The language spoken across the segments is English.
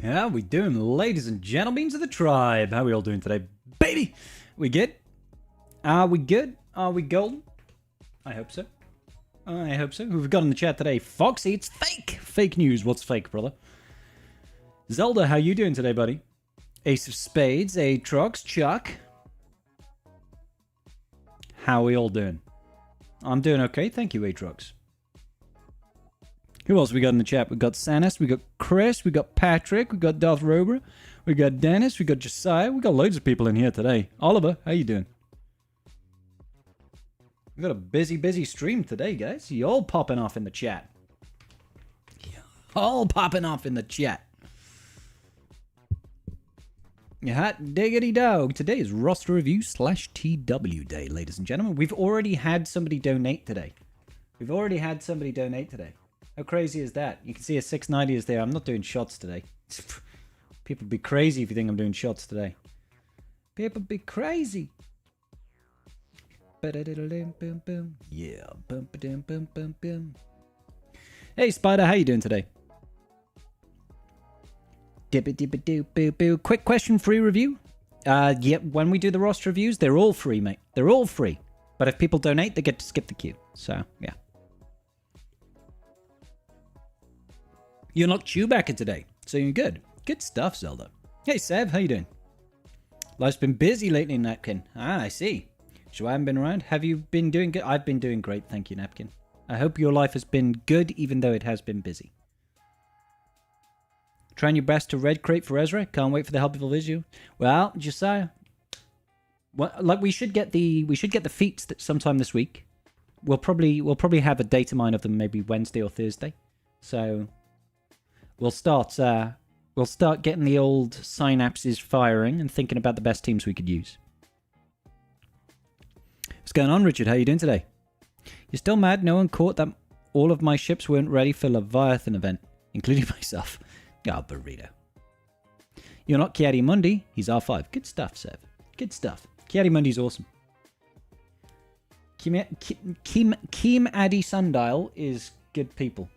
How we doing, ladies and gentlemen of the tribe? How we all doing today, baby? We good? Are we good? Are we golden? I hope so. I hope so. Who have we got in the chat today? Foxy, it's fake! Fake news. What's fake, brother? Zelda, how you doing today, buddy? EisOfSpades, Aatrox, Chuck. How we all doing? I'm doing okay, thank you, Aatrox. Who else we got in the chat? We got Sanis, we got Chris, we got Patrick, we got Darth Robra, we got Dennis, we got Josiah. We got loads of people in here today. Oliver, how you doing? We got a busy stream today, guys. You all popping off in the chat. All popping off in the chat. You hot diggity dog. Today is roster review / TW day, ladies and gentlemen. We've already had somebody donate today. How crazy is that? You can see a 690 is there. I'm not doing shots today. People be crazy if you think I'm doing shots today. People be crazy. Yeah. Hey, Spider, how you doing today? Quick question, free review. Yeah, when we do the roster reviews, they're all free, mate. They're all free. But if people donate, they get to skip the queue. So, yeah. You unlocked Chewbacca today, so you're good. Good stuff, Zelda. Hey, Sev, how you doing? Life's been busy lately, Napkin. Ah, I see. So I haven't been around. Have you been doing good? I've been doing great, thank you, Napkin. I hope your life has been good, even though it has been busy. Trying your best to red crate for Ezra. Can't wait for the helpful video. Well, Josiah, well, like we should get the feats that sometime this week. We'll probably have a data mine of them maybe Wednesday or Thursday. So we'll start getting the old synapses firing and thinking about the best teams we could use. What's going on, Richard? How you doing today? You're still mad no one caught that all of my ships weren't ready for Leviathan event, including myself. Burrito. You're not Kiadi Mundi. He's R5. Good stuff, Sev. Good stuff. Kiadi Mundi's awesome. Keem Addy Sundial is good people.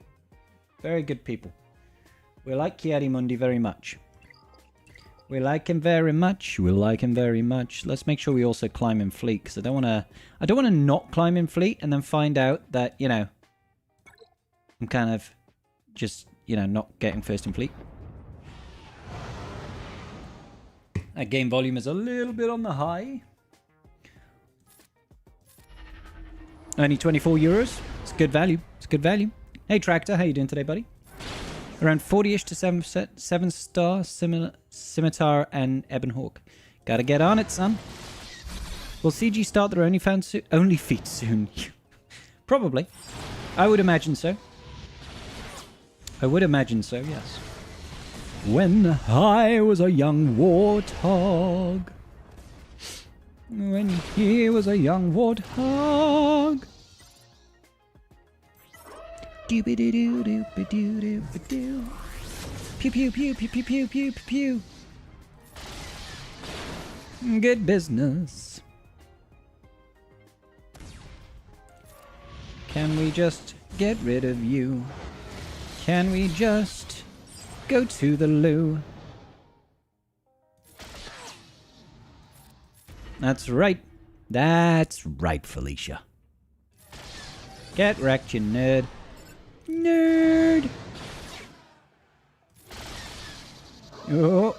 Very good people. We like Kiadi Mundi very much. We like him very much. We like him very much. Let's make sure we also climb in fleet, because I don't want to not climb in fleet and then find out that, you know, I'm kind of just, you know, not getting first in fleet. That game volume is a little bit on the high. Only 24 euros. It's good value. It's good value. Hey, Tractor, how you doing today, buddy? Around 40-ish to 7-star Scimitar and Ebon Hawk. Gotta get on it, son. Will CG start their only feet soon? Probably. I would imagine so. I would imagine so, yes. When I was a young warthog. When he was a young warthog. Doo-be-doo-doo-doo-be-doo-doo-be-doo. Pew pew pew pew pew pew pew pew. Good business. Can we just get rid of you? Can we just go to the loo? That's right. That's right, Felicia. Get wrecked, you nerd. Nerd! Oh.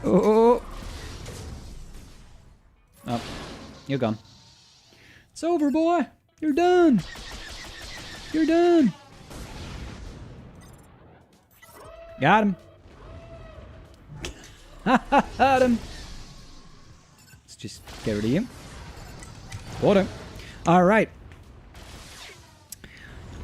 Oh. Oh. You're gone. It's over, boy. You're done. You're done. Got him. Got him. Let's just get rid of you. Water. Alright.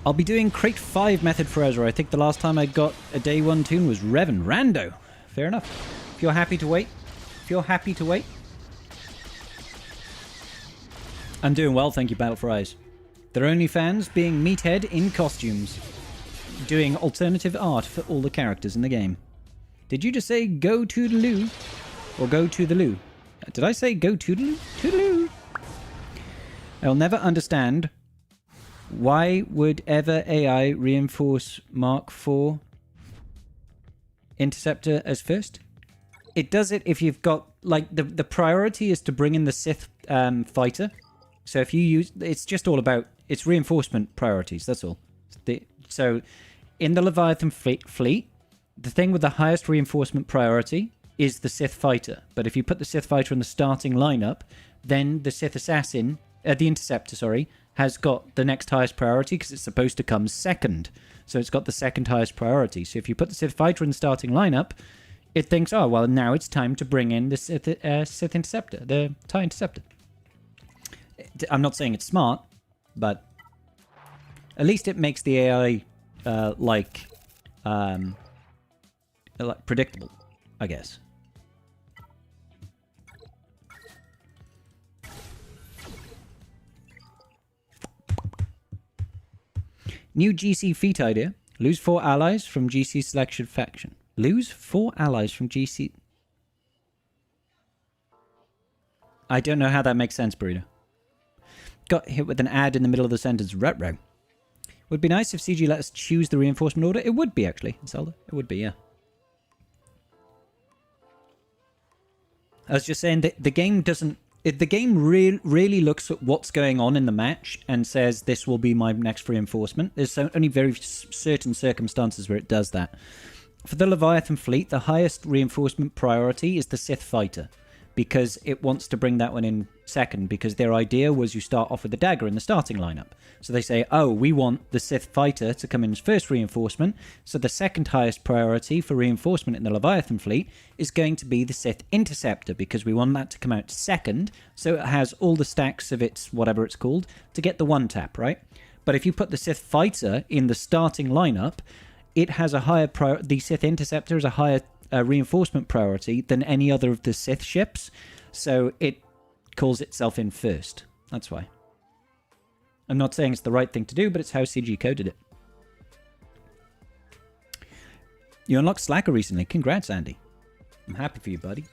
I'll be doing crate 5 method for Ezra. I think the last time I got a day 1 tune was Revan Rando. Fair enough. If you're happy to wait. I'm doing well, thank you, Battle for Eyes. Their only fans being Meathead in costumes. Doing alternative art for all the characters in the game. Did you just say go to the loo? Or go to the loo? Did I say go to the loo? To the loo! I'll never understand why would ever AI reinforce Mark IV Interceptor as first. It does it if you've got, like, the priority is to bring in the Sith fighter. So if you use, it's just all about, it's reinforcement priorities, that's all. So in the Leviathan fleet, the thing with the highest reinforcement priority is the Sith fighter. But if you put the Sith fighter in the starting lineup, then the Sith assassin, the interceptor, sorry, has got the next highest priority because it's supposed to come second. So it's got the second highest priority. So if you put the Sith fighter in the starting lineup, it thinks, oh, well, now it's time to bring in the Sith interceptor, the TIE interceptor. I'm not saying it's smart, but at least it makes the AI like predictable, I guess. New GC feat idea. Lose 4 allies from GC selection faction. Lose 4 allies from GC... I don't know how that makes sense, Burrito. Got hit with an ad in the middle of the sentence. Retro. Would be nice if CG let us choose the reinforcement order. It would be, actually, in Zelda. It would be, yeah. I was just saying that the game doesn't... The game really looks at what's going on in the match and says, this will be my next reinforcement. There's only very certain circumstances where it does that. For the Leviathan fleet, the highest reinforcement priority is the Sith fighter, because it wants to bring that one in second, because their idea was you start off with the dagger in the starting lineup. So they say, oh, we want the Sith fighter to come in as first reinforcement, so the second highest priority for reinforcement in the Leviathan fleet is going to be the Sith interceptor, because we want that to come out second, so it has all the stacks of its, whatever it's called, to get the one tap, right? But if you put the Sith fighter in the starting lineup, it has a higher the Sith interceptor has a higher reinforcement priority than any other of the Sith ships, so it calls itself in first. That's why. I'm not saying it's the right thing to do, but it's how CG coded it. You unlocked Slacker recently. Congrats, Andy. I'm happy for you, buddy.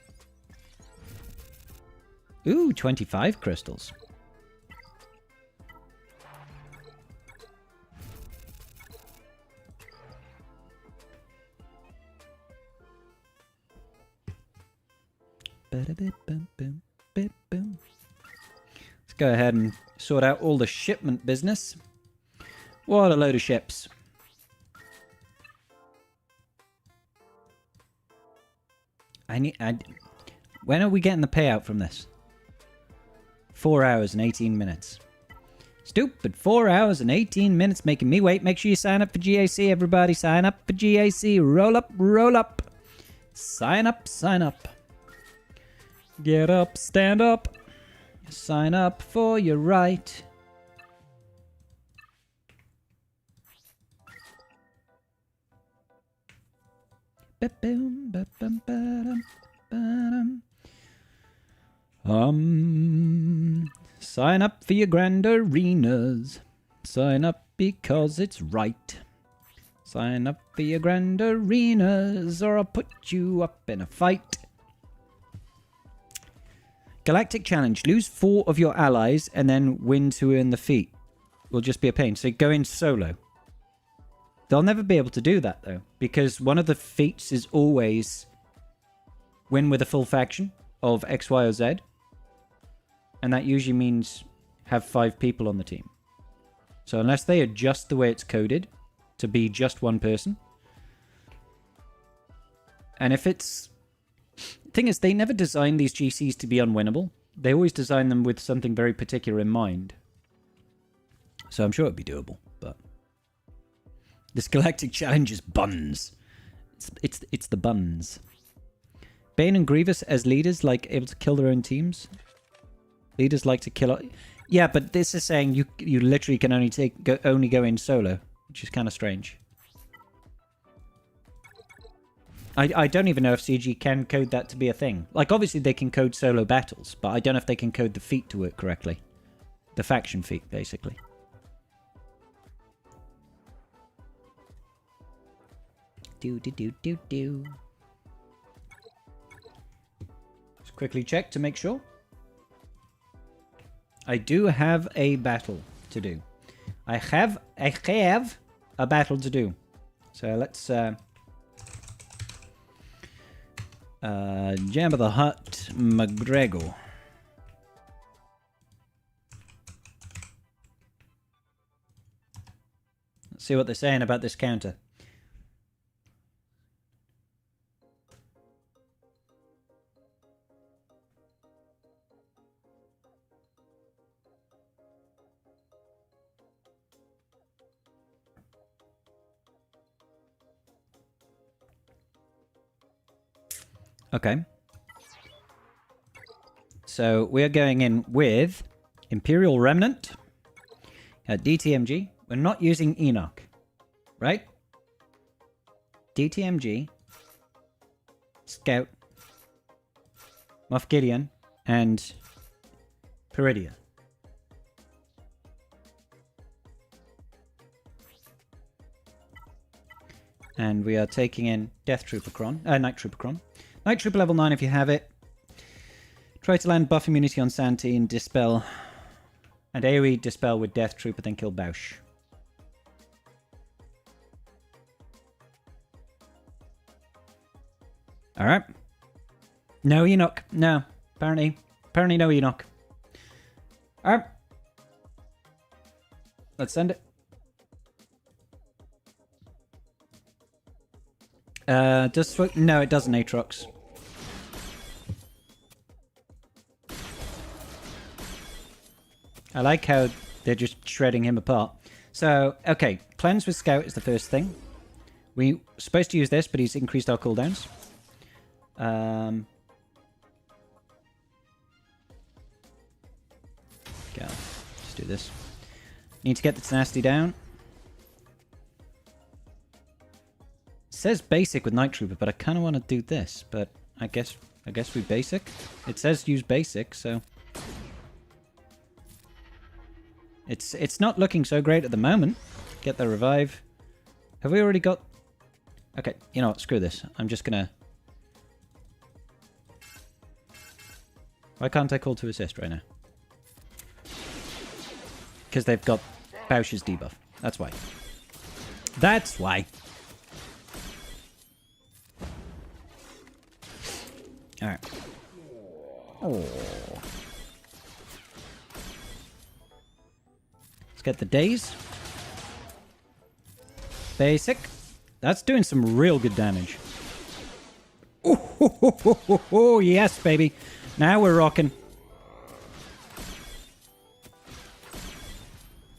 Ooh, 25 crystals. Let's go ahead and sort out all the shipment business. What a load of ships. When are we getting the payout from this? 4 hours and 18 minutes. Stupid 4 hours and 18 minutes making me wait. Make sure you sign up for GAC, everybody. Sign up for GAC. Roll up, roll up. Sign up, sign up. Get up, stand up. Sign up for your right. Sign up for your grand arenas. Sign up because it's right. Sign up for your grand arenas, or I'll put you up in a fight. Galactic Challenge. Lose 4 of your allies and then win to earn the feat. Will just be a pain. So go in solo. They'll never be able to do that, though, because one of the feats is always win with a full faction of X, Y, or Z. And that usually means have 5 people on the team. So unless they adjust the way it's coded to be just one person. And if it's... Thing is, they never design these GCs to be unwinnable. They always design them with something very particular in mind. So I'm sure it'd be doable, but... This Galactic Challenge is buns. It's the buns. Bane and Grievous as leaders, like, able to kill their own teams. Leaders like to kill... Yeah, but this is saying you literally can only go in solo, which is kind of strange. I don't even know if CG can code that to be a thing. Like, obviously they can code solo battles, but I don't know if they can code the feat to work correctly. The faction feat, basically. Do. Just quickly check to make sure. I do have a battle to do. I have a battle to do. So let's Jabba the Hutt, McGregor. Let's see what they're saying about this counter. Okay. So we're going in with Imperial Remnant, DTMG. We're not using Enoch, right? DTMG, Scout, Moff Gideon, and Peridea. And we are taking in Death Trooper Cron, Night Trooper Cron. Night Trooper level 9 if you have it. Try to land buff immunity on Santine, Dispel, and AoE Dispel with Death Trooper, then kill Bausch. Alright. No Enoch. No. Apparently no Enoch. Alright. Let's send it. No, it doesn't, Aatrox. I like how they're just shredding him apart. So, okay, cleanse with Scout is the first thing. We're supposed to use this, but he's increased our cooldowns. Go. Just do this. Need to get the tenacity down. Says basic with Night Trooper, but I kind of want to do this. But I guess we basic. It says use basic, so it's not looking so great at the moment. Get the revive. Have we already got? Okay, you know what? Screw this. I'm just gonna. Why can't I call to assist right now? Because they've got Bausch's debuff. That's why. That's why. Alright. Oh. Let's get the days. Basic. That's doing some real good damage. Oh, yes, baby. Now we're rocking.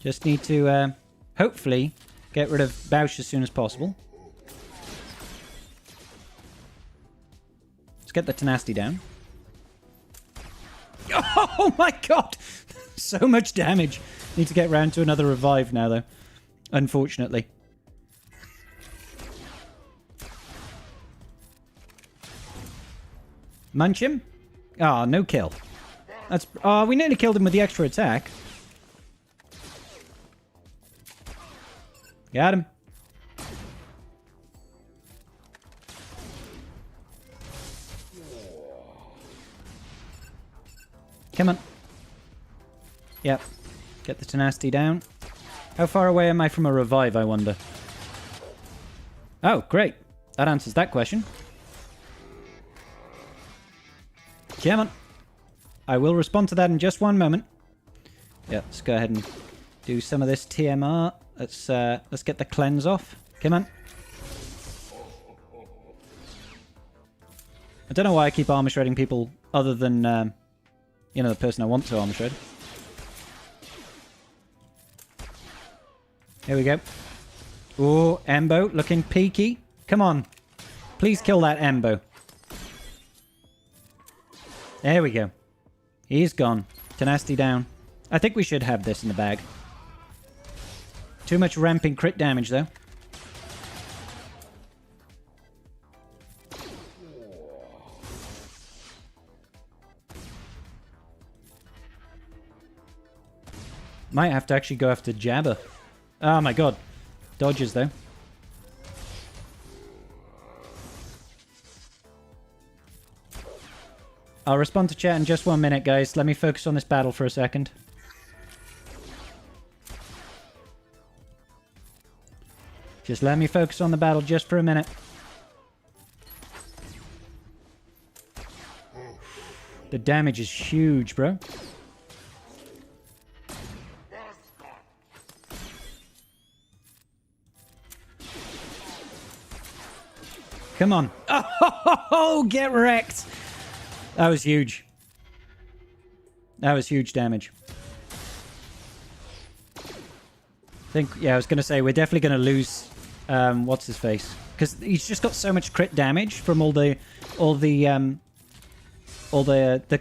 Just need to, hopefully, get rid of Bausch as soon as possible. Let's get the tenacity down. Oh my god! So much damage. Need to get round to another revive now, though. Unfortunately. Munch him? Ah, oh, no kill. That's. Oh, we nearly killed him with the extra attack. Got him. Come on. Yep. Get the tenacity down. How far away am I from a revive, I wonder? Oh, great. That answers that question. Come on. I will respond to that in just one moment. Yeah, let's go ahead and do some of this TMR. Let's get the cleanse off. Come on. I don't know why I keep armor shredding people other than, you know, the person I want to armor shred. Here we go. Oh, Embo looking peaky. Come on. Please kill that Embo. There we go. He's gone. Tenacity down. I think we should have this in the bag. Too much ramping crit damage, though. Might have to actually go after Jabba. Oh my god. Dodges, though. I'll respond to chat in just 1 minute, guys. Let me focus on this battle for a second. Just let me focus on the battle just for a minute. damage is huge, bro. Come on. Oh, get wrecked. That was huge. That was huge damage. I was going to say, we're definitely going to lose, what's his face? Because he's just got so much crit damage from all the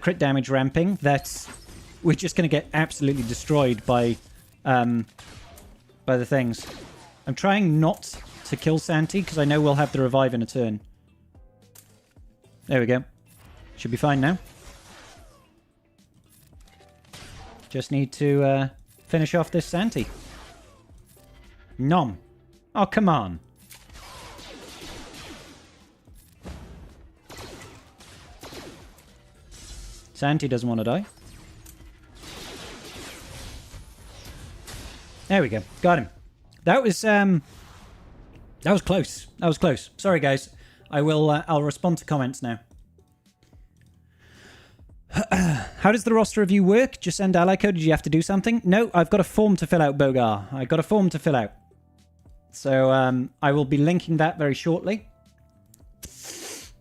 crit damage ramping that we're just going to get absolutely destroyed by the things. I'm trying not to kill Santi because I know we'll have the revive in a turn. There we go. Should be fine now. Just need to finish off this Santi. Nom. Oh, come on. Santi doesn't want to die. There we go. Got him. That was close. That was close. Sorry, guys. I'll respond to comments now. How does the roster review work? Just send ally code. Did you have to do something? No, I've got a form to fill out, Bogar. I've got a form to fill out. So I will be linking that very shortly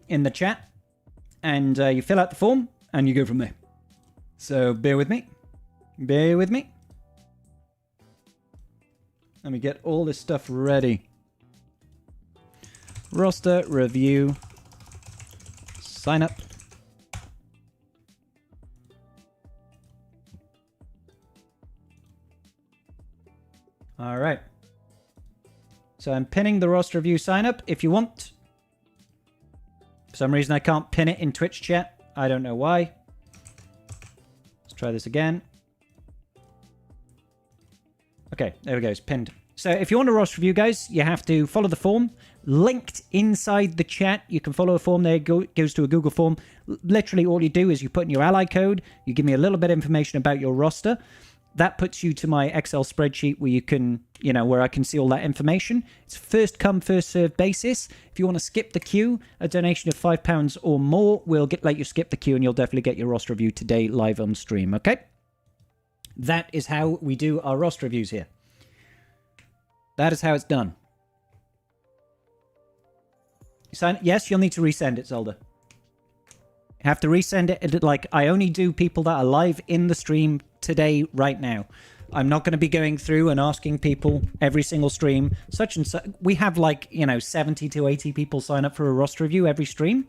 in the chat. And you fill out the form and you go from there. So bear with me. Bear with me. Let me get all this stuff ready. Roster review. Sign up. All right. So I'm pinning the roster review sign up if you want. For some reason I can't pin it in Twitch chat. I don't know why. Let's try this again. Okay, there we go. It's pinned. So if you want a roster review, guys, you have to follow the form. Linked inside the chat. You can follow a form there. Goes to a Google form. Literally all you do is you put in your ally code. You give me a little bit of information about your roster. That puts you to my Excel spreadsheet where you can, where I can see all that information. It's first come, first served basis. If you want to skip the queue, a donation of £5 or more will let you skip the queue and you'll definitely get your roster review today live on stream, okay? That is how we do our roster reviews here. That is how it's done. Yes, you'll need to resend it, Zelda. You have to resend it. Like, I only do people that are live in the stream today, right now. I'm not going to be going through and asking people every single stream, such and such. We have 70 to 80 people sign up for a roster review every stream.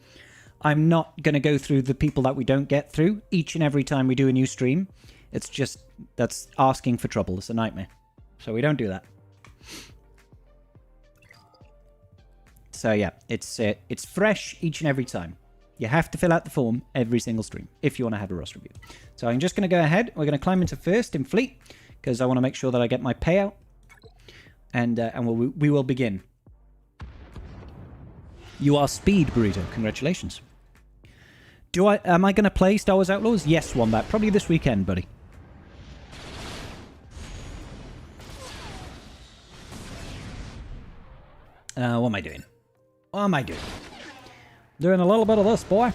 I'm not going to go through the people that we don't get through each and every time we do a new stream. It's just, that's asking for trouble. It's a nightmare. So we don't do that. So yeah, it's fresh each and every time. You have to fill out the form every single stream if you want to have a roster review. So I'm just going to go ahead. We're going to climb into first in fleet because I want to make sure that I get my payout. And we will begin. You are speed, Burrito. Congratulations. Am I going to play Star Wars Outlaws? Yes, Wombat. Probably this weekend, buddy. What am I doing? What am I doing? Doing a little bit of this, boy.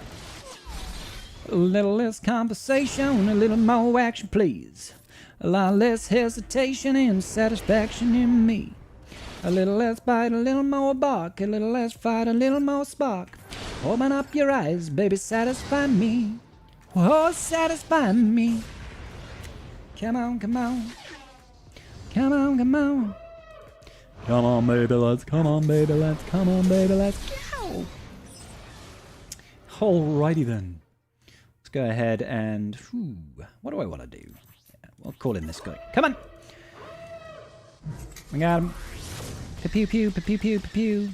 A little less conversation, a little more action, please. A lot less hesitation and satisfaction in me. A little less bite, a little more bark. A little less fight, a little more spark. Open up your eyes, baby, satisfy me. Oh, satisfy me. Come on, come on. Come on, come on. Come on, baby, let's come on, baby, let's come on, baby, let's go. Alrighty then. Let's go ahead and... what do I want to do? Yeah, we'll call in this guy. Come on! We got him. Pew, pew, pew, pew, pew, pew.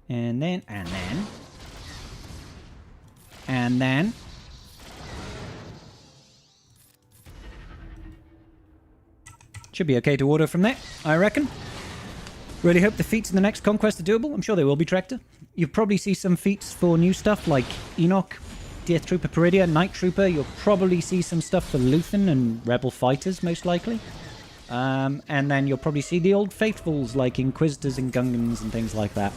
And then... Should be okay to order from there, I reckon. Really hope the feats in the next conquest are doable. I'm sure they will be, Tractor. You'll probably see some feats for new stuff like Enoch, Death Trooper Peridea, Night Trooper. You'll probably see some stuff for Luthen and Rebel Fighters, most likely. And then you'll probably see the old faithfuls like Inquisitors and Gungans and things like that.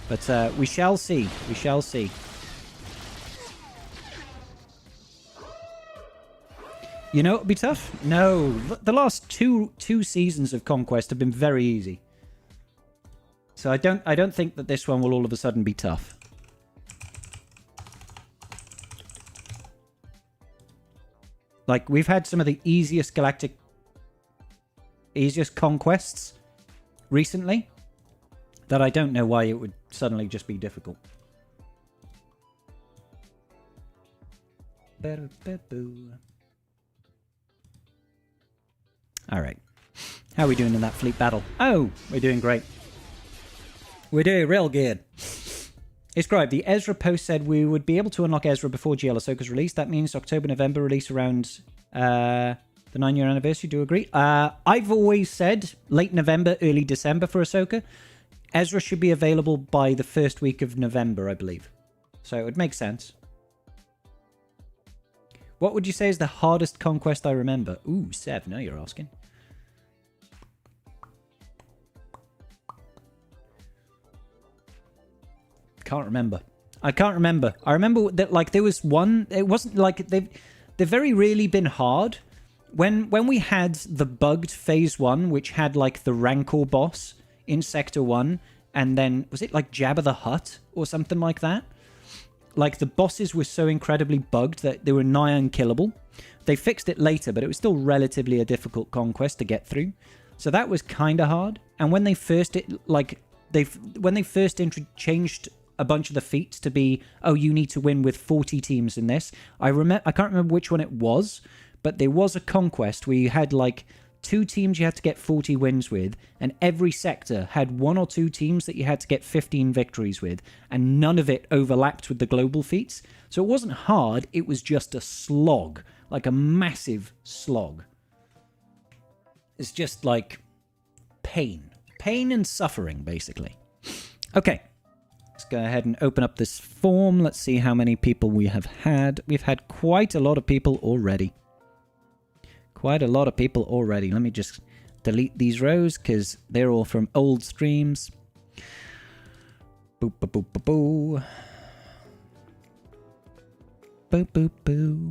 But we shall see. We shall see. You know it would be tough? No. The last two seasons of Conquest have been very easy. So I don't think that this one will all of a sudden be tough. Like, we've had some of the easiest conquests recently that I don't know why it would suddenly just be difficult. Alright. How are we doing in that fleet battle? Oh, we're doing great. We're doing real good. Scribe, the Ezra post said we would be able to unlock Ezra before GL Ahsoka's release. That means October, November release around the 9-year anniversary. Do you agree? I've always said late November, early December for Ahsoka. Ezra should be available by the first week of November, I believe. So it would make sense. What would you say is the hardest conquest I remember? Ooh, Sev, now you're asking. Can't remember. I can't remember. I remember that, like, there was one. It wasn't like they've very rarely been hard. When we had the bugged phase 1, which had like the Rancor boss in Sector 1, and then was it like Jabba the Hutt or something like that? Like, the bosses were so incredibly bugged that they were nigh unkillable. They fixed it later, but it was still relatively a difficult conquest to get through. So that was kind of hard. And when they first changed a bunch of the feats to be, oh, you need to win with 40 teams in this. I can't remember which one it was, but there was a conquest where you had like 2 teams you had to get 40 wins with, and every sector had 1 or 2 teams that you had to get 15 victories with, and none of it overlapped with the global feats. So it wasn't hard, it was just a slog, like a massive slog. It's just like pain and suffering, basically. Okay, let's go ahead and open up this form. Let's see how many people we have had. We've had quite a lot of people already. Quite a lot of people already. Let me just delete these rows because they're all from old streams. Boop, boop, boop, boop, boo. Boop, boop, boo.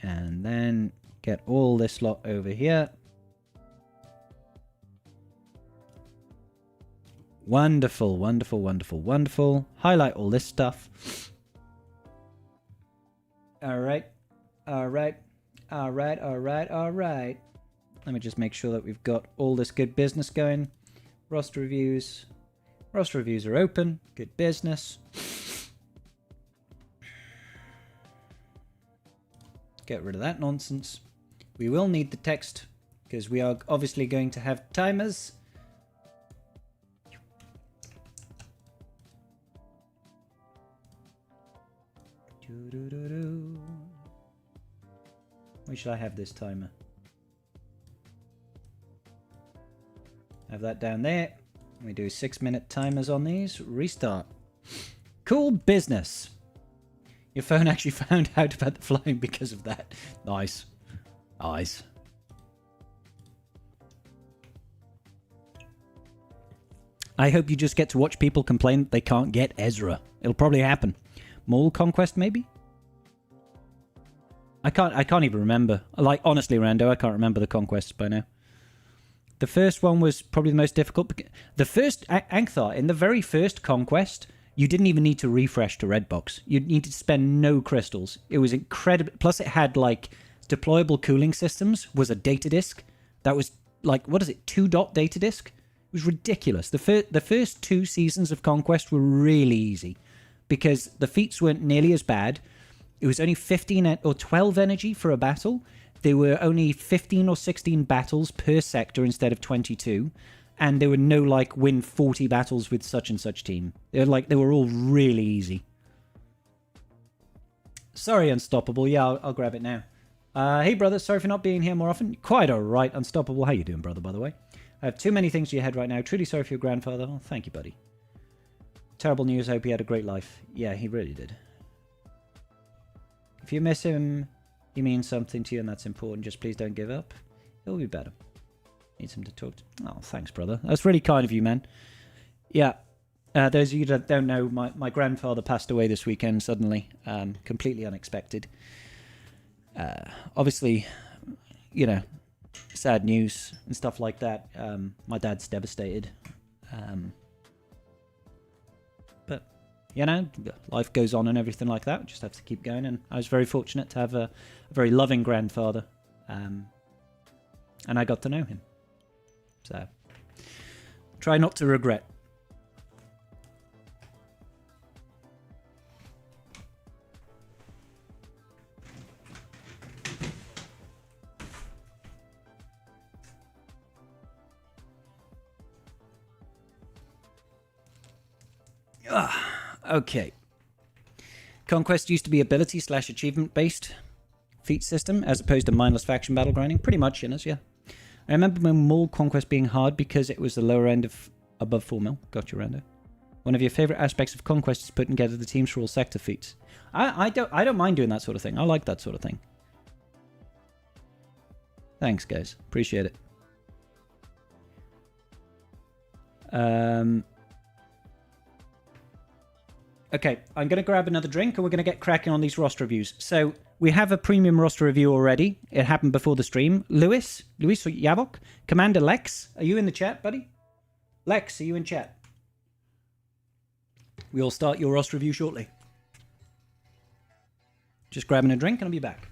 And then get all this lot over here. Wonderful, wonderful, wonderful, wonderful. Highlight all this stuff. Alright. Alright. Alright, alright, alright. Let me just make sure that we've got all this good business going. Roster reviews. Roster reviews are open. Good business. Get rid of that nonsense. We will need the text because we are obviously going to have timers. Where should I have this timer? Have that down there. We do 6-minute timers on these. Restart. Cool business. Your phone actually found out about the flying because of that. Nice. Nice. I hope you just get to watch people complain that they can't get Ezra. It'll probably happen. Maul Conquest, maybe? I can't even remember. Like, honestly, Rando, I can't remember the conquests by now. The first one was probably the most difficult. The first, Angthar, in the very first conquest, you didn't even need to refresh to Redbox. You needed to spend no crystals. It was incredible. Plus, it had, like, deployable cooling systems, was a data disk. That was, like, what is it, 2-dot data disk? It was ridiculous. The first 2 seasons of Conquest were really easy because the feats weren't nearly as bad. It was only 15 or 12 energy for a battle. There were only 15 or 16 battles per sector instead of 22. And there were no, like, win 40 battles with such and such team. They were all really easy. Sorry, Unstoppable. Yeah, I'll grab it now. Hey, brother. Sorry for not being here more often. Quite all right, Unstoppable. How you doing, brother, by the way? I have too many things to your head right now. Truly sorry for your grandfather. Oh, thank you, buddy. Terrible news. I hope he had a great life. Yeah, he really did. If you miss him, he means something to you, and that's important. Just please don't give up. He'll be better. Needs him to talk to. Oh, thanks, brother. That's really kind of you, man. Yeah. Those of you that don't know, my grandfather passed away this weekend suddenly, completely unexpected. Obviously, you know, sad news and stuff like that. My dad's devastated. But, you know, life goes on and everything like that. We just have to keep going. And I was very fortunate to have a very loving grandfather. And I got to know him. So, try not to regret. Okay. Conquest used to be ability/achievement based feat system as opposed to mindless faction battle grinding. Pretty much, yeah. I remember when Maul Conquest being hard because it was the lower end of above 4 mil. Gotcha, Rando. One of your favorite aspects of Conquest is putting together the teams for all sector feats. I don't mind doing that sort of thing. I like that sort of thing. Thanks, guys. Appreciate it. Okay, I'm going to grab another drink and we're going to get cracking on these roster reviews. So, we have a premium roster review already. It happened before the stream. Luis or Yavok? Commander Lex, are you in the chat, buddy? Lex, are you in chat? We'll start your roster review shortly. Just grabbing a drink and I'll be back.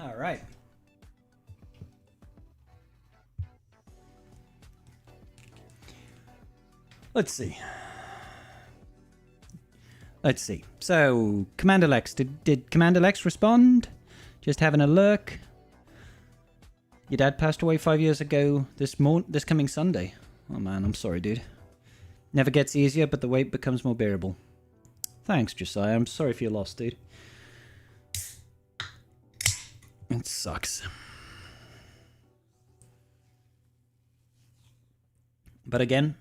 All right. Let's see. So, Commander Lex. Did Commander Lex respond? Just having a look. Your dad passed away 5 years ago this coming Sunday. Oh man, I'm sorry, dude. Never gets easier, but the weight becomes more bearable. Thanks, Josiah. I'm sorry for your loss, dude. It sucks. But again,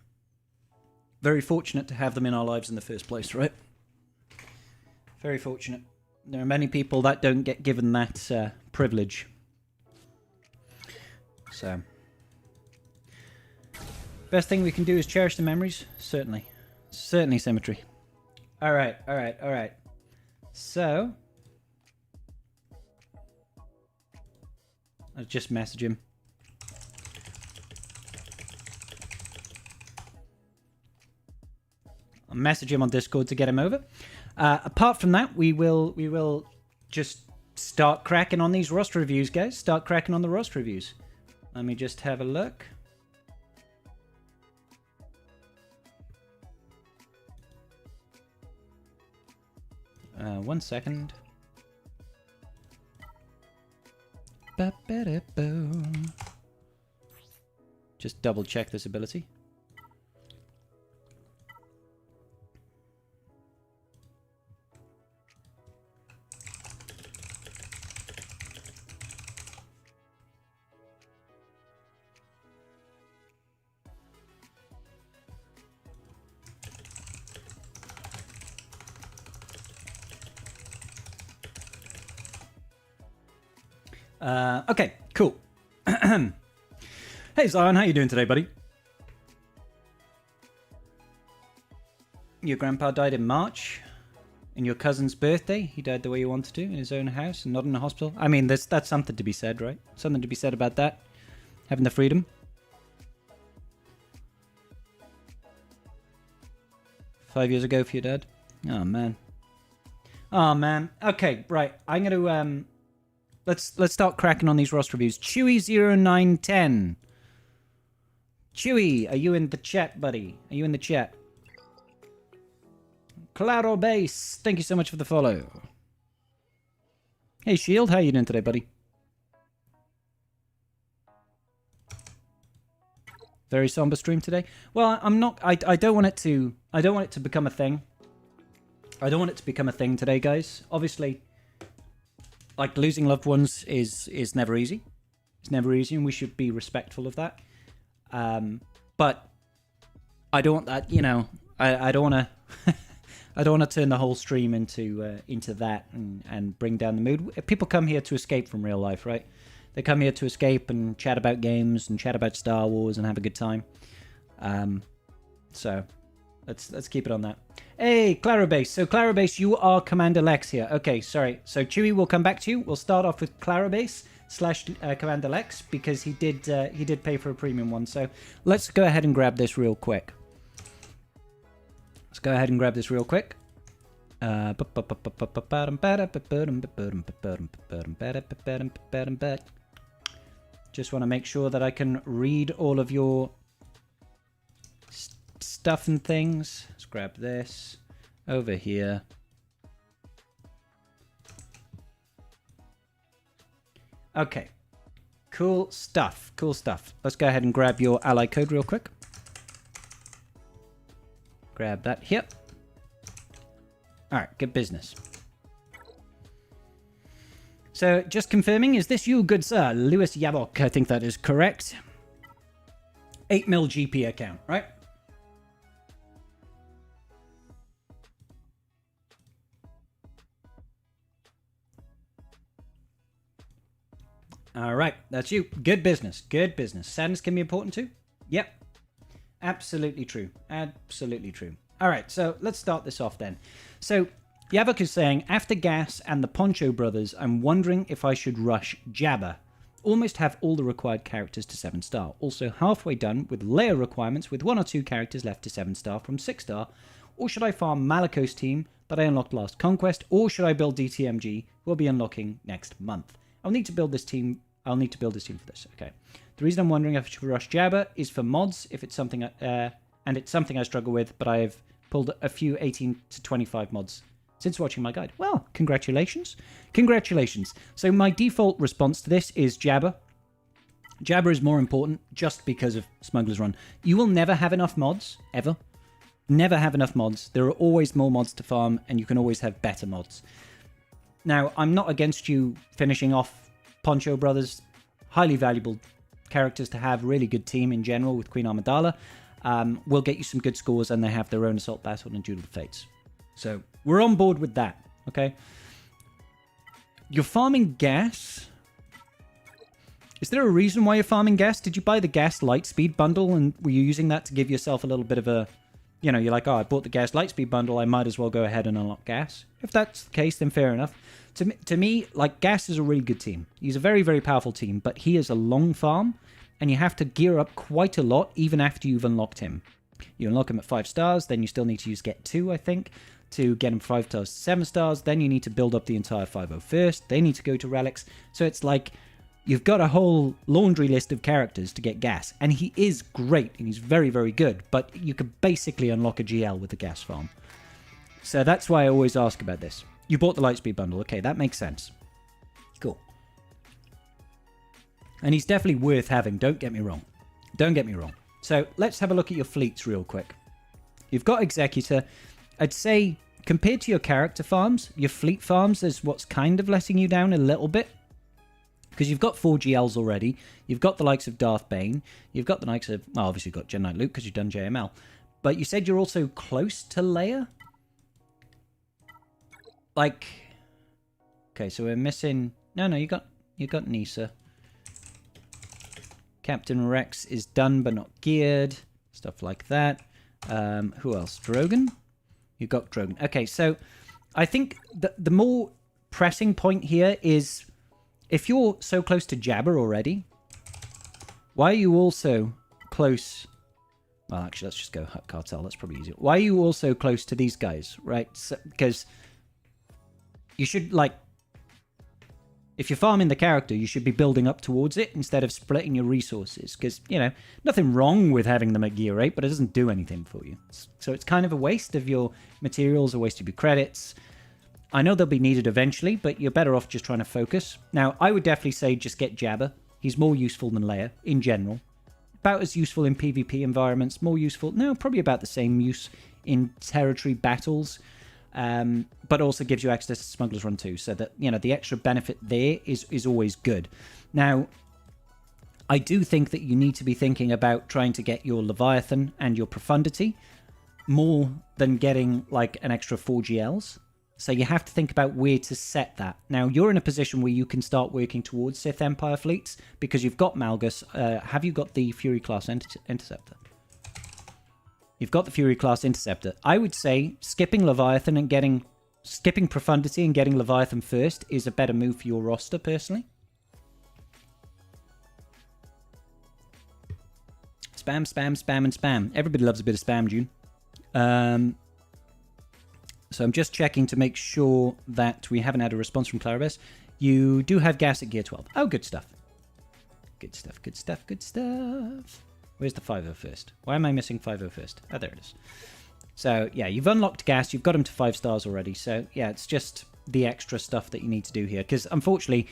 very fortunate to have them in our lives in the first place, right? Very fortunate. There are many people that don't get given that privilege. So, best thing we can do is cherish the memories. Certainly. Certainly, Symmetry. Alright. So, I'll just message him. I'll message him on Discord to get him over. Apart from that, we will just start cracking on these roster reviews, guys. Start cracking on the roster reviews. Let me just have a look. One second. Just double check this ability. Okay, cool. Hey Zion, how you doing today, buddy? Your grandpa died in March. And your cousin's birthday, he died the way you wanted to, in his own house and not in a hospital. I mean, that's something to be said, right? Something to be said about that. Having the freedom. 5 years ago for your dad. Oh, man. Oh, man. Okay, right. I'm going to... Let's start cracking on these roster reviews. Chewy0910. Chewy, are you in the chat, buddy? Are you in the chat? Claro Base, thank you so much for the follow. Hey Shield, how you doing today, buddy? Very somber stream today. Well, I'm not. I don't want it to. I don't want it to become a thing. I don't want it to become a thing today, guys. Obviously, like losing loved ones is never easy. It's never easy, and we should be respectful of that. But I don't want that. You know, I don't want to. I don't want to turn the whole stream into that and bring down the mood. People come here to escape from real life, right? They come here to escape and chat about games and chat about Star Wars and have a good time. So let's keep it on that. Hey, Clarabase. So Clarabase, you are Commander Lex here. Okay, sorry. So Chewy will come back to you. We'll start off with Clarabase / Commander Lex because he did pay for a premium one. So let's go ahead and grab this real quick. Let's go ahead and grab this real quick. Just want to make sure that I can read all of your stuff and things. Let's grab this over here. Okay. Cool stuff. Cool stuff. Let's go ahead and grab your ally code real quick. Grab that here. All right, good business. So, just confirming, is this you, good sir? Lewis Yavok, I think that is correct. 8 mil GP account, right? All right, that's you. Good business, good business. Sadness can be important too? Yep. Absolutely true. Absolutely true. All right, so let's start this off then. So Yavok is saying, after Gas and the Poncho Brothers, I'm wondering if I should rush Jabba. Almost have all the required characters to 7-star. Also halfway done with layer requirements with 1 or 2 characters left to 7-star from 6-star. Or should I farm Malicos team, but I unlocked Last Conquest? Or should I build DTMG, who will be unlocking next month? I'll need to build this team for this. Okay. The reason I'm wondering if I should rush Jabba is for mods, if it's something, and it's something I struggle with, but I've pulled a few 18 to 25 mods since watching my guide. Well, congratulations. Congratulations. So my default response to this is Jabba. Jabba is more important just because of Smuggler's Run. You will never have enough mods, ever. Never have enough mods. There are always more mods to farm, and you can always have better mods. Now, I'm not against you finishing off Poncho Brothers. Highly valuable characters to have. Really good team in general with Queen Amidala. Will get you some good scores, and they have their own Assault Battle and Duel of Fates. So we're on board with that, okay? You're farming Gas. Is there a reason why you're farming Gas? Did you buy the Gas Lightspeed bundle, and were you using that to give yourself a little bit of a... You know, you're like, oh, I bought the Gas Lightspeed bundle, I might as well go ahead and unlock Gas. If that's the case, then fair enough. To me, like, Gas is a really good team. He's a very, very powerful team, but he is a long farm, and you have to gear up quite a lot even after you've unlocked him. You unlock him at 5 stars, then you still need to use Get 2, I think, to get him 5 stars to 7 stars. Then you need to build up the entire 5 first. They need to go to relics. So it's like you've got a whole laundry list of characters to get Gas. And he is great, and he's very, very good. But you could basically unlock a GL with the Gas farm. So that's why I always ask about this. You bought the Lightspeed bundle. Okay, that makes sense. Cool. And he's definitely worth having, don't get me wrong. Don't get me wrong. So let's have a look at your fleets real quick. You've got Executor. I'd say, compared to your character farms, your fleet farms is what's kind of letting you down a little bit. Because you've got 4 GLs already. You've got the likes of Darth Bane. You've got the likes of... Well, obviously you've got Jedi Knight Luke because you've done JML. But you said you're also close to Leia? Like... Okay, so we're missing... No, you got Nisa. Captain Rex is done but not geared. Stuff like that. Who else? Drogon? You got Drogon. Okay, so I think the more pressing point here is if you're so close to Jabba already, why are you also close... Well, actually, let's just go Hut Cartel. That's probably easier. Why are you also close to these guys, right? Because you should, like... If you're farming the character, you should be building up towards it instead of splitting your resources. Because, you know, nothing wrong with having them at gear 8, but it doesn't do anything for you. So it's kind of a waste of your materials, a waste of your credits. I know they'll be needed eventually, but you're better off just trying to focus. Now, I would definitely say just get Jabba. He's more useful than Leia, in general. About as useful in PvP environments, more useful... No, probably about the same use in territory battles. But also gives you access to Smuggler's Run too, so that, you know, the extra benefit there is always good. Now, I do think that you need to be thinking about trying to get your Leviathan and your Profundity more than getting, like, an extra 4 GLs. So you have to think about where to set that. Now, you're in a position where you can start working towards Sith Empire fleets because you've got Malgus. Have you got the Fury class Interceptor? You've got the Fury class Interceptor. I would say skipping Leviathan and skipping Profundity and getting Leviathan first is a better move for your roster, personally. Spam, spam, spam, and spam. Everybody loves a bit of spam, June. So I'm just checking to make sure that we haven't had a response from Clarabes. You do have gas at gear 12. Oh, good stuff. Good stuff, good stuff, good stuff. Where's the 501st? Why am I missing 501st? Oh, there it is. So, yeah, you've unlocked gas. You've got him to 5 stars already. So, yeah, it's just the extra stuff that you need to do here. Because, unfortunately,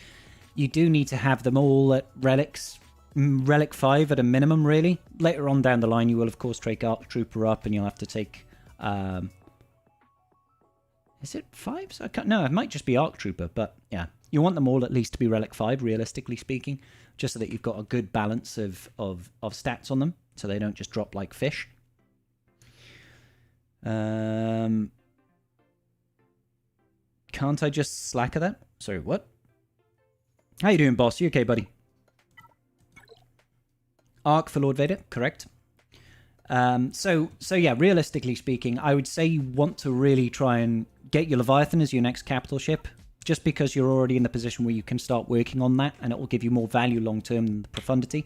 you do need to have them all at relics. Relic 5 at a minimum, really. Later on down the line, you will, of course, take Arc Trooper up and you'll have to take... Is it 5s? I can't... No, it might just be Arc Trooper, but, yeah. You want them all at least to be Relic 5, realistically speaking. Just so that you've got a good balance of stats on them, so they don't just drop like fish. Can't I just slacker that? Sorry, what? How you doing, boss? You okay, buddy? Arc for Lord Vader, correct. So yeah, realistically speaking, I would say you want to really try and get your Leviathan as your next capital ship. Just because you're already in the position where you can start working on that, and it will give you more value long-term than the Profundity.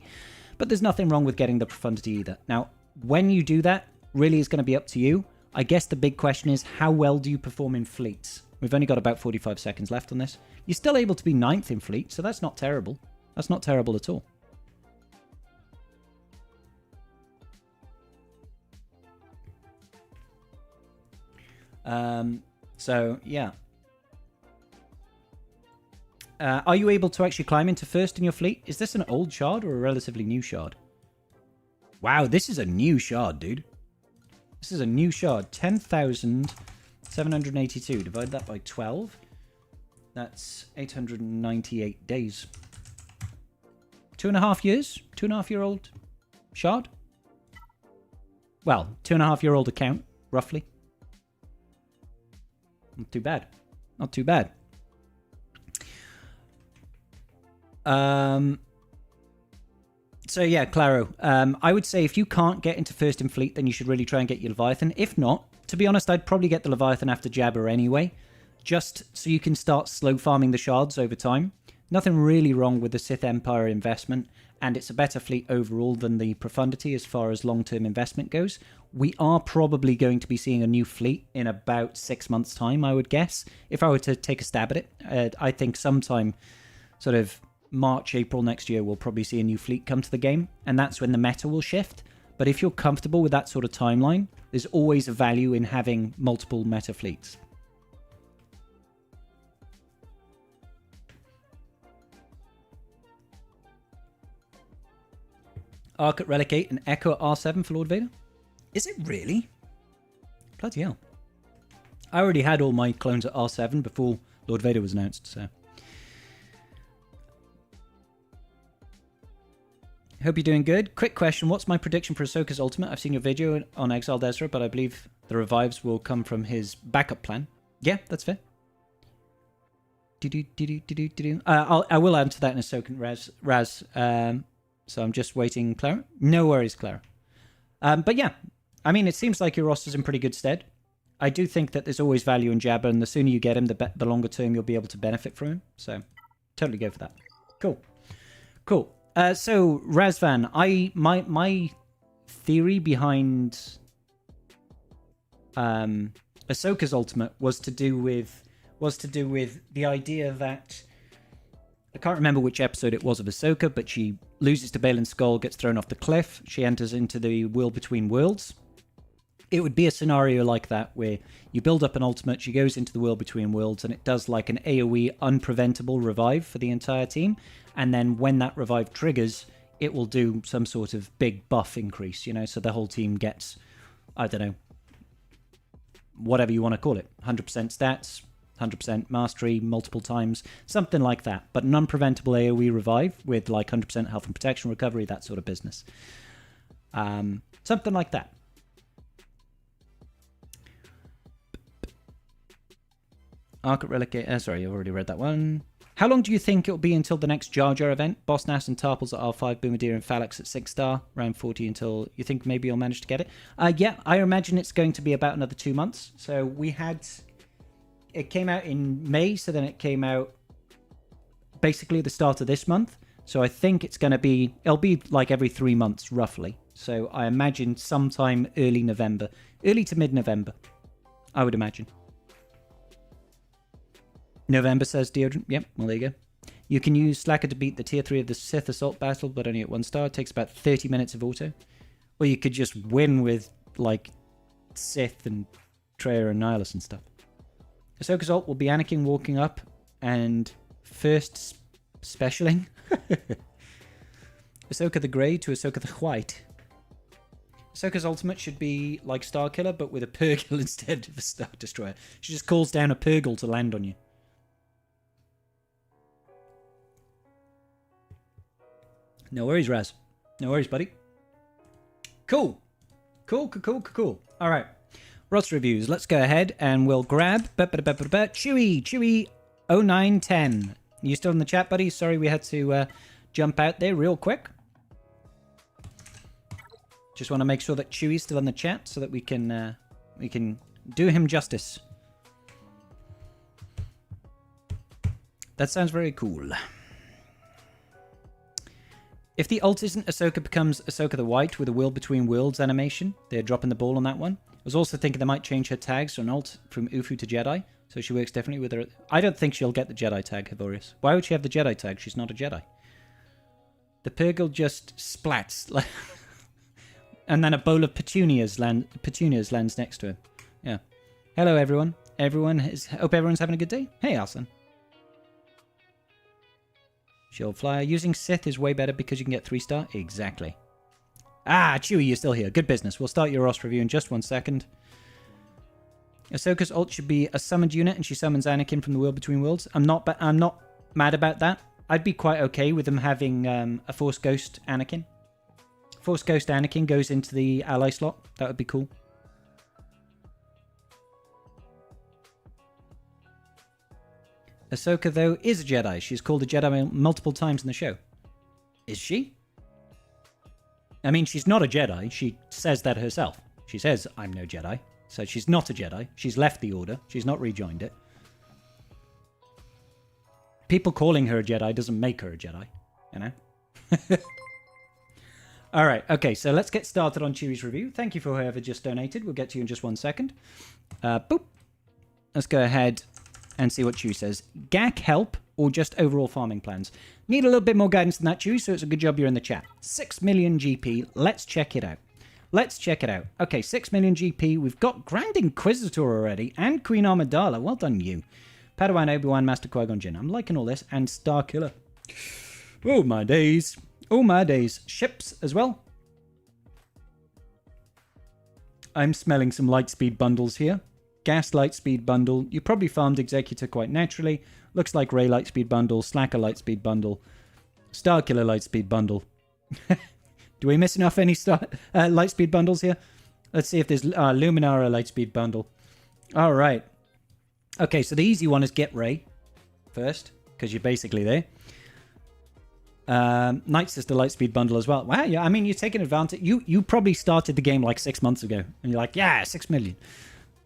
But there's nothing wrong with getting the Profundity either. Now, when you do that, really is going to be up to you. I guess the big question is, how well do you perform in fleets? We've only got about 45 seconds left on this. You're still able to be 9th in fleet, so that's not terrible. That's not terrible at all. So, yeah. Are you able to actually climb into first in your fleet? Is this an old shard or a relatively new shard? Wow, this is a new shard, dude. This is a new shard. 10,782. Divide that by 12. That's 898 days. 2.5 years? 2.5-year-old shard? Well, 2.5-year-old account, roughly. Not too bad. Not too bad. So yeah, Claro, I would say if you can't get into first in fleet, then you should really try and get your Leviathan. If not, to be honest, I'd probably get the Leviathan after Jabba anyway, just so you can start slow farming the shards over time. Nothing really wrong with the Sith Empire investment, and it's a better fleet overall than the Profundity as far as long-term investment goes. We are probably going to be seeing a new fleet in about 6 months' time, I would guess. If I were to take a stab at it, I think sometime sort of March, April next year, we'll probably see a new fleet come to the game, and that's when the meta will shift. But if you're comfortable with that sort of timeline, there's always a value in having multiple meta fleets. Arc at Relic 8 and Echo at R7 for Lord Vader? Is it really? Bloody hell. I already had all my clones at R7 before Lord Vader was announced, so... Hope you're doing good. Quick question. What's my prediction for Ahsoka's ultimate? I've seen your video on Exiled Ezra, but I believe the revives will come from his backup plan. Yeah, that's fair. I will answer that in a second, Raz. So I'm just waiting, Clara. No worries, Clara. But yeah, I mean, it seems like your roster's in pretty good stead. I do think that there's always value in Jabba, and the sooner you get him, the longer term you'll be able to benefit from him. So, totally go for that. Cool. Cool. So, Razvan, my theory behind Ahsoka's ultimate was to do with the idea that I can't remember which episode it was of Ahsoka, but she loses to Balin's skull, gets thrown off the cliff. She enters into the World Between Worlds. It would be a scenario like that where you build up an ultimate, she goes into the World Between Worlds, and it does like an AoE unpreventable revive for the entire team. And then when that revive triggers, it will do some sort of big buff increase, you know, so the whole team gets, I don't know, whatever you want to call it, 100% stats, 100% mastery multiple times, something like that. But an unpreventable AoE revive with like 100% health and protection recovery, that sort of business. Something like that. Arc Relic, sorry, I've already read that one. How long do you think it'll be until the next Jar Jar event? Boss Nass and Tarples at R5, Boomadier and Phalanx at 6-star, round 40 until you think maybe you'll manage to get it? Yeah, I imagine it's going to be about another 2 months. So we had... It came out in May, so then it came out basically the start of this month. So I think it's going to be... It'll be like every 3 months, roughly. So I imagine sometime early November. Early to mid-November, I would imagine. November, says Deodorant. Yep, well, there you go. You can use Slacker to beat the tier 3 of the Sith Assault battle, but only at 1 star. It takes about 30 minutes of auto. Or you could just win with, like, Sith and Trevor and Nihilus and stuff. Ahsoka's ult will be Anakin walking up and first specialing. Ahsoka the Grey to Ahsoka the White. Ahsoka's ultimate should be like Starkiller, but with a Purgle instead of a Star Destroyer. She just calls down a Purgle to land on you. No worries, Raz. No worries, buddy. Cool. Cool. All right. Roster reviews. Let's go ahead and we'll grab Chewy 0910. You still in the chat, buddy? Sorry, we had to jump out there real quick. Just want to make sure that Chewy's still in the chat so that we can do him justice. That sounds very cool. If the ult isn't Ahsoka becomes Ahsoka the White with a World Between Worlds animation, they're dropping the ball on that one. I was also thinking they might change her tags to an ult from Ufu to Jedi, so she works differently with her. I don't think she'll get the Jedi tag, Havorius. Why would she have the Jedi tag? She's not a Jedi. The Purgle just splats, and then a bowl of petunias lands next to her. Yeah. Hello, everyone. Hope everyone's having a good day. Hey, Alson. Shield Flyer. Using Sith is way better because you can get 3-star. Exactly. Ah, Chewie, you're still here. Good business. We'll start your roster review in just 1 second. Ahsoka's ult should be a summoned unit, and she summons Anakin from the World Between Worlds. I'm not mad about that. I'd be quite okay with them having a Force Ghost Anakin. Force Ghost Anakin goes into the ally slot. That would be cool. Ahsoka, though, is a Jedi. She's called a Jedi multiple times in the show. Is she? I mean, she's not a Jedi. She says that herself. She says, I'm no Jedi. So she's not a Jedi. She's left the Order. She's not rejoined it. People calling her a Jedi doesn't make her a Jedi. You know? All right. Okay, so let's get started on Chewie's review. Thank you for whoever just donated. We'll get to you in just 1 second. Boop. Let's go ahead and see what Chewie says. GAC help or just overall farming plans? Need a little bit more guidance than that, Chewie, so it's a good job you're in the chat. 6 million GP. Let's check it out. Okay, 6 million GP. We've got Grand Inquisitor already and Queen Amidala. Well done, you. Padawan, Obi-Wan, Master Qui-Gon Jinn. I'm liking all this. And Starkiller. Oh, my days. Oh, my days. Ships as well. I'm smelling some Lightspeed bundles here. Gas Lightspeed bundle. You probably farmed Executor quite naturally. Looks like Rey Lightspeed bundle. Slacker Lightspeed bundle. Starkiller Lightspeed bundle. Do we miss enough any Lightspeed bundles here? Let's see if there's Luminara Lightspeed bundle. All right. Okay, so the easy one is get Rey first, because you're basically there. Night Sister Lightspeed bundle as well. Wow, yeah, I mean, you're taking advantage. You probably started the game like 6 months ago, and you're like, yeah, 6 million.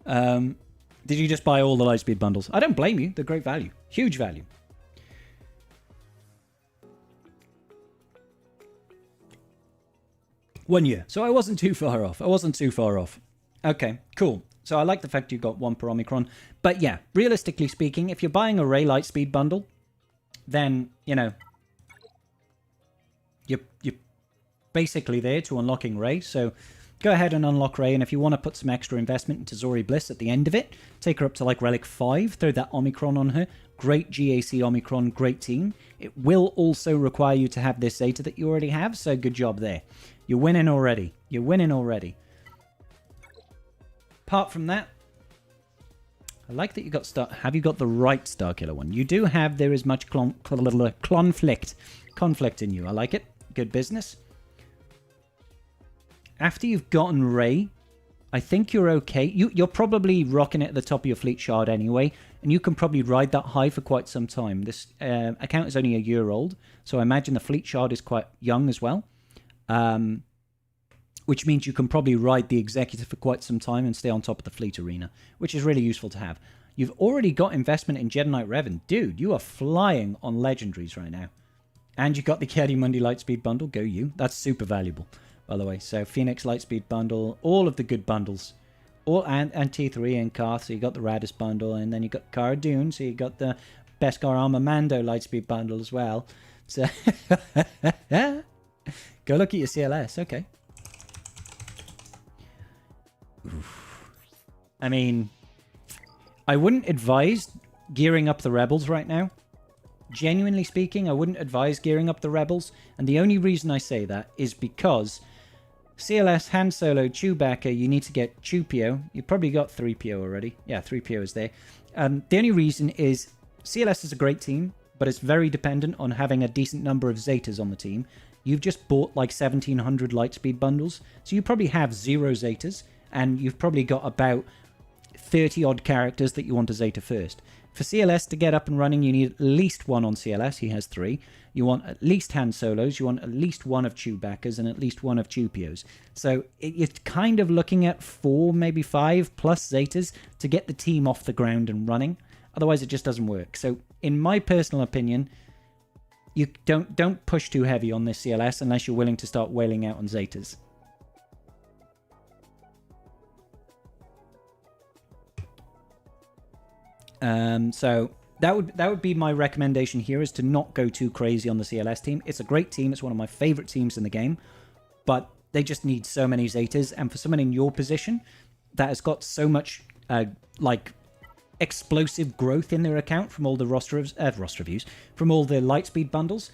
Did you just buy all the Lightspeed bundles? I don't blame you. They're great value. Huge value. One year. So I wasn't too far off. Okay, cool. So I like the fact you got Wampa Omicron. But yeah, realistically speaking, if you're buying a Ray Lightspeed bundle, then, you know, you're basically there to unlocking Ray. So go ahead and unlock Ray. And if you want to put some extra investment into Zori Bliss at the end of it, take her up to like Relic 5, throw that Omicron on her. Great GAC Omicron, great team. It will also require you to have this Zeta that you already have. So good job there. You're winning already. Apart from that, I like that you got Star. Have you got the right Starkiller one? You do have. There is much conflict in you. I like it. Good business. After you've gotten Ray, I think you're okay. You're probably rocking it at the top of your fleet shard anyway, and you can probably ride that high for quite some time. This account is only a year old, so I imagine the fleet shard is quite young as well. Which means you can probably ride the executive for quite some time and stay on top of the fleet arena, which is really useful to have. You've already got investment in Jedi Knight Revan. Dude, you are flying on legendaries right now. And you got the Kedi Mundi Lightspeed bundle. Go you. That's super valuable, by the way. So Phoenix Lightspeed bundle, all of the good bundles. And T3 and Karth, so you got the Radis bundle, and then you got Cara Dune, so you got the Beskar Armor Mando Lightspeed bundle as well. So go look at your CLS, okay. I mean, I wouldn't advise gearing up the Rebels right now. Genuinely speaking, I wouldn't advise gearing up the Rebels. And the only reason I say that is because CLS, Han Solo, Chewbacca, you need to get Chewpio. You've probably got 3PO already. Yeah, 3PO is there. The only reason is CLS is a great team, but it's very dependent on having a decent number of Zetas on the team. You've just bought like 1,700 Lightspeed bundles, so you probably have 0 Zetas. And you've probably got about 30-odd characters that you want to Zeta first. For CLS to get up and running, you need at least 1 on CLS. He has 3. You want at least Han Solos. You want at least 1 of Chewbacca's and at least 1 of Chewpios. So you're kind of looking at 4, maybe 5 plus Zetas to get the team off the ground and running. Otherwise, it just doesn't work. So in my personal opinion, you don't push too heavy on this CLS unless you're willing to start wailing out on Zetas. So that would be my recommendation here, is to not go too crazy on the CLS team. It's a great team. It's one of my favorite teams in the game, but they just need so many Zetas. And for someone in your position that has got so much like explosive growth in their account from all the roster views, from all the Lightspeed bundles,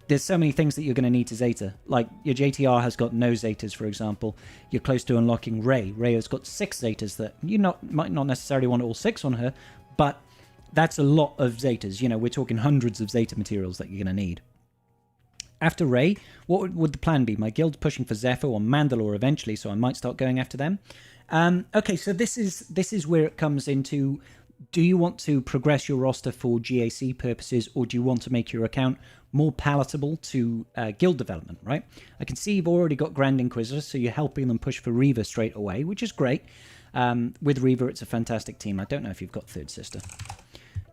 there's so many things that you're going to need to Zeta. Like your JTR has got no Zetas, for example. You're close to unlocking Rey. Rey has got 6 Zetas that you might not necessarily want all 6 on her, but that's a lot of Zetas. You know, we're talking hundreds of Zeta materials that you're going to need. After Rey, what would the plan be? My guild's pushing for Zephyr or Mandalore eventually, so I might start going after them. Okay, so this is where it comes into, do you want to progress your roster for GAC purposes, or do you want to make your account more palatable to guild development, right? I can see you've already got Grand Inquisitor, so you're helping them push for Reaver straight away, which is great. With Reaver, it's a fantastic team. I don't know if you've got Third Sister.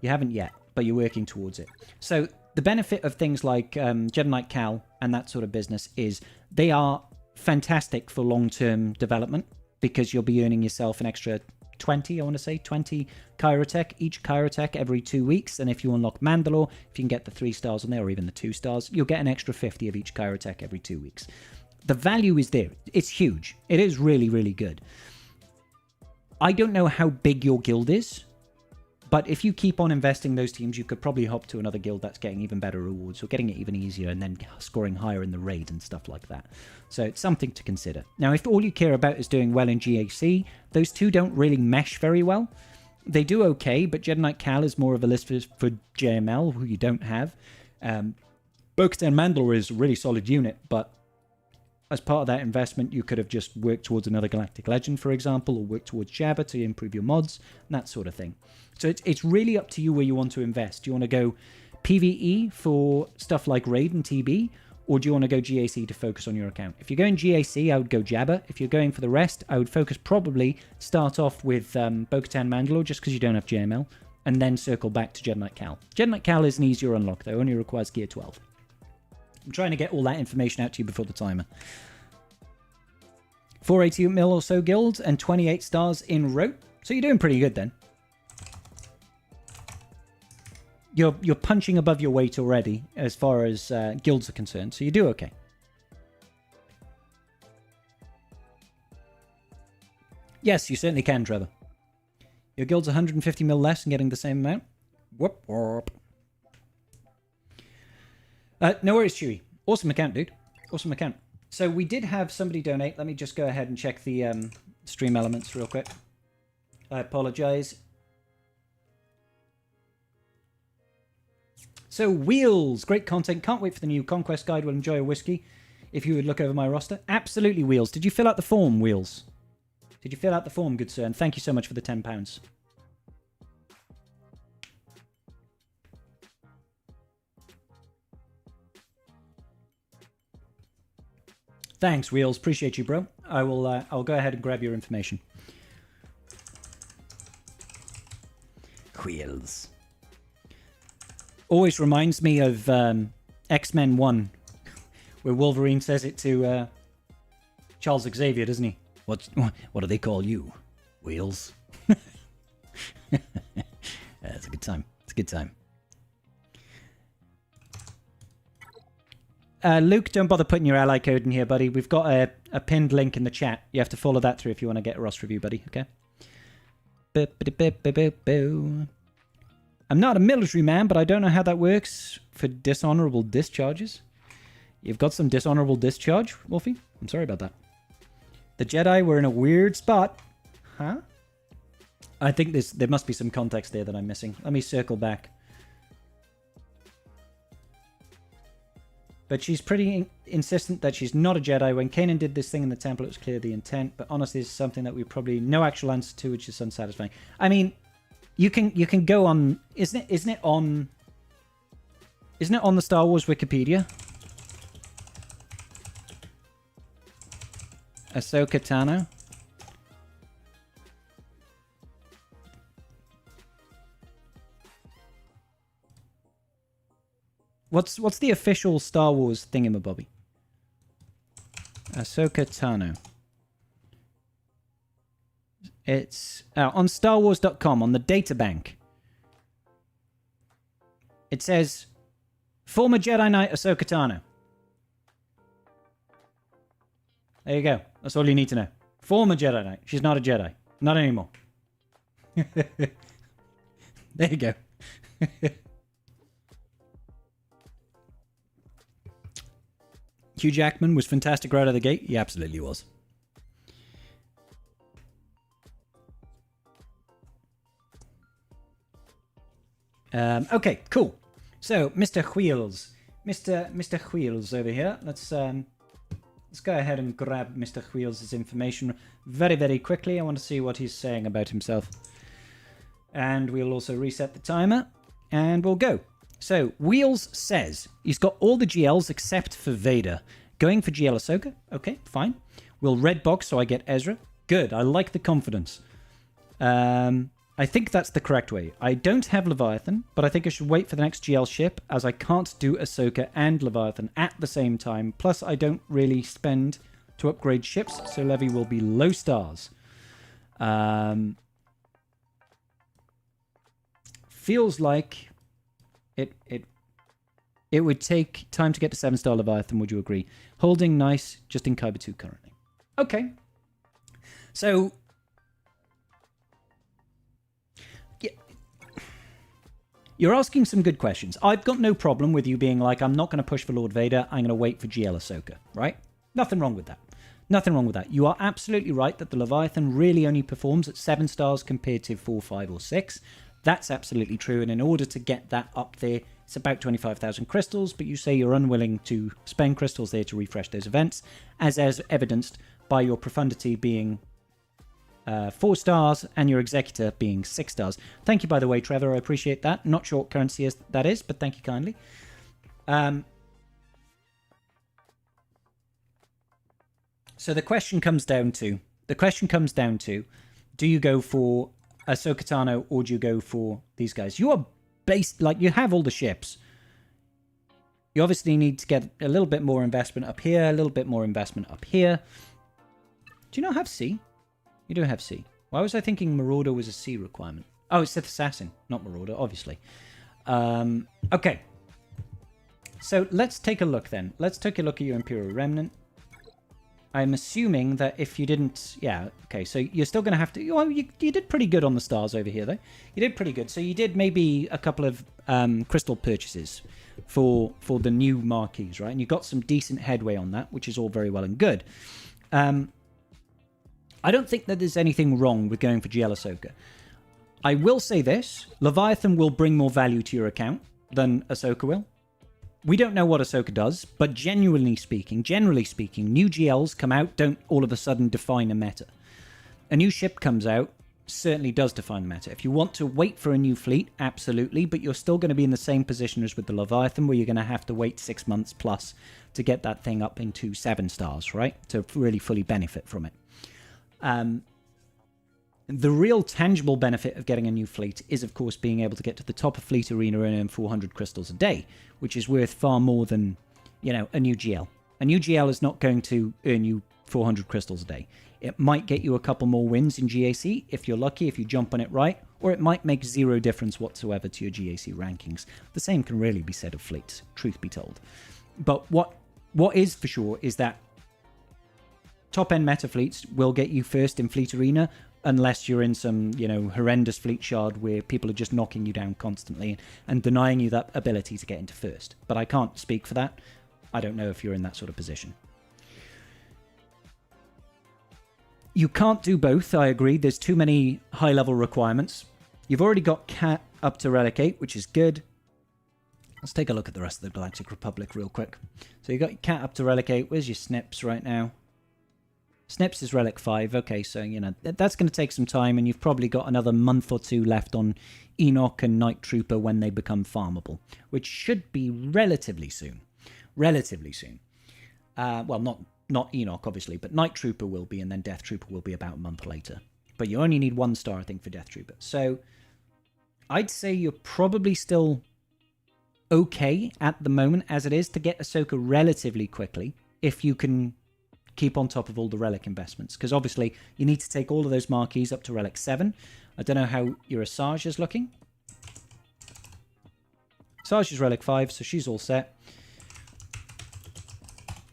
You haven't yet, but you're working towards it. So the benefit of things like Jedi Knight Cal and that sort of business is they are fantastic for long-term development, because you'll be earning yourself an extra 20 Chirotech, each Chirotech every 2 weeks. And if you unlock Mandalore, if you can get the 3 stars on there, or even the 2 stars, you'll get an extra 50 of each Chirotech every 2 weeks. The value is there. It's huge. It is really, really good. I don't know how big your guild is, but if you keep on investing those teams, you could probably hop to another guild that's getting even better rewards, or getting it even easier, and then scoring higher in the raid and stuff like that. So it's something to consider. Now, if all you care about is doing well in GAC, those two don't really mesh very well. They do okay, but Jedi Knight Cal is more of a list for JML, who you don't have. Bo-Katan Mandalore is a really solid unit, but as part of that investment, you could have just worked towards another Galactic Legend, for example, or worked towards Jabba to improve your mods, and that sort of thing. So it's really up to you where you want to invest. Do you want to go PvE for stuff like Raid and TB, or do you want to go GAC to focus on your account? If you're going GAC, I would go Jabba. If you're going for the rest, I would focus probably start off with Bo-Katan Mandalore just because you don't have JML, and then circle back to Jedi Knight Cal. Jedi Knight Cal is an easier unlock, though. Only requires gear 12. I'm trying to get all that information out to you before the timer. 480 mil or so guilds and 28 stars in rote. So you're doing pretty good then. You're punching above your weight already as far as guilds are concerned, so you do okay. Yes, you certainly can, Trevor. Your guild's 150 mil less and getting the same amount. Whoop, whoop. No worries, Chewy. Awesome account, dude. Awesome account. So we did have somebody donate. Let me just go ahead and check the stream elements real quick. I apologize. So, Wheelz, great content. Can't wait for the new Conquest Guide. Will enjoy a whiskey. If you would look over my roster. Absolutely, Wheelz. Did you fill out the form, Wheelz? Did you fill out the form, good sir? And thank you so much for the £10. Thanks, Wheelz. Appreciate you, bro. I'll go ahead and grab your information. Wheelz. Always reminds me of X-Men 1, where Wolverine says it to Charles Xavier, doesn't he? What do they call you? Wheelz? It's a good time. It's a good time. Luke, don't bother putting your ally code in here, buddy. We've got a pinned link in the chat. You have to follow that through if you want to get a roster review, buddy, okay? I'm not a military man, but I don't know how that works for dishonorable discharges. You've got some dishonorable discharge, Wolfie? I'm sorry about that. The Jedi were in a weird spot. Huh? I think there must be some context there that I'm missing. Let me circle back. But she's pretty insistent that she's not a Jedi. When Kanan did this thing in the temple, it was clear the intent. But honestly, it's something that we probably no actual answer to, which is unsatisfying. I mean, you can go on. Isn't it on the Star Wars Wikipedia? Ahsoka Tano. What's the official Star Wars thingamabobby? Ahsoka Tano. It's on StarWars.com on the databank. It says former Jedi Knight Ahsoka Tano. There you go. That's all you need to know. Former Jedi Knight. She's not a Jedi. Not anymore. There you go. Hugh Jackman was fantastic right out of the gate. He absolutely was. Okay, cool. So, Mr. Wheelz. Mr. Wheelz over here. Let's go ahead and grab Mr. Wheelz' information very, very quickly. I want to see what he's saying about himself. And we'll also reset the timer. And we'll go. So, Wheelz says he's got all the GLs except for Vader. Going for GL Ahsoka? Okay, fine. We'll red box so I get Ezra. Good, I like the confidence. I think that's the correct way. I don't have Leviathan, but I think I should wait for the next GL ship, as I can't do Ahsoka and Leviathan at the same time. Plus, I don't really spend to upgrade ships, so Levy will be low stars. Feels like it would take time to get to 7-star Leviathan, would you agree? Holding nice, just in Kyber 2 currently. Okay. So, yeah, you're asking some good questions. I've got no problem with you being like, I'm not going to push for Lord Vader, I'm going to wait for GL Ahsoka, right? Nothing wrong with that. Nothing wrong with that. You are absolutely right that the Leviathan really only performs at 7 stars compared to 4, 5, or 6. That's absolutely true, and in order to get that up there, it's about 25,000 crystals, but you say you're unwilling to spend crystals there to refresh those events, as evidenced by your Profundity being 4 stars and your Executor being 6 stars. Thank you, by the way, Trevor. I appreciate that. Not sure what currency that is, but thank you kindly. So the question comes down to, do you go for Ahsoka Tano or do you go for these guys? You are based, like, you have all the ships. You obviously need to get a little bit more investment up here, a little bit more investment up here. Do you not have C? You do have C. Why was I thinking Marauder was a C requirement? Oh, it's Sith Assassin, not Marauder, obviously. Okay. So let's take a look then. Let's take a look at your Imperial Remnant. I'm assuming that if you didn't... Yeah, okay, so you're still going to have to... Well, you did pretty good on the stars over here, though. You did pretty good. So you did maybe a couple of crystal purchases for the new marquees, right? And you got some decent headway on that, which is all very well and good. I don't think that there's anything wrong with going for GL Ahsoka. I will say this. Leviathan will bring more value to your account than Ahsoka will. We don't know what Ahsoka does, but generally speaking, new GLs come out, don't all of a sudden define a meta. A new ship comes out, certainly does define the meta. If you want to wait for a new fleet, absolutely, but you're still going to be in the same position as with the Leviathan, where you're going to have to wait 6 months plus to get that thing up into 7 stars, right? To really fully benefit from it. The real tangible benefit of getting a new fleet is, of course, being able to get to the top of Fleet Arena and earn 400 crystals a day, which is worth far more than, a new GL. A new GL is not going to earn you 400 crystals a day. It might get you a couple more wins in GAC, if you're lucky, if you jump on it right, or it might make zero difference whatsoever to your GAC rankings. The same can really be said of fleets, truth be told. But what is for sure is that top-end meta fleets will get you first in Fleet Arena, unless you're in some, horrendous fleet shard where people are just knocking you down constantly and denying you that ability to get into first. But I can't speak for that. I don't know if you're in that sort of position. You can't do both, I agree. There's too many high-level requirements. You've already got Cat up to Relic 8, which is good. Let's take a look at the rest of the Galactic Republic real quick. So you got your Cat up to Relic 8. Where's your Snips right now? Snips is Relic 5. Okay, so, that's going to take some time, and you've probably got another month or two left on Enoch and Night Trooper when they become farmable, which should be relatively soon. Relatively soon. Well, not Enoch, obviously, but Night Trooper will be, and then Death Trooper will be about a month later. But you only need 1 star, I think, for Death Trooper. So I'd say you're probably still okay at the moment, as it is, to get Ahsoka relatively quickly, if you can keep on top of all the relic investments, because obviously you need to take all of those marquees up to Relic 7. I don't know how your Asajj is looking. Asajj is Relic 5, so she's all set.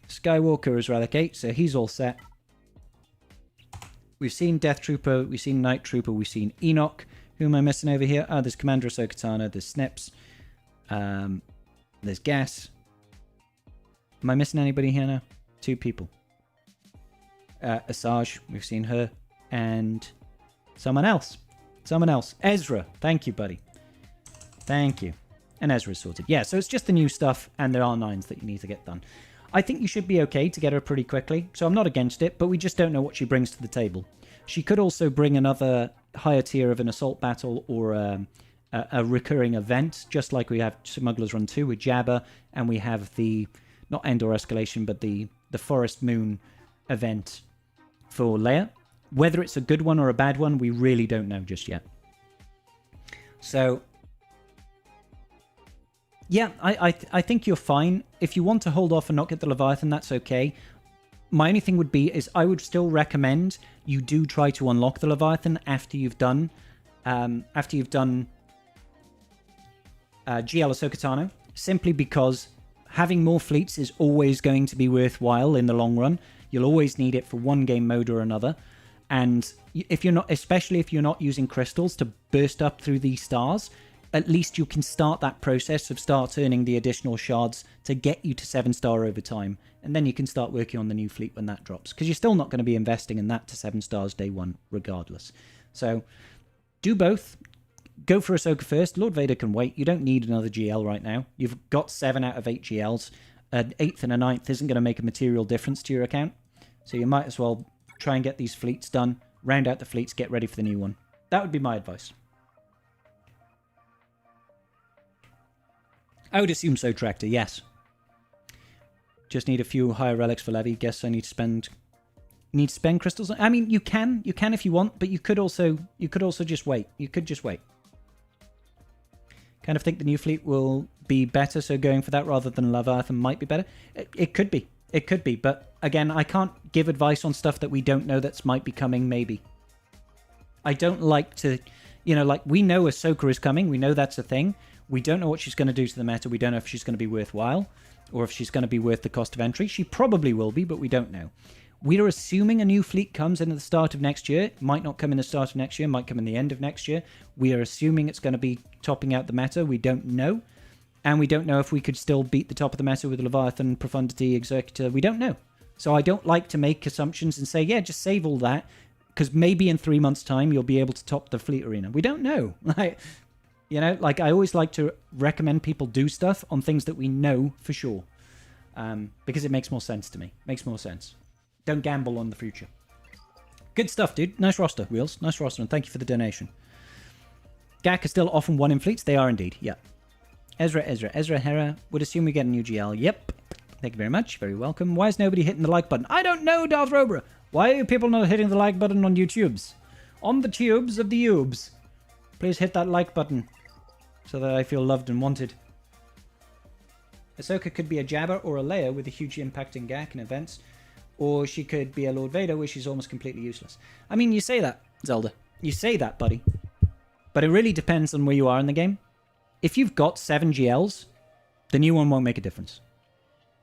Skywalker is Relic 8, so he's all set. We've seen Death Trooper, we've seen Night Trooper, we've seen Enoch. Who am I missing over here? Oh, there's Commander Ahsoka Tano, there's Snips. There's Gas. Am I missing anybody here now? 2 people. Asajj, we've seen her, and someone else. Ezra, thank you, buddy. Thank you. And Ezra's sorted. Yeah, so it's just the new stuff, and there are 9s that you need to get done. I think you should be okay to get her pretty quickly, so I'm not against it, but we just don't know what she brings to the table. She could also bring another higher tier of an assault battle or a recurring event, just like we have Smuggler's Run 2 with Jabba, and we have the, not Endor Escalation, but the Forest Moon event for Leia. Whether it's a good one or a bad one, we really don't know just yet. So, yeah, I think you're fine. If you want to hold off and not get the Leviathan, that's okay. My only thing would be is I would still recommend you do try to unlock the Leviathan after you've done GL Ahsoka Tano, simply because having more fleets is always going to be worthwhile in the long run. You'll always need it for one game mode or another. And if you're not, especially if you're not using crystals to burst up through these stars, at least you can start that process of start earning the additional shards to get you to 7-star over time. And then you can start working on the new fleet when that drops. Because you're still not going to be investing in that to 7 stars day 1 regardless. So do both. Go for Ahsoka first. Lord Vader can wait. You don't need another GL right now. You've got 7 out of 8 GLs. An 8th and a 9th isn't going to make a material difference to your account. So you might as well try and get these fleets done. Round out the fleets. Get ready for the new one. That would be my advice. I would assume so, Tractor. Yes. Just need a few higher relics for Levy. Guess I need to spend need to spend crystals. I mean, you can if you want, but you could also just wait. You could just wait. Kind of think the new fleet will be better, so going for that rather than Leviathan might be better. It could be. It could be, but again, I can't give advice on stuff that we don't know that might be coming, maybe. I don't like to, like, we know Ahsoka is coming. We know that's a thing. We don't know what she's going to do to the meta. We don't know if she's going to be worthwhile or if she's going to be worth the cost of entry. She probably will be, but we don't know. We are assuming a new fleet comes in at the start of next year. It might not come in the start of next year. It might come in the end of next year. We are assuming it's going to be topping out the meta. We don't know. And we don't know if we could still beat the top of the meta with Leviathan, Profundity, Executor. We don't know. So I don't like to make assumptions and say, yeah, just save all that, because maybe in 3 months' time you'll be able to top the fleet arena. We don't know. I always like to recommend people do stuff on things that we know for sure, because it makes more sense to me. Makes more sense. Don't gamble on the future. Good stuff, dude. Nice roster, Wheelz. Nice roster, and thank you for the donation. GAC are still often won in fleets. They are indeed, yeah. Ezra Hera. Would assume we get a new GL. Yep. Thank you very much. Very welcome. Why is nobody hitting the like button? I don't know, Darth Robra. Why are people not hitting the like button on YouTubes? On the tubes of the Ubes. Please hit that like button so that I feel loved and wanted. Ahsoka could be a Jabba or a Leia with a huge impact in GAC and events. Or she could be a Lord Vader where she's almost completely useless. I mean, you say that, Zelda. You say that, buddy. But it really depends on where you are in the game. If you've got 7 GLs, the new one won't make a difference.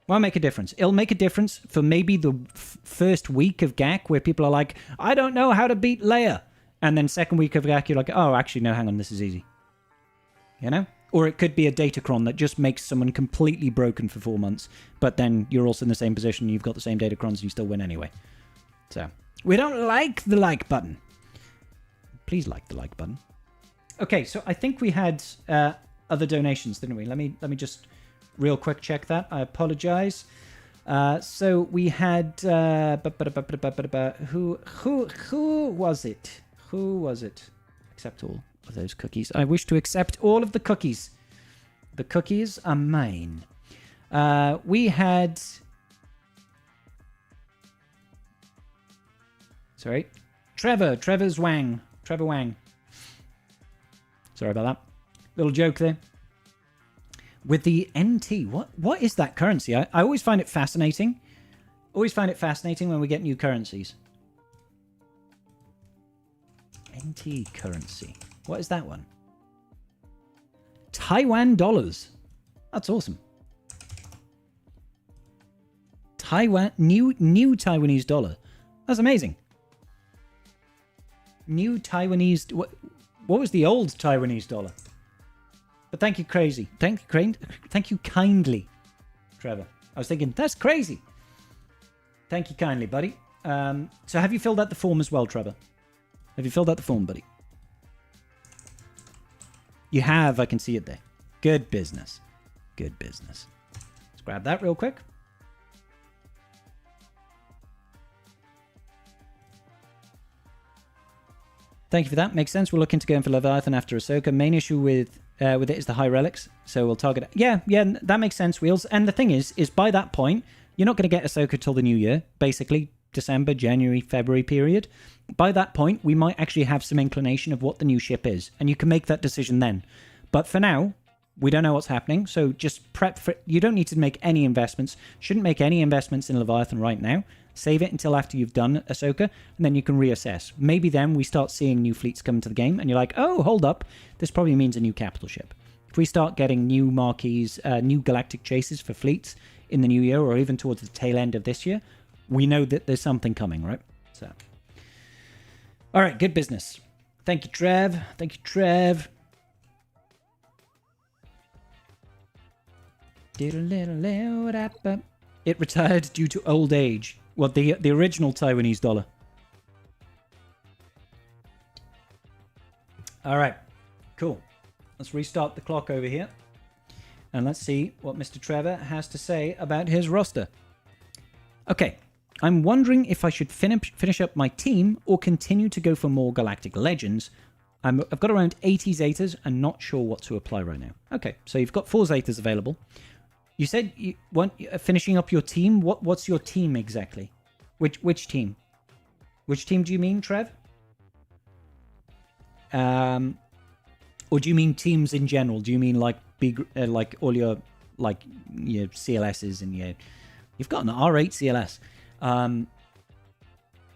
Won't make a difference. It'll make a difference for maybe the first week of GAC where people are like, I don't know how to beat Leia. And then second week of GAC, you're like, oh, actually, no, hang on, this is easy. You know? Or it could be a Datacron that just makes someone completely broken for 4 months, but then you're also in the same position, you've got the same Datacrons, and you still win anyway. So, we don't like the like button. Please like the like button. Okay, so I think we had other donations, didn't we? Let me just real quick check that. I apologize. So we had who was it? Who was it? Accept all of those cookies. I wish to accept all of the cookies. The cookies are mine. We had... Sorry. Trevor Wang. Sorry about that. Little joke there. With the NT, what is that currency? I always find it fascinating. Always find it fascinating when we get new currencies. NT currency. What is that one? Taiwan dollars. That's awesome. Taiwan, new Taiwanese dollar. That's amazing. New Taiwanese... What was the old Taiwanese dollar? But thank you, crazy. Thank you kindly, Trevor. I was thinking, that's crazy. Thank you kindly, buddy. So have you filled out the form as well, Trevor? Have you filled out the form, buddy? You have. I can see it there. Good business. Good business. Let's grab that real quick. Thank you for that. Makes sense. We're looking to go in for Leviathan after Ahsoka. Main issue with it is the high relics, so we'll target it. Yeah, that makes sense, Wheelz. And the thing is by that point, you're not going to get Ahsoka till the new year, basically December, January, February period. By that point, we might actually have some inclination of what the new ship is, and you can make that decision then. But for now, we don't know what's happening, so just prep for it. You don't need to make any investments. Shouldn't make any investments in Leviathan right now. Save it until after you've done Ahsoka, and then you can reassess. Maybe then we start seeing new fleets come into the game, and you're like, oh, hold up. This probably means a new capital ship. If we start getting new marquees, new galactic chases for fleets in the new year, or even towards the tail end of this year, we know that there's something coming, right? So, all right, good business. Thank you, Trev. Thank you, Trev. It retired due to old age. Well, the original Taiwanese dollar. All right, cool. Let's restart the clock over here. And let's see what Mr. Trevor has to say about his roster. Okay, I'm wondering if I should finish up my team or continue to go for more Galactic Legends. I've got around 80 Zetas and not sure what to apply right now. Okay, so you've got 4 Zetas available. You said you want finishing up your team. What's your team exactly? Which team? Which team do you mean, Trev? Or do you mean teams in general? Do you mean like big, like all your like your CLSs and you've got an R8 CLS,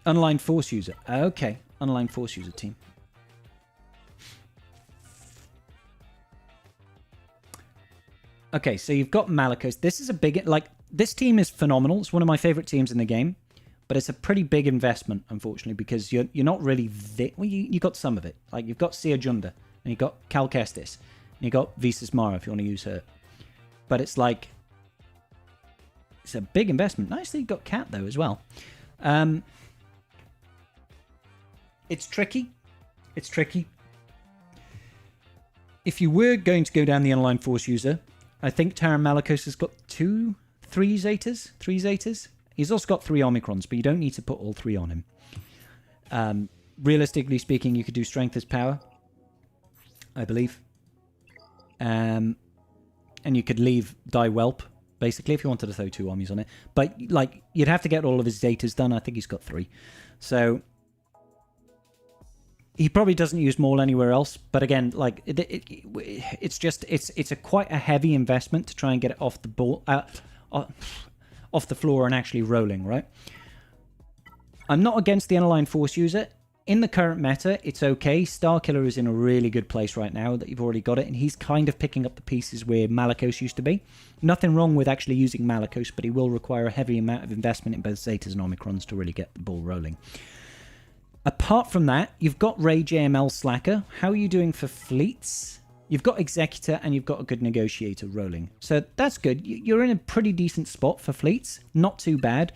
unaligned force user? Okay, unaligned force user team. Okay, so you've got matikuss. This is a big, like, this team is phenomenal. It's one of my favorite teams in the game, but it's a pretty big investment, unfortunately, because you're not really well, you got some of it. Like, you've got Sia Junda, and you've got Cal Kestis, and you've got Visas Mara if you want to use her. But it's like, it's a big investment. Nicely got Cat, though, as well. It's tricky. It's tricky. If you were going to go down the unaligned force user, I think Taran matikuss has got three Zetas. He's also got 3 Omicrons, but you don't need to put all 3 on him. Realistically speaking, you could do strength as power, I believe. And you could leave Die Whelp, basically, if you wanted to throw 2 Omnis on it. But, like, you'd have to get all of his Zetas done. I think he's got 3. So he probably doesn't use Maul anywhere else, but again, like it's quite a heavy investment to try and get it off the ball, off the floor and actually rolling, right? I'm not against the unaligned force user. In the current meta, it's okay. Starkiller is in a really good place right now that you've already got it, and he's kind of picking up the pieces where matikuss used to be. Nothing wrong with actually using matikuss, but he will require a heavy amount of investment in both Zetas and Omicrons to really get the ball rolling. Apart from that, you've got Rage AML Slacker. How are you doing for fleets? You've got Executor and you've got a good Negotiator rolling. So that's good. You're in a pretty decent spot for fleets. Not too bad.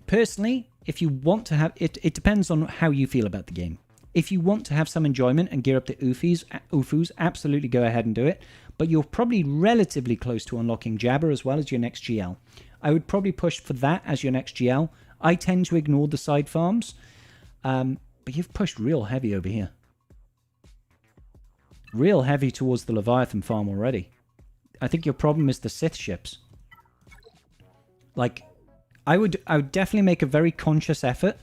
Personally, if you want to have... It depends on how you feel about the game. If you want to have some enjoyment and gear up the Ufus, absolutely go ahead and do it. But you're probably relatively close to unlocking Jabba as well as your next GL. I would probably push for that as your next GL. I tend to ignore the side farms. But you've pushed real heavy over here. Real heavy towards the Leviathan farm already. I think your problem is the Sith ships. Like, I would definitely make a very conscious effort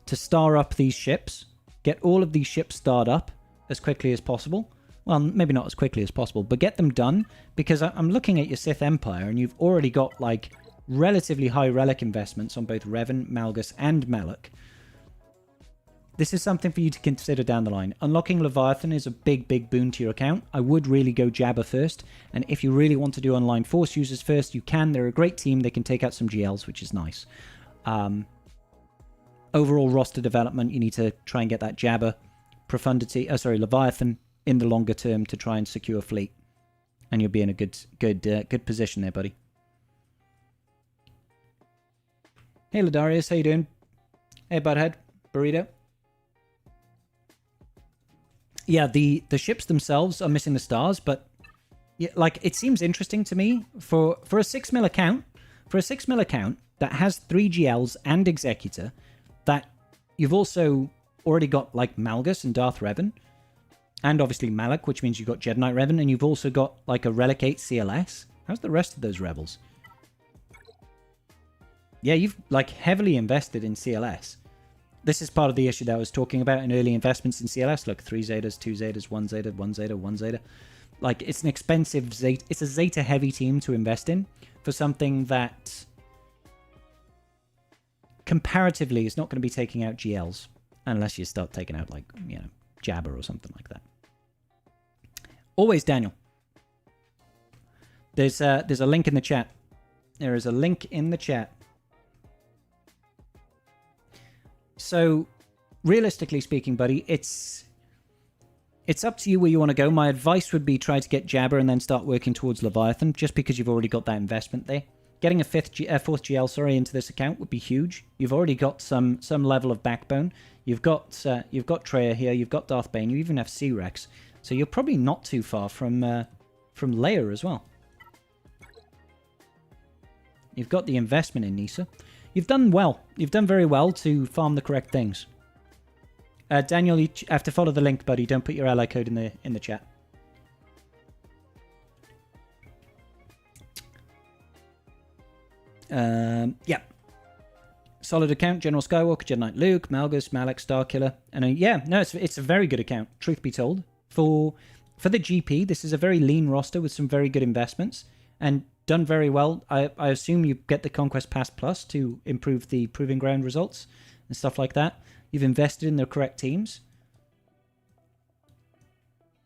to star up these ships. Get all of these ships starred up as quickly as possible. Well, maybe not as quickly as possible, but get them done. Because I'm looking at your Sith Empire, and you've already got, like, relatively high relic investments on both Revan, Malgus, and Malak. This is something for you to consider down the line. Unlocking Leviathan is a big, big boon to your account. I would really go Jabba first. And if you really want to do online force users first, you can. They're a great team. They can take out some GLs, which is nice. Overall roster development, you need to try and get that Jabba profundity, Leviathan in the longer term to try and secure fleet. And you'll be in a good position there, buddy. Hey, Ladarius, how you doing? Hey, Butthead. Burrito. Yeah, the ships themselves are missing the stars, but yeah, like, it seems interesting to me for a 6 mil account, that has 3 GLs and Executor, that you've also already got like Malgus and Darth Revan, and obviously Malak, which means you've got Jedi Knight Revan, and you've also got like a Relic 8 CLS. How's the rest of those rebels? Yeah, you've like heavily invested in CLS. This is part of the issue that I was talking about in early investments in CLS. Look, 3 Zetas, 2 Zetas, 1 Zeta, 1 Zeta, 1 Zeta. Like, it's an expensive Zeta. It's a Zeta-heavy team to invest in for something that comparatively is not going to be taking out GLs unless you start taking out, like, you know, Jabba or something like that. Always Daniel. There's a link in the chat. There is a link in the chat. So, realistically speaking, buddy, it's up to you where you want to go. My advice would be try to get Jabba and then start working towards Leviathan, just because you've already got that investment there. Getting a fourth GL, into this account would be huge. You've already got some level of backbone. You've got Treya here. You've got Darth Bane. You even have C-Rex. So you're probably not too far from Leia as well. You've got the investment in Nisa. You've done well. You've done very well to farm the correct things. Daniel, you have to follow the link, buddy. Don't put your ally code in the chat. Yeah. solid account. General Skywalker, Jedi Knight Luke, Malgus, Malak, Starkiller. And yeah, no, it's a very good account, truth be told. For the GP, this is a very lean roster with some very good investments and done very well. I assume you get the Conquest Pass Plus to improve the Proving Ground results and stuff like that. You've invested in the correct teams.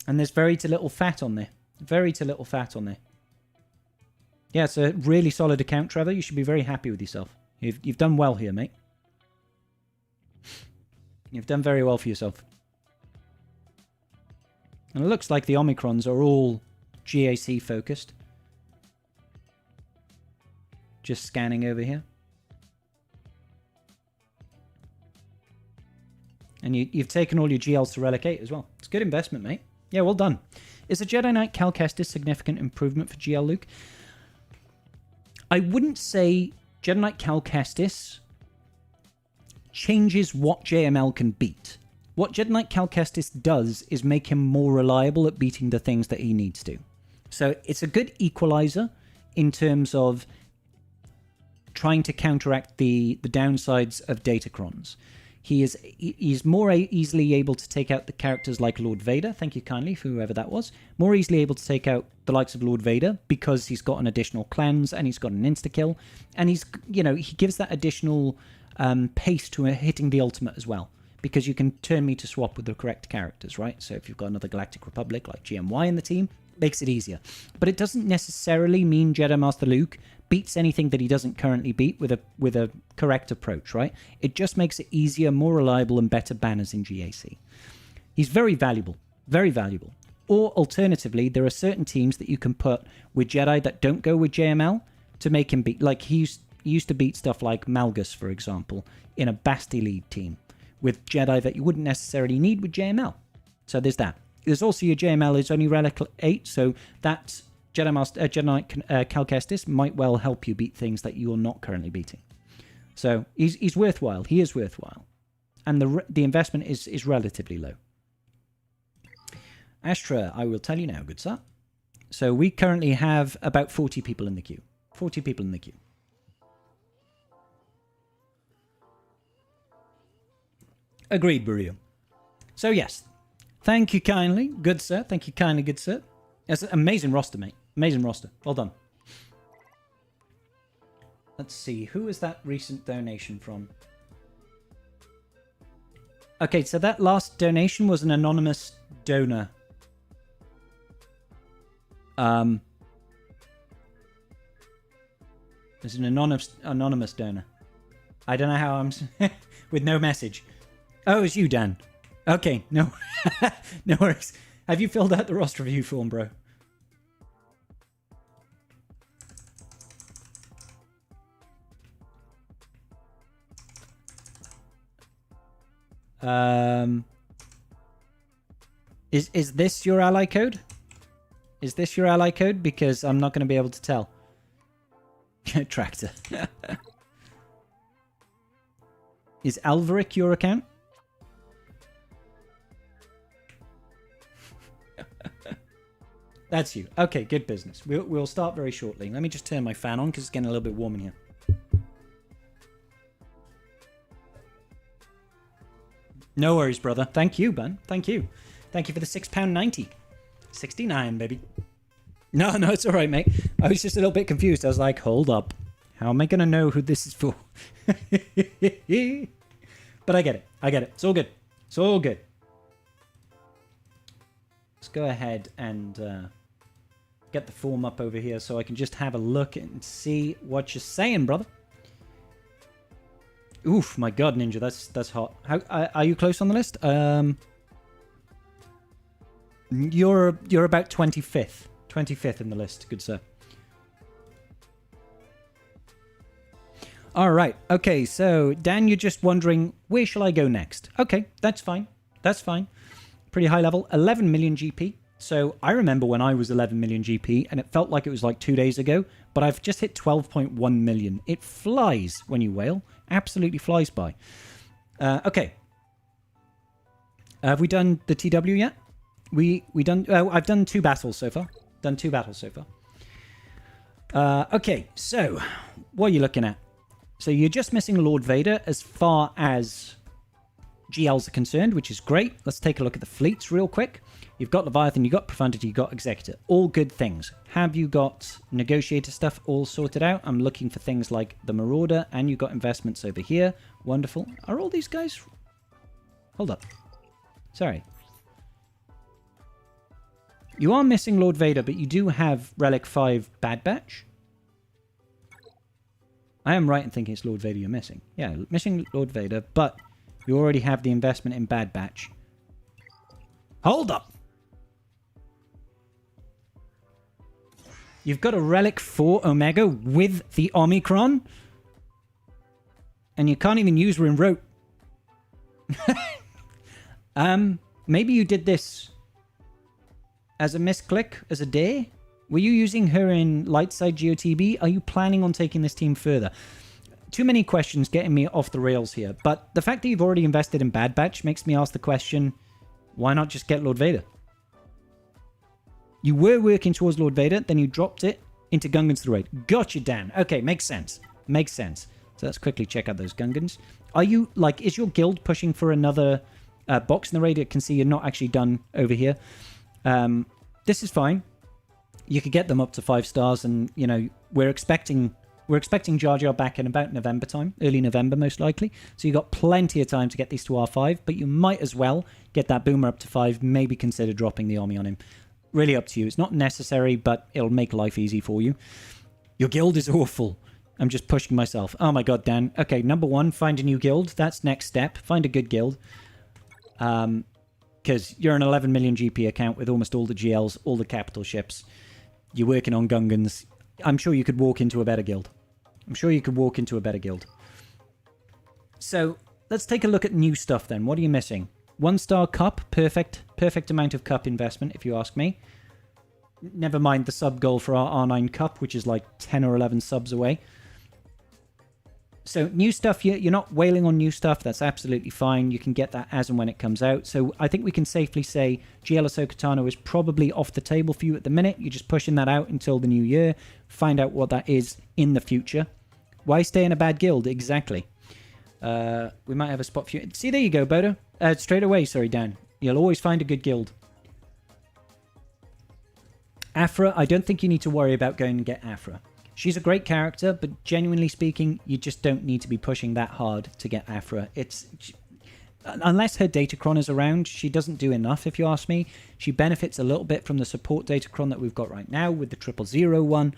And there's very little fat on there. Very little fat on there. Yeah, it's a really solid account, Trevor. You should be very happy with yourself. You've done well here, mate. You've done very well for yourself. And it looks like the Omicrons are all GAC focused. Just scanning over here. And you've taken all your GLs to Relic 8 as well. It's good investment, mate. Yeah, well done. Is the Jedi Knight Cal Kestis significant improvement for GL Luke? I wouldn't say Jedi Knight Cal Kestis changes what JML can beat. What Jedi Knight Cal Kestis does is make him more reliable at beating the things that he needs to. So it's a good equalizer in terms of trying to counteract the downsides of Datacrons. He's more easily able to take out the characters like Lord Vader. Thank you kindly for whoever that was. More easily able to take out the likes of Lord Vader because he's got an additional cleanse and he's got an insta-kill. And he gives that additional pace to hitting the ultimate as well. Because you can turn me to swap with the correct characters, right? So if you've got another Galactic Republic like GMY in the team, it makes it easier. But it doesn't necessarily mean Jedi Master Luke beats anything that he doesn't currently beat with a correct approach, right? It just makes it easier, more reliable, and better banners in GAC. He's very valuable, very valuable. Or alternatively, there are certain teams that you can put with Jedi that don't go with JML to make him beat. Like he used to beat stuff like Malgus, for example, in a Basti lead team with Jedi that you wouldn't necessarily need with JML. So there's that. There's also your JML is only Relic 8, so that's Jedi Knight Cal Kestis might well help you beat things that you're not currently beating. So he's worthwhile. He is worthwhile. And the investment is relatively low. Astra, I will tell you now, good sir. So we currently have about 40 people in the queue. 40 people in the queue. Agreed, Burrito. So yes, thank you kindly, good sir. Thank you kindly, good sir. That's an amazing roster, mate. Amazing roster. Well done. Let's see. Who is that recent donation from? Okay, so that last donation was an anonymous donor. There's an anonymous donor. I don't know how I'm... with no message. Oh, it's you, Dan. Okay, no, no worries. Have you filled out the roster review form, bro? Is this your ally code? Is this your ally code? Because I'm not going to be able to tell. Tractor. Is Alveric your account? That's you. Okay, good business. We'll start very shortly. Let me just turn my fan on because it's getting a little bit warm in here. No worries, brother. Thank you, Bun. Thank you. Thank you for the £6.90. 69, baby. No, it's all right, mate. I was just a little bit confused. I was like, hold up. How am I going to know who this is for? But I get it. I get it. It's all good. It's all good. Let's go ahead and get the form up over here so I can just have a look and see what you're saying, brother. Oof, my God, Ninja, that's hot. How are you close on the list? You're about 25th in the list, good sir. All right. Okay, so Dan, you're just wondering where shall I go next? Okay, that's fine. That's fine. Pretty high level, 11 million GP. So I remember when I was 11 million GP, and it felt like it was like 2 days ago, but I've just hit 12.1 million. It flies when you whale. Absolutely flies by. Okay. Have we done the TW yet? We done... I've done 2 battles so far. Okay, so what are you looking at? So you're just missing Lord Vader as far as GLs are concerned, which is great. Let's take a look at the fleets real quick. You've got Leviathan, you've got Profundity, you've got Executor. All good things. Have you got Negotiator stuff all sorted out? I'm looking for things like the Marauder, and you've got investments over here. Wonderful. Are all these guys... Hold up. Sorry. You are missing Lord Vader, but you do have Relic 5 Bad Batch. I am right in thinking it's Lord Vader you're missing. Yeah, missing Lord Vader, but you already have the investment in Bad Batch. Hold up! You've got a Relic 4 Omega with the Omicron? And you can't even use her in Rote. Maybe you did this as a misclick, as a day? Were you using her in Lightside GOTB? Are you planning on taking this team further? Too many questions getting me off the rails here. But the fact that you've already invested in Bad Batch makes me ask the question, why not just get Lord Vader? You were working towards Lord Vader, then you dropped it into Gungans to the raid. Gotcha, Dan. Okay, makes sense. Makes sense. So let's quickly check out those Gungans. Are you, like, is your guild pushing for another box in the raid? I can see you're not actually done over here. This is fine. You could get them up to 5 stars, and, you know, we're expecting Jar Jar back in about November time, early November most likely. So you've got plenty of time to get these to R5, but you might as well get that Boomer up to 5, maybe consider dropping the army on him. Really up to you. It's not necessary, but it'll make life easy for you. Your guild is awful. I'm just pushing myself. Oh my god, Dan. Okay, number 1, find a new guild. That's next step. Find a good guild. Because you're an 11 million GP account with almost all the GLs, all the capital ships. You're working on Gungans. I'm sure you could walk into a better guild. So, let's take a look at new stuff then. What are you missing? 1-star cup. Perfect. Perfect amount of cup investment, if you ask me. Never mind the sub goal for our R9 cup, which is like 10 or 11 subs away. So, new stuff, you're not wailing on new stuff. That's absolutely fine. You can get that as and when it comes out. So, I think we can safely say GL Ahsoka Tano is probably off the table for you at the minute. You're just pushing that out until the new year. Find out what that is in the future. Why stay in a bad guild? Exactly. We might have a spot for you. See, there you go, Bodo. Straight away, sorry, Dan. You'll always find a good guild. Afra, I don't think you need to worry about going and get Afra. She's a great character, but genuinely speaking, you just don't need to be pushing that hard to get Afra. Unless her Datacron is around, she doesn't do enough, if you ask me. She benefits a little bit from the support Datacron that we've got right now with the 000 one,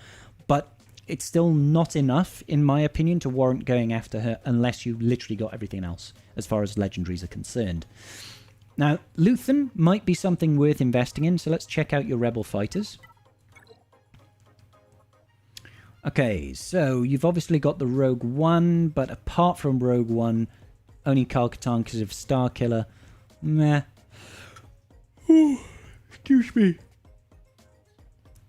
but it's still not enough, in my opinion, to warrant going after her unless you literally got everything else, as far as legendaries are concerned. Now, Luthen might be something worth investing in, so let's check out your Rebel fighters. Okay, so you've obviously got the Rogue One, but apart from Rogue One, only Kal-Katarn because of Starkiller. Meh. Oh, excuse me.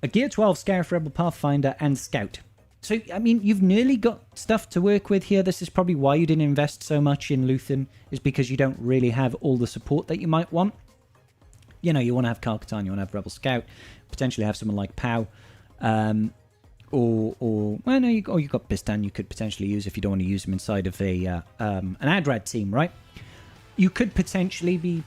A Gear 12 Scarif Rebel Pathfinder and Scout. So, I mean, you've nearly got stuff to work with here. This is probably why you didn't invest so much in Luthen, is because you don't really have all the support that you might want. You know, you want to have Kal-Katarn, you want to have Rebel Scout, potentially have someone like Pow. Well, no, you've got Bistan you could potentially use if you don't want to use them inside of an Adrad team, right? You could potentially be...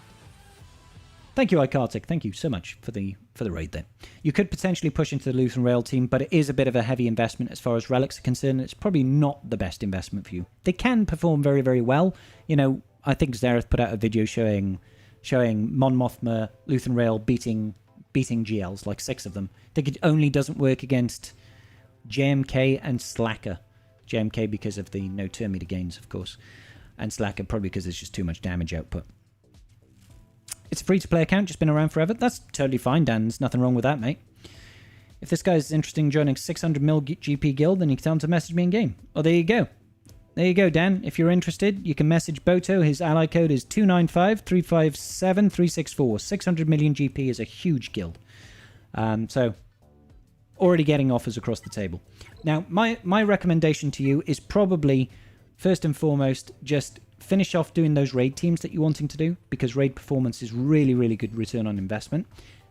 Thank you, Icartic. Thank you so much for the raid there. You could potentially push into the Luthen Rail team, but it is a bit of a heavy investment as far as relics are concerned. It's probably not the best investment for you. They can perform very, very well. You know, I think Zareth put out a video showing Mon Mothma, Luthen Rail beating GLs, like 6 of them. I think it only doesn't work against JMK and Slacker. JMK because of the no turn meter gains, of course. And Slacker probably because there's just too much damage output. It's a free-to-play account, just been around forever. That's totally fine, Dan. There's nothing wrong with that, mate. If this guy's interested in joining 600 mil GP Guild, then you can tell him to message me in-game. Oh, there you go. There you go, Dan. If you're interested, you can message Boto. His ally code is 295-357-364. 600 million GP is a huge guild. So, already getting offers across the table. Now, my recommendation to you is probably, first and foremost, just finish off doing those raid teams that you're wanting to do, because raid performance is really, really good return on investment.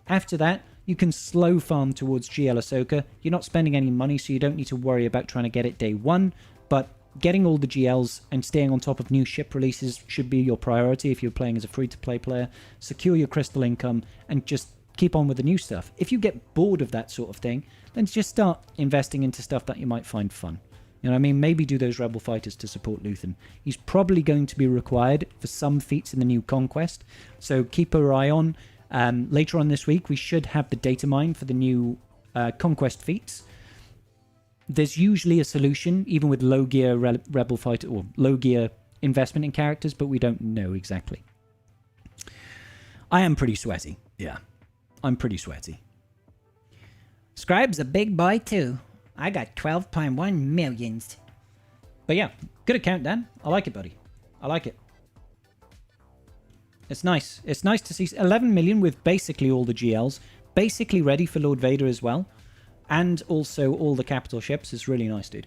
After that, you can slow farm towards GL Ahsoka. You're not spending any money, so you don't need to worry about trying to get it day one, but getting all the GLs and staying on top of new ship releases should be your priority if you're playing as a free-to-play player. Secure your crystal income and just keep on with the new stuff. If you get bored of that sort of thing, then just start investing into stuff that you might find fun. You know what I mean? Maybe do those Rebel Fighters to support Luthen. He's probably going to be required for some feats in the new Conquest, so keep your eye on. Later on this week, we should have the data mine for the new Conquest feats. There's usually a solution, even with low gear Rebel Fighter or low gear investment in characters, but we don't know exactly. I am pretty sweaty. Yeah, I'm pretty sweaty. Scribe's a big boy too. I got 12.1 millions. But yeah, good account, Dan. I like it, buddy. I like it. It's nice. It's nice to see 11 million with basically all the GLs. Basically ready for Lord Vader as well. And also all the capital ships. It's really nice, dude.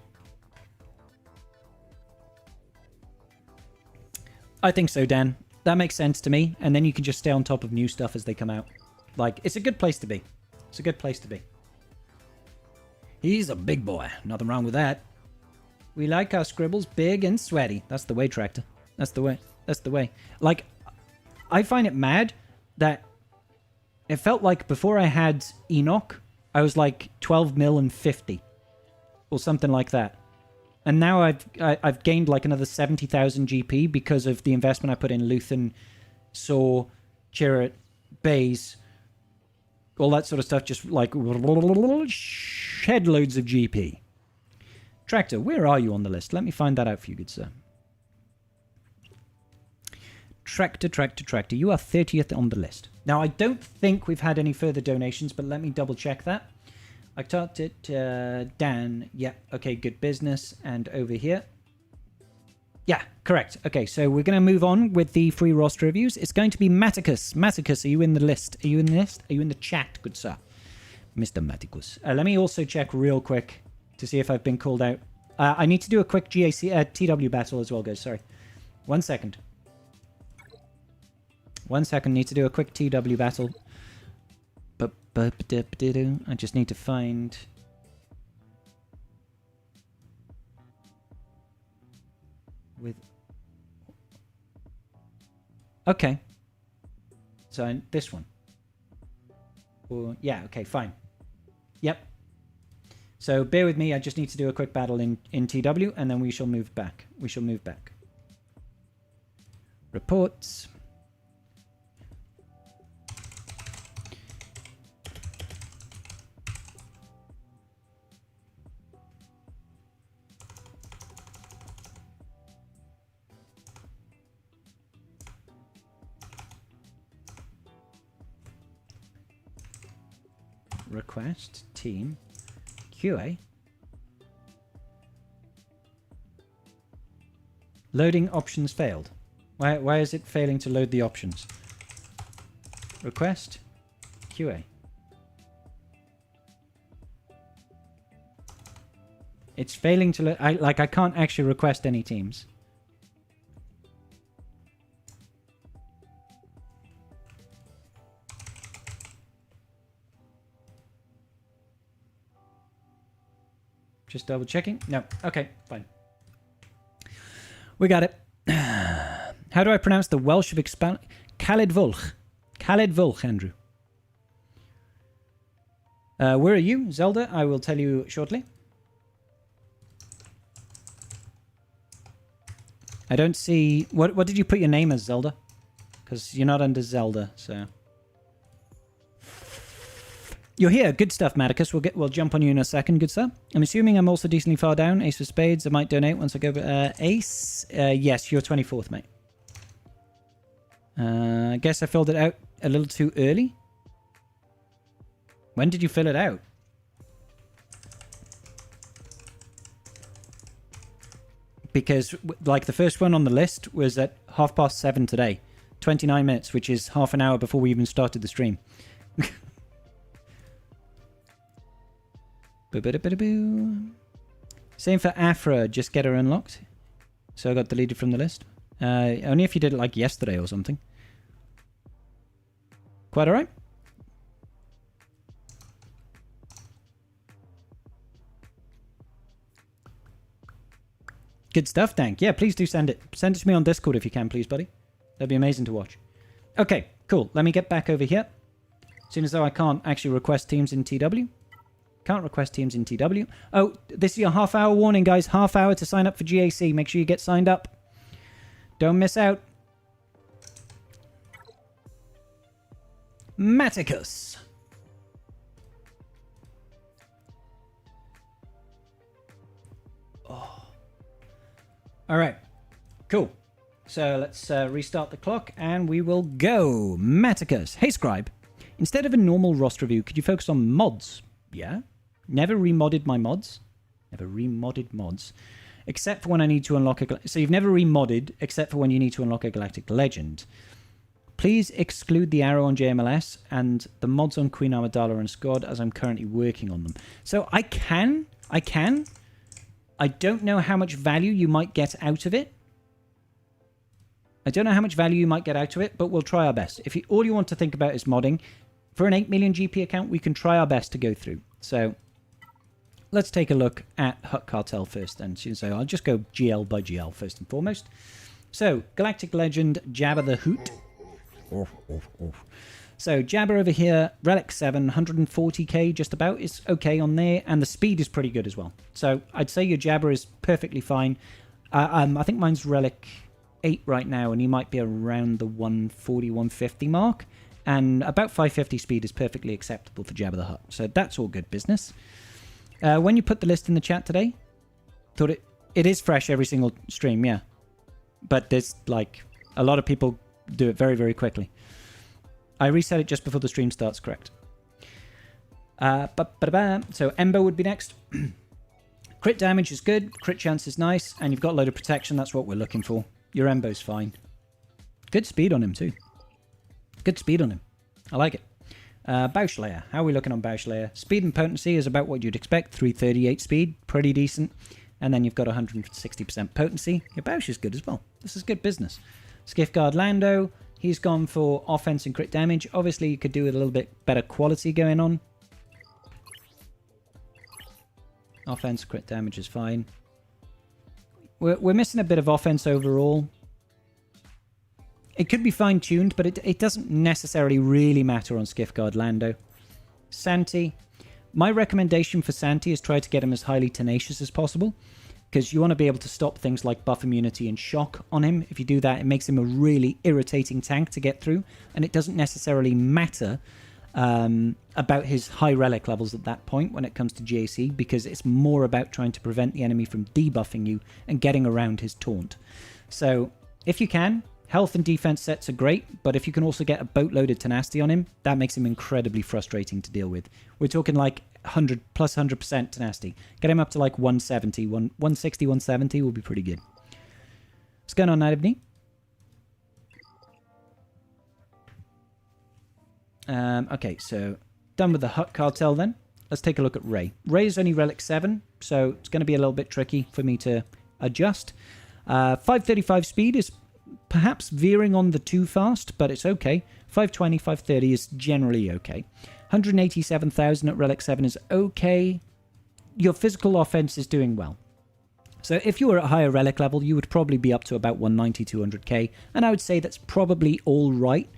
I think so, Dan. That makes sense to me. And then you can just stay on top of new stuff as they come out. Like, it's a good place to be. It's a good place to be. He's a big boy. Nothing wrong with that. We like our scribbles big and sweaty. That's the way, Tractor. That's the way. That's the way. Like, I find it mad that it felt like before I had Enoch, I was like 12 mil and 50. Or something like that. And now I've gained like another 70,000 GP because of the investment I put in Luthen, Saw, Chirrut, Baze, all that sort of stuff, just like shed loads of GP. Tractor, where are you on the list? Let me find that out for you, good sir. Tractor. You are 30th on the list. Now, I don't think we've had any further donations, but let me double check that. I talked it to Dan. Yeah, okay, good business. And over here. Yeah, correct. Okay, so we're going to move on with the free roster reviews. It's going to be matikuss. Matikuss, are you in the list? Are you in the list? Are you in the chat, good sir? Mr. matikuss. Let me also check real quick to see if I've been called out. I need to do a quick TW battle as well, guys. Sorry. 1 second. 1 second. Need to do a quick TW battle. I just need to find... with... Okay. So, this one. Or, yeah, okay, fine. Yep. So, bear with me. I just need to do a quick battle in TW, and then we shall move back. We shall move back. Reports. Request team QA. Loading options failed. Why is it failing to load the options? Request QA. It's failing to load. I can't actually request any teams. Just double checking. No. Okay, fine. We got it. How do I pronounce the Welsh of expand? Khaled Volch. Khaled Volch, Andrew. Where are you, Zelda? I will tell you shortly. I don't see... What did you put your name as, Zelda? Because you're not under Zelda, so... You're here. Good stuff, matikuss. We'll jump on you in a second, good stuff. I'm assuming I'm also decently far down. EisOfSpades. I might donate once I go... Ace? Yes, you're 24th, mate. I guess I filled it out a little too early. When did you fill it out? Because, like, the first one on the list was at 7:30 today. 29 minutes, which is half an hour before we even started the stream. Same for Afra, just get her unlocked. So I got deleted from the list. Only if you did it like yesterday or something. Quite alright. Good stuff, Dank. Yeah, please do send it. Send it to me on Discord if you can, please, buddy. That'd be amazing to watch. Okay, cool. Let me get back over here. Seeing as though I can't actually request teams in TW. Can't request teams in TW. Oh, this is your half-hour warning, guys. Half hour to sign up for GAC. Make sure you get signed up. Don't miss out. Matikuss. Oh. All right. Cool. So let's restart the clock and we will go. Matikuss. Hey, Scribe. Instead of a normal roster review, could you focus on mods? Yeah. Never remodded my mods. Never remodded mods. Except for when I need to unlock a... So you've never remodded, except for when you need to unlock a Galactic Legend. Please exclude the arrow on JMLS and the mods on Queen Amidala and Squad, as I'm currently working on them. So I can. I don't know how much value you might get out of it. But we'll try our best. If all you want to think about is modding, for an 8 million GP account, we can try our best to go through. So... let's take a look at Hut Cartel first then. So I'll just go GL by GL first and foremost. So, Galactic Legend, Jabba the Hoot. So, Jabba over here, Relic 7, 140k just about is okay on there. And the speed is pretty good as well. So, I'd say your Jabba is perfectly fine. I think mine's Relic 8 right now, and he might be around the 140, 150 mark. And about 550 speed is perfectly acceptable for Jabba the Hutt. So, that's all good business. When you put the list in the chat today, thought it is fresh every single stream, yeah. But there's like a lot of people do it very, very quickly. I reset it just before the stream starts, correct. So Ember would be next. Crit damage is good, crit chance is nice, and you've got a load of protection. That's what we're looking for. Your Embo's fine. Good speed on him too. Good speed on him. I like it. Bauschlayer. How are we looking on Bauschlayer? Speed and potency is about what you'd expect. 338 speed, pretty decent. And then you've got 160% potency. Your Bausch is good as well. This is good business. Skiffguard Lando. He's gone for offense and crit damage. Obviously, you could do with a little bit better quality going on. Offense, crit damage is fine. We're missing a bit of offense overall. It could be fine-tuned, but it doesn't necessarily really matter on Skiffguard Lando. Santi. My recommendation for Santi is try to get him as highly tenacious as possible, because you want to be able to stop things like buff immunity and shock on him. If you do that, it makes him a really irritating tank to get through, and it doesn't necessarily matter about his high relic levels at that point when it comes to GAC, because it's more about trying to prevent the enemy from debuffing you and getting around his taunt. So, if you can... health and defense sets are great, but if you can also get a boatload of tenacity on him, that makes him incredibly frustrating to deal with. We're talking like 100 plus 100% tenacity. Get him up to like 170, 160, 170 will be pretty good. What's going on, Night of Knee? Okay, so done with the Hut Cartel then. Let's take a look at Ray. Ray is only Relic 7, so it's going to be a little bit tricky for me to adjust. 535 speed is perhaps veering on the too fast, but it's okay. 520, 530 is generally okay. 187,000 at Relic 7 is okay. Your physical offense is doing well. So if you were at higher Relic level, you would probably be up to about 190, 200k, and I would say that's probably all right.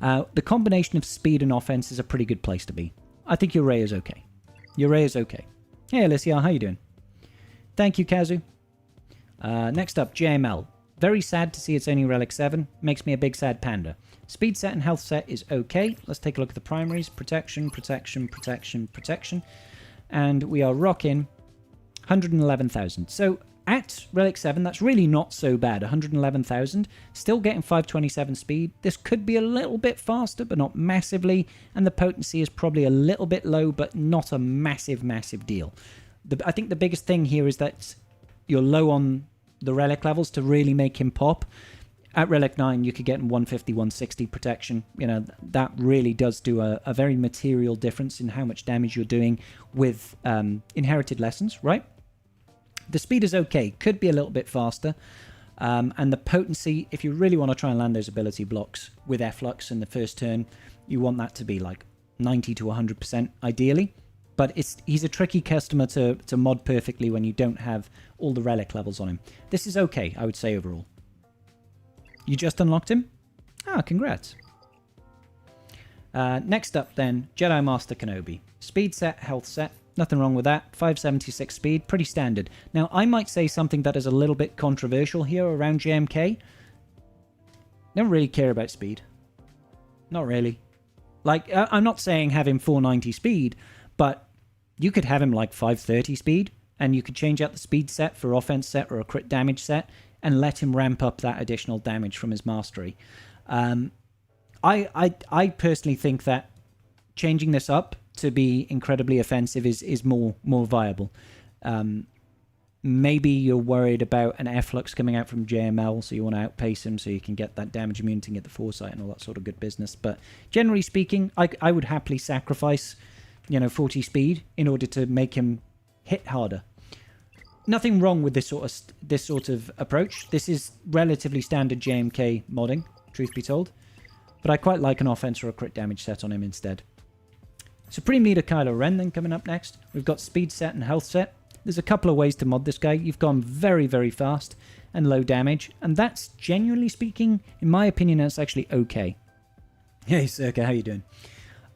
The combination of speed and offense is a pretty good place to be. I think your Ray is okay. Your Ray is okay. Hey, Alicia, how you doing? Thank you, Kazu. Next up, JML. Very sad to see it's only Relic 7. Makes me a big sad panda. Speed set and health set is okay. Let's take a look at the primaries. Protection, protection, protection, protection. And we are rocking 111,000. So at Relic 7, that's really not so bad. 111,000. Still getting 527 speed. This could be a little bit faster, but not massively. And the potency is probably a little bit low, but not a massive, massive deal. I think the biggest thing here is that you're low on the relic levels to really make him pop. At Relic 9, you could get him 150, 160 protection. You know, that really does do a very material difference in how much damage you're doing with Inherited Lessons, right? The speed is okay. Could be a little bit faster. And the potency, if you really want to try and land those ability blocks with Efflux in the first turn, you want that to be like 90 to 100% ideally. but he's a tricky customer to mod perfectly when you don't have all the relic levels on him. This is okay, I would say, overall. You just unlocked him? Ah, congrats. Next up, then, Jedi Master Kenobi. Speed set, health set. Nothing wrong with that. 576 speed, pretty standard. Now, I might say something that is a little bit controversial here around JMK. Don't really care about speed. Not really. Like, I'm not saying have him 490 speed, but you could have him like 530 speed, and you could change out the speed set for offense set or a crit damage set, and let him ramp up that additional damage from his mastery. I personally think that changing this up to be incredibly offensive is more viable. Maybe you're worried about an F-Lux coming out from JML, so you want to outpace him so you can get that damage immunity and get the foresight and all that sort of good business. But generally speaking, I would happily sacrifice, 40 speed in order to make him hit harder. Nothing wrong with this sort of approach. This is relatively standard JMK modding, truth be told. But I quite like an offense or a crit damage set on him instead. Supreme Leader Kylo Ren then coming up next. We've got speed set and health set. There's a couple of ways to mod this guy. You've gone very, very fast and low damage. And that's, genuinely speaking, in my opinion, that's actually okay. Hey, Circa, how you doing?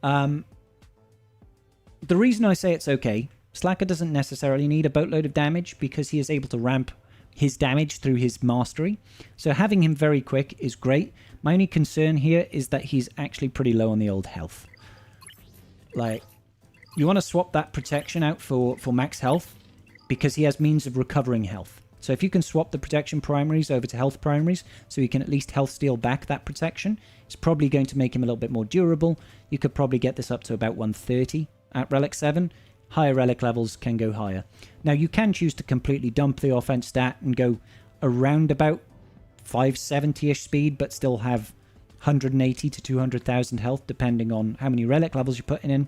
The reason I say it's okay, Slacker doesn't necessarily need a boatload of damage because he is able to ramp his damage through his mastery. So having him very quick is great. My only concern here is that he's actually pretty low on the old health. Like, you want to swap that protection out for max health because he has means of recovering health. So if you can swap the protection primaries over to health primaries so you can at least health steal back that protection, it's probably going to make him a little bit more durable. You could probably get this up to about 130 at Relic 7. Higher relic levels can go higher. Now, you can choose to completely dump the offense stat and go around about 570-ish speed, but still have 180 to 200,000 health, depending on how many relic levels you're putting in.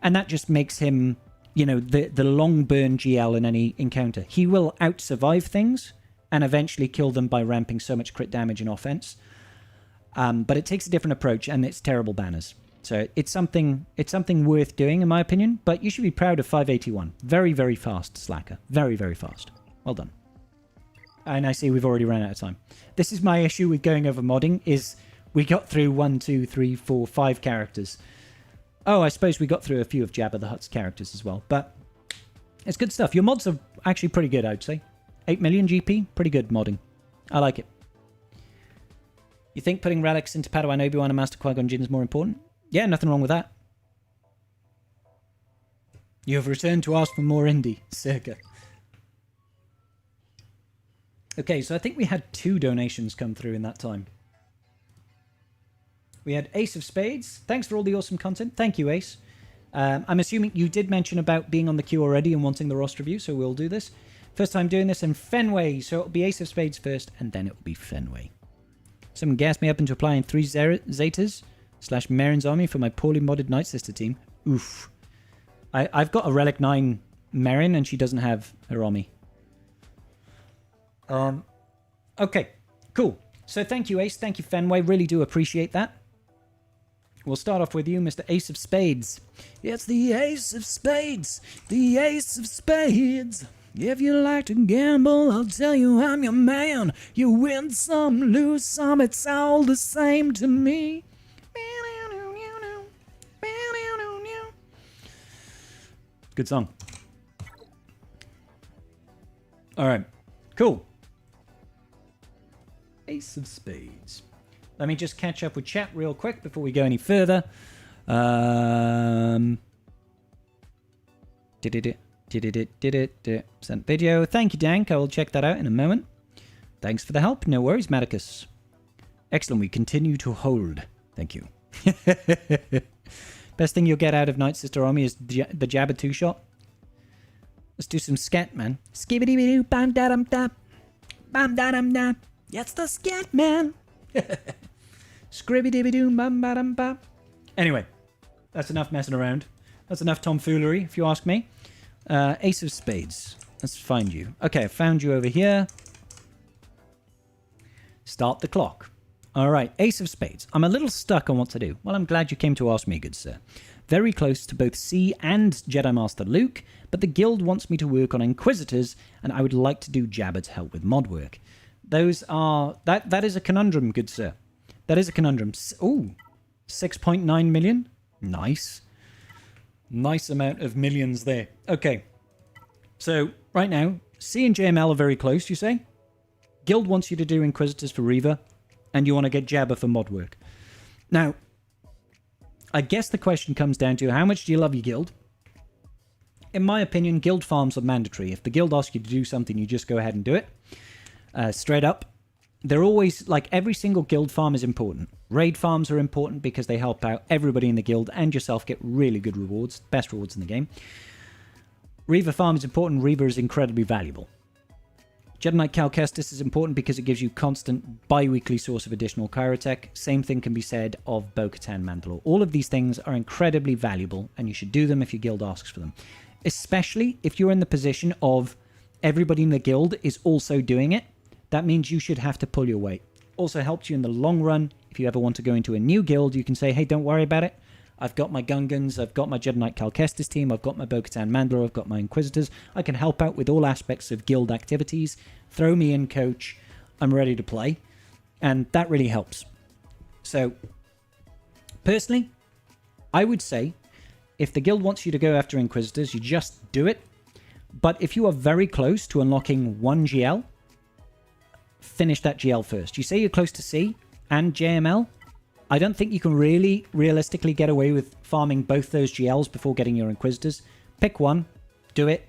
And that just makes him, the long burn GL in any encounter. He will out-survive things and eventually kill them by ramping so much crit damage and offense. But it takes a different approach, and it's terrible banners. So it's something worth doing, in my opinion. But you should be proud of 581. Very, very fast, Slacker. Very, very fast. Well done. And I see we've already run out of time. This is my issue with going over modding, is we got through 1, 2, 3, 4, 5 characters. Oh, I suppose we got through a few of Jabba the Hutt's characters as well. But it's good stuff. Your mods are actually pretty good, I'd say. 8 million GP, pretty good modding. I like it. You think putting relics into Padawan Obi-Wan and Master Qui-Gon Jinn is more important? Yeah, nothing wrong with that. You have returned to ask for more indie, Circa. Okay, so I think we had 2 donations come through in that time. We had Ace of Spades. Thanks for all the awesome content. Thank you, Ace. I'm assuming you did mention about being on the queue already and wanting the roster review, so we'll do this. First time doing this in Fenway, so it'll be Ace of Spades first, and then it'll be Fenway. Someone gassed me up into applying 3 Zetas / Merrin's army for my poorly modded Night Sister team. Oof. I've got a Relic 9 Merrin, and she doesn't have her army. Okay, cool. So thank you, Ace. Thank you, Fenway. Really do appreciate that. We'll start off with you, Mr. Ace of Spades. It's the Ace of Spades. The Ace of Spades. If you like to gamble, I'll tell you I'm your man. You win some, lose some, it's all the same to me. Good song. All right, cool. Ace of Spades. Let me just catch up with chat real quick before we go any further. Sent video. Thank you, Dank. I will check that out in a moment. Thanks for the help. No worries, matikuss. Excellent. We continue to hold. Thank you. Best thing you'll get out of Night Sister Army is the Jabba 2-shot. Let's do some scat, man. Skibbity-doo, bam-da-dum-da. Bam-da-dum-da. It's the scat, man. Scribbity-doo, bam-ba-dum-ba. Anyway, that's enough messing around. That's enough tomfoolery, if you ask me. Ace of Spades. Let's find you. Okay, I found you over here. Start the clock. All right, Ace of Spades. I'm a little stuck on what to do. Well, I'm glad you came to ask me, good sir. very close to both C and Jedi Master Luke, but the guild wants me to work on Inquisitors, and I would like to do Jabba to help with mod work. Those are... That is a conundrum, good sir. That is a conundrum. Ooh, 6.9 million? Nice. Nice amount of millions there. Okay. So, right now, C and JML are very close, you say? Guild wants you to do Inquisitors for Reva, and you want to get Jabba for mod work. Now, I guess the question comes down to how much do you love your guild? In my opinion, guild farms are mandatory. If the guild asks you to do something, you just go ahead and do it. Straight up. They're always, like, every single guild farm is important. Raid farms are important because they help out everybody in the guild and yourself get really good rewards. Best rewards in the game. Reva farm is important. Reva is incredibly valuable. Jedi Knight Cal Kestis is important because it gives you constant bi-weekly source of additional Kyrotech. Same thing can be said of Bo-Katan Mandalore. All of these things are incredibly valuable, and you should do them if your guild asks for them. Especially if you're in the position of everybody in the guild is also doing it. That means you should have to pull your weight. Also helps you in the long run. If you ever want to go into a new guild, you can say, hey, don't worry about it. I've got my Gungans, I've got my Jedi Knight Cal Kestis team, I've got my Bo-Katan Mandalore, I've got my Inquisitors. I can help out with all aspects of guild activities. Throw me in, coach. I'm ready to play. And that really helps. So, personally, I would say, if the guild wants you to go after Inquisitors, you just do it. But if you are very close to unlocking one GL, finish that GL first. You say you're close to C and JML. I don't think you can really realistically get away with farming both those GLs before getting your Inquisitors. Pick one, do it,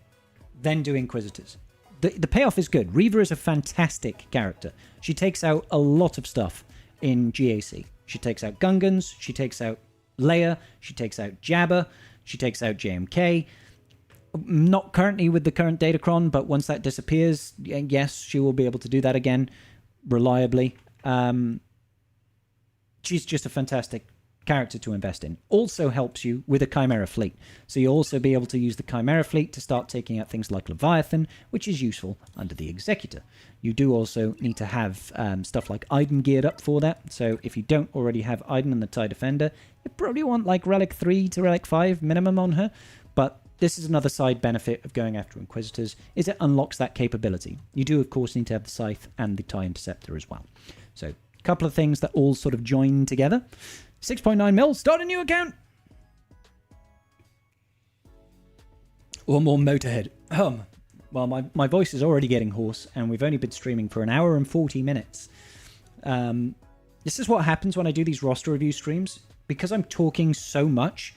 then do Inquisitors. The payoff is good. Reva is a fantastic character. She takes out a lot of stuff in GAC. She takes out Gungans, she takes out Leia, she takes out Jabba, she takes out JMK. Not currently with the current Datacron, but once that disappears, yes, she will be able to do that again reliably. She's just a fantastic character to invest in. Also helps you with a Chimera fleet. So you'll also be able to use the Chimera fleet to start taking out things like Leviathan, which is useful under the Executor. You do also need to have stuff like Iden geared up for that. So if you don't already have Iden and the TIE Defender, you probably want like Relic 3 to Relic 5 minimum on her. But this is another side benefit of going after Inquisitors, is it unlocks that capability. You do, of course, need to have the Scythe and the TIE Interceptor as well. So couple of things that all sort of join together. 6.9 mil, start a new account. One more Motorhead. Well, my voice is already getting hoarse, and we've only been streaming for an hour and 40 minutes. This is what happens when I do these roster review streams. Because I'm talking so much,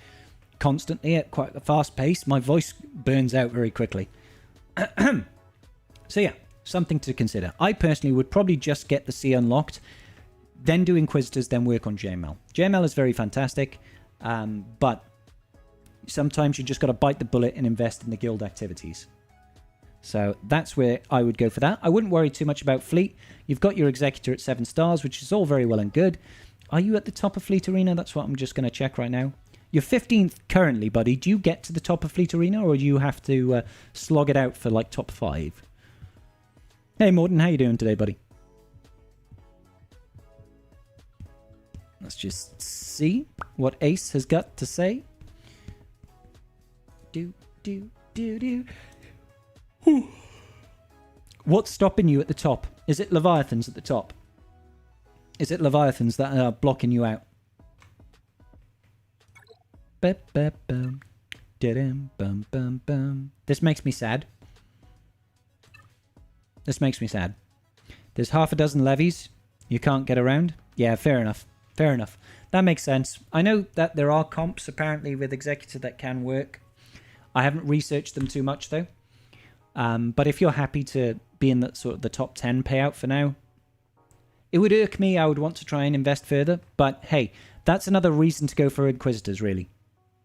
constantly at quite a fast pace, my voice burns out very quickly. So yeah, something to consider. I personally would probably just get the C unlocked, then do Inquisitors, then work on JML. JML is very fantastic, but sometimes you just got to bite the bullet and invest in the guild activities. So that's where I would go for that. I wouldn't worry too much about Fleet. You've got your Executor at 7 stars, which is all very well and good. Are you at the top of Fleet Arena? That's what I'm just going to check right now. You're 15th currently, buddy. Do you get to the top of Fleet Arena, or do you have to slog it out for like top 5? Hey, Morton, how you doing today, buddy? Let's just see what Ace has got to say. What's stopping you at the top? Is it Leviathans at the top? Is it Leviathans that are blocking you out? This makes me sad. This makes me sad. There's half a dozen levies you can't get around. Yeah, fair enough. Fair enough. That makes sense. I know that there are comps apparently with Executor that can work. I haven't researched them too much though. But if you're happy to be in the sort of the top 10 payout for now, it would irk me. I would want to try and invest further. But hey, that's another reason to go for Inquisitors, really.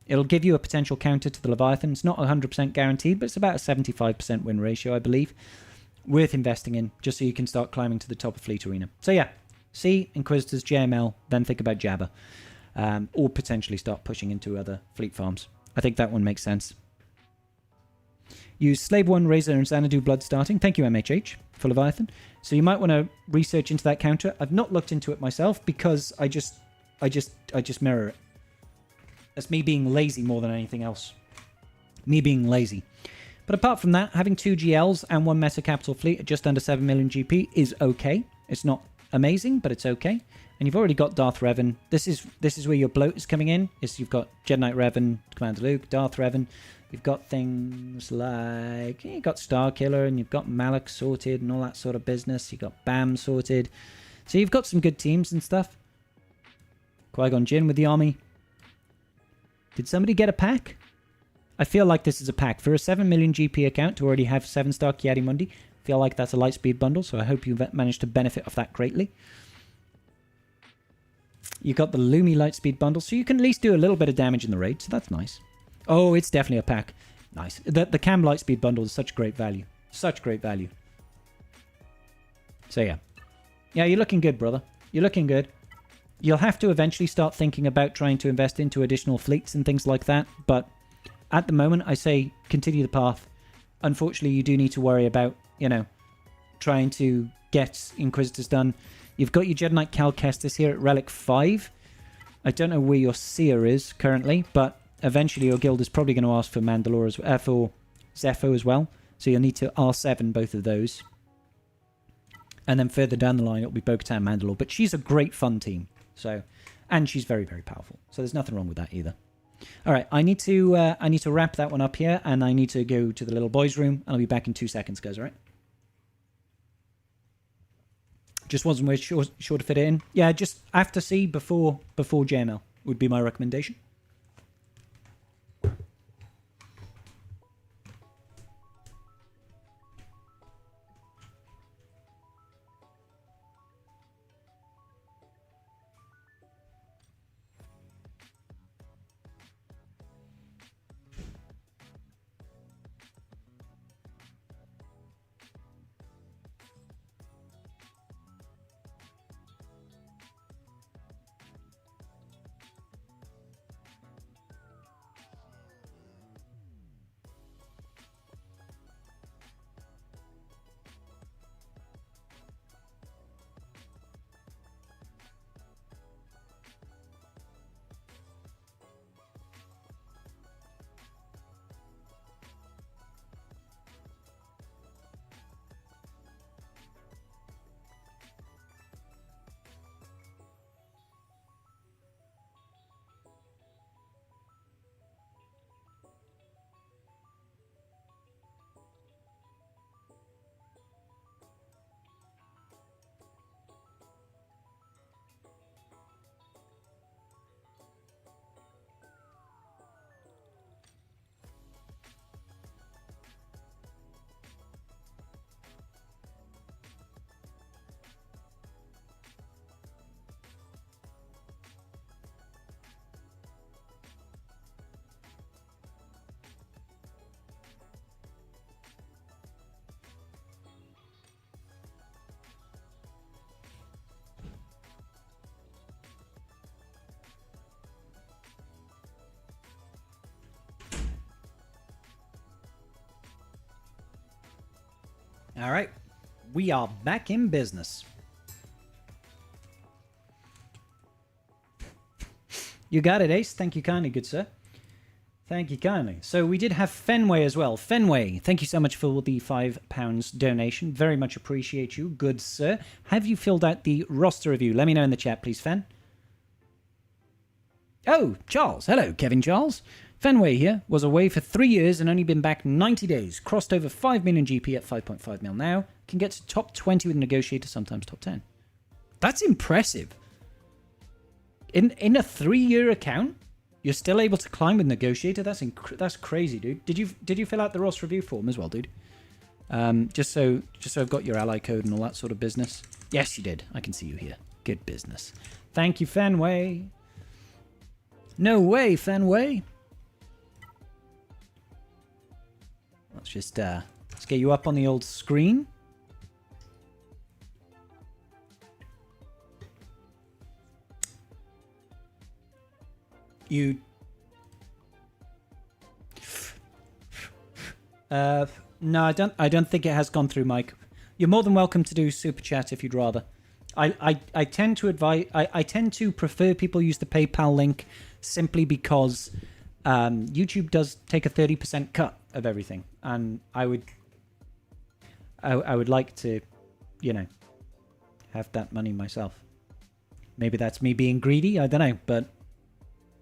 It'll give you a potential counter to the Leviathan. It's not 100% guaranteed, but it's about a 75% win ratio, I believe. Worth investing in, just so you can start climbing to the top of Fleet Arena. So yeah, C, Inquisitors, JML, then think about Jabba. Or potentially start pushing into other fleet farms. I think that one makes sense. Use Slave 1, Razor, and Xanadu Blood starting. Thank you, MHH, for Leviathan. So you might want to research into that counter. I've not looked into it myself because I just mirror it. That's me being lazy more than anything else. Me being lazy. But apart from that, having 2 GLs and 1 meta capital fleet at just under 7 million GP is okay. It's not amazing, but it's okay. And you've already got Darth Revan. This is where your bloat is coming in. You've got Jedi Knight Revan, Commander Luke, Darth Revan. You've got things like... You've got Starkiller and you've got Malak sorted and all that sort of business. You've got Bam sorted. So you've got some good teams and stuff. Qui-Gon Jinn with the army. Did somebody get a pack? I feel like this is a pack. For a 7 million GP account to already have 7-star Kiadi-Mundi, I feel like that's a Lightspeed bundle, so I hope you've managed to benefit off that greatly. You got the Lumi Lightspeed bundle, so you can at least do a little bit of damage in the raid, so that's nice. Oh, it's definitely a pack. Nice. The Cam Lightspeed bundle is such great value. Such great value. So yeah. Yeah, you're looking good, brother. You're looking good. You'll have to eventually start thinking about trying to invest into additional fleets and things like that, but at the moment, I say continue the path. Unfortunately, you do need to worry about, you know, trying to get Inquisitors done. You've got your Jedi Knight Cal Kestis here at Relic 5. I don't know where your Seer is currently, but eventually your guild is probably going to ask for Mandalore for Zepho as well. So you'll need to R7 both of those. And then further down the line, it'll be Bo-Katan Mandalore. But she's a great fun team. So, and she's very, very powerful. So there's nothing wrong with that either. All right, I need to wrap that one up here, and I need to go to the little boys' room. I'll be back in 2 seconds, guys. All right. Just wasn't sure to fit it in. Yeah, just after C before JML would be my recommendation. All right, we are back in business. You got it, Ace. Thank you kindly, good sir. Thank you kindly. So we did have Fenway as well. Fenway, thank you so much for the £5 donation. Very much appreciate you, good sir. Have you filled out the roster review? Let me know in the chat, please, Fen. Oh, Charles. Hello, Kevin Charles. Fenway here, was away for 3 years and only been back 90 days. Crossed over 5 million GP at 5.5 mil now. Can get to top 20 with Negotiator, sometimes top 10. That's impressive. In a 3-year account, you're still able to climb with Negotiator. That's crazy, dude. Did you fill out the Ross review form as well, dude? Just so I've got your ally code and all that sort of business. Yes, you did. I can see you here. Good business. Thank you, Fenway. No way, Fenway. Let's just let's get you up on the old screen. You no, I don't think it has gone through, Mike. You're more than welcome to do super chat if you'd rather. I tend to advise I tend to prefer people use the PayPal link simply because YouTube does take a 30% cut of everything, and I would like to, you know, have that money myself. Maybe that's me being greedy, I don't know, but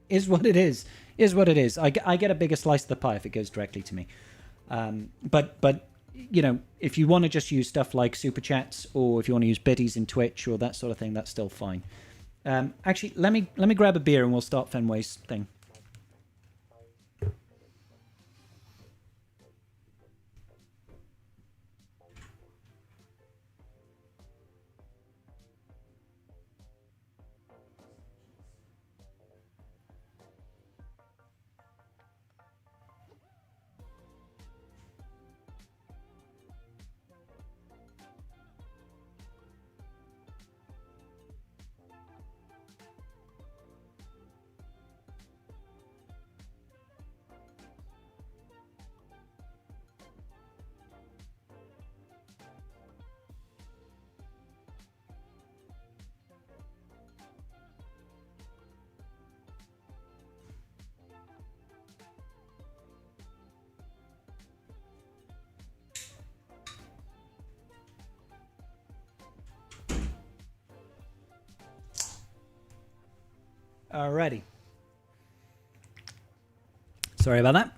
is what it is. Is what it is. I get a bigger slice of the pie if it goes directly to me. But you know, if you want to just use stuff like super chats, or if you want to use biddies in Twitch or that sort of thing, that's still fine. Actually, let me grab a beer and we'll start Fenway's thing. Alrighty. Sorry about that.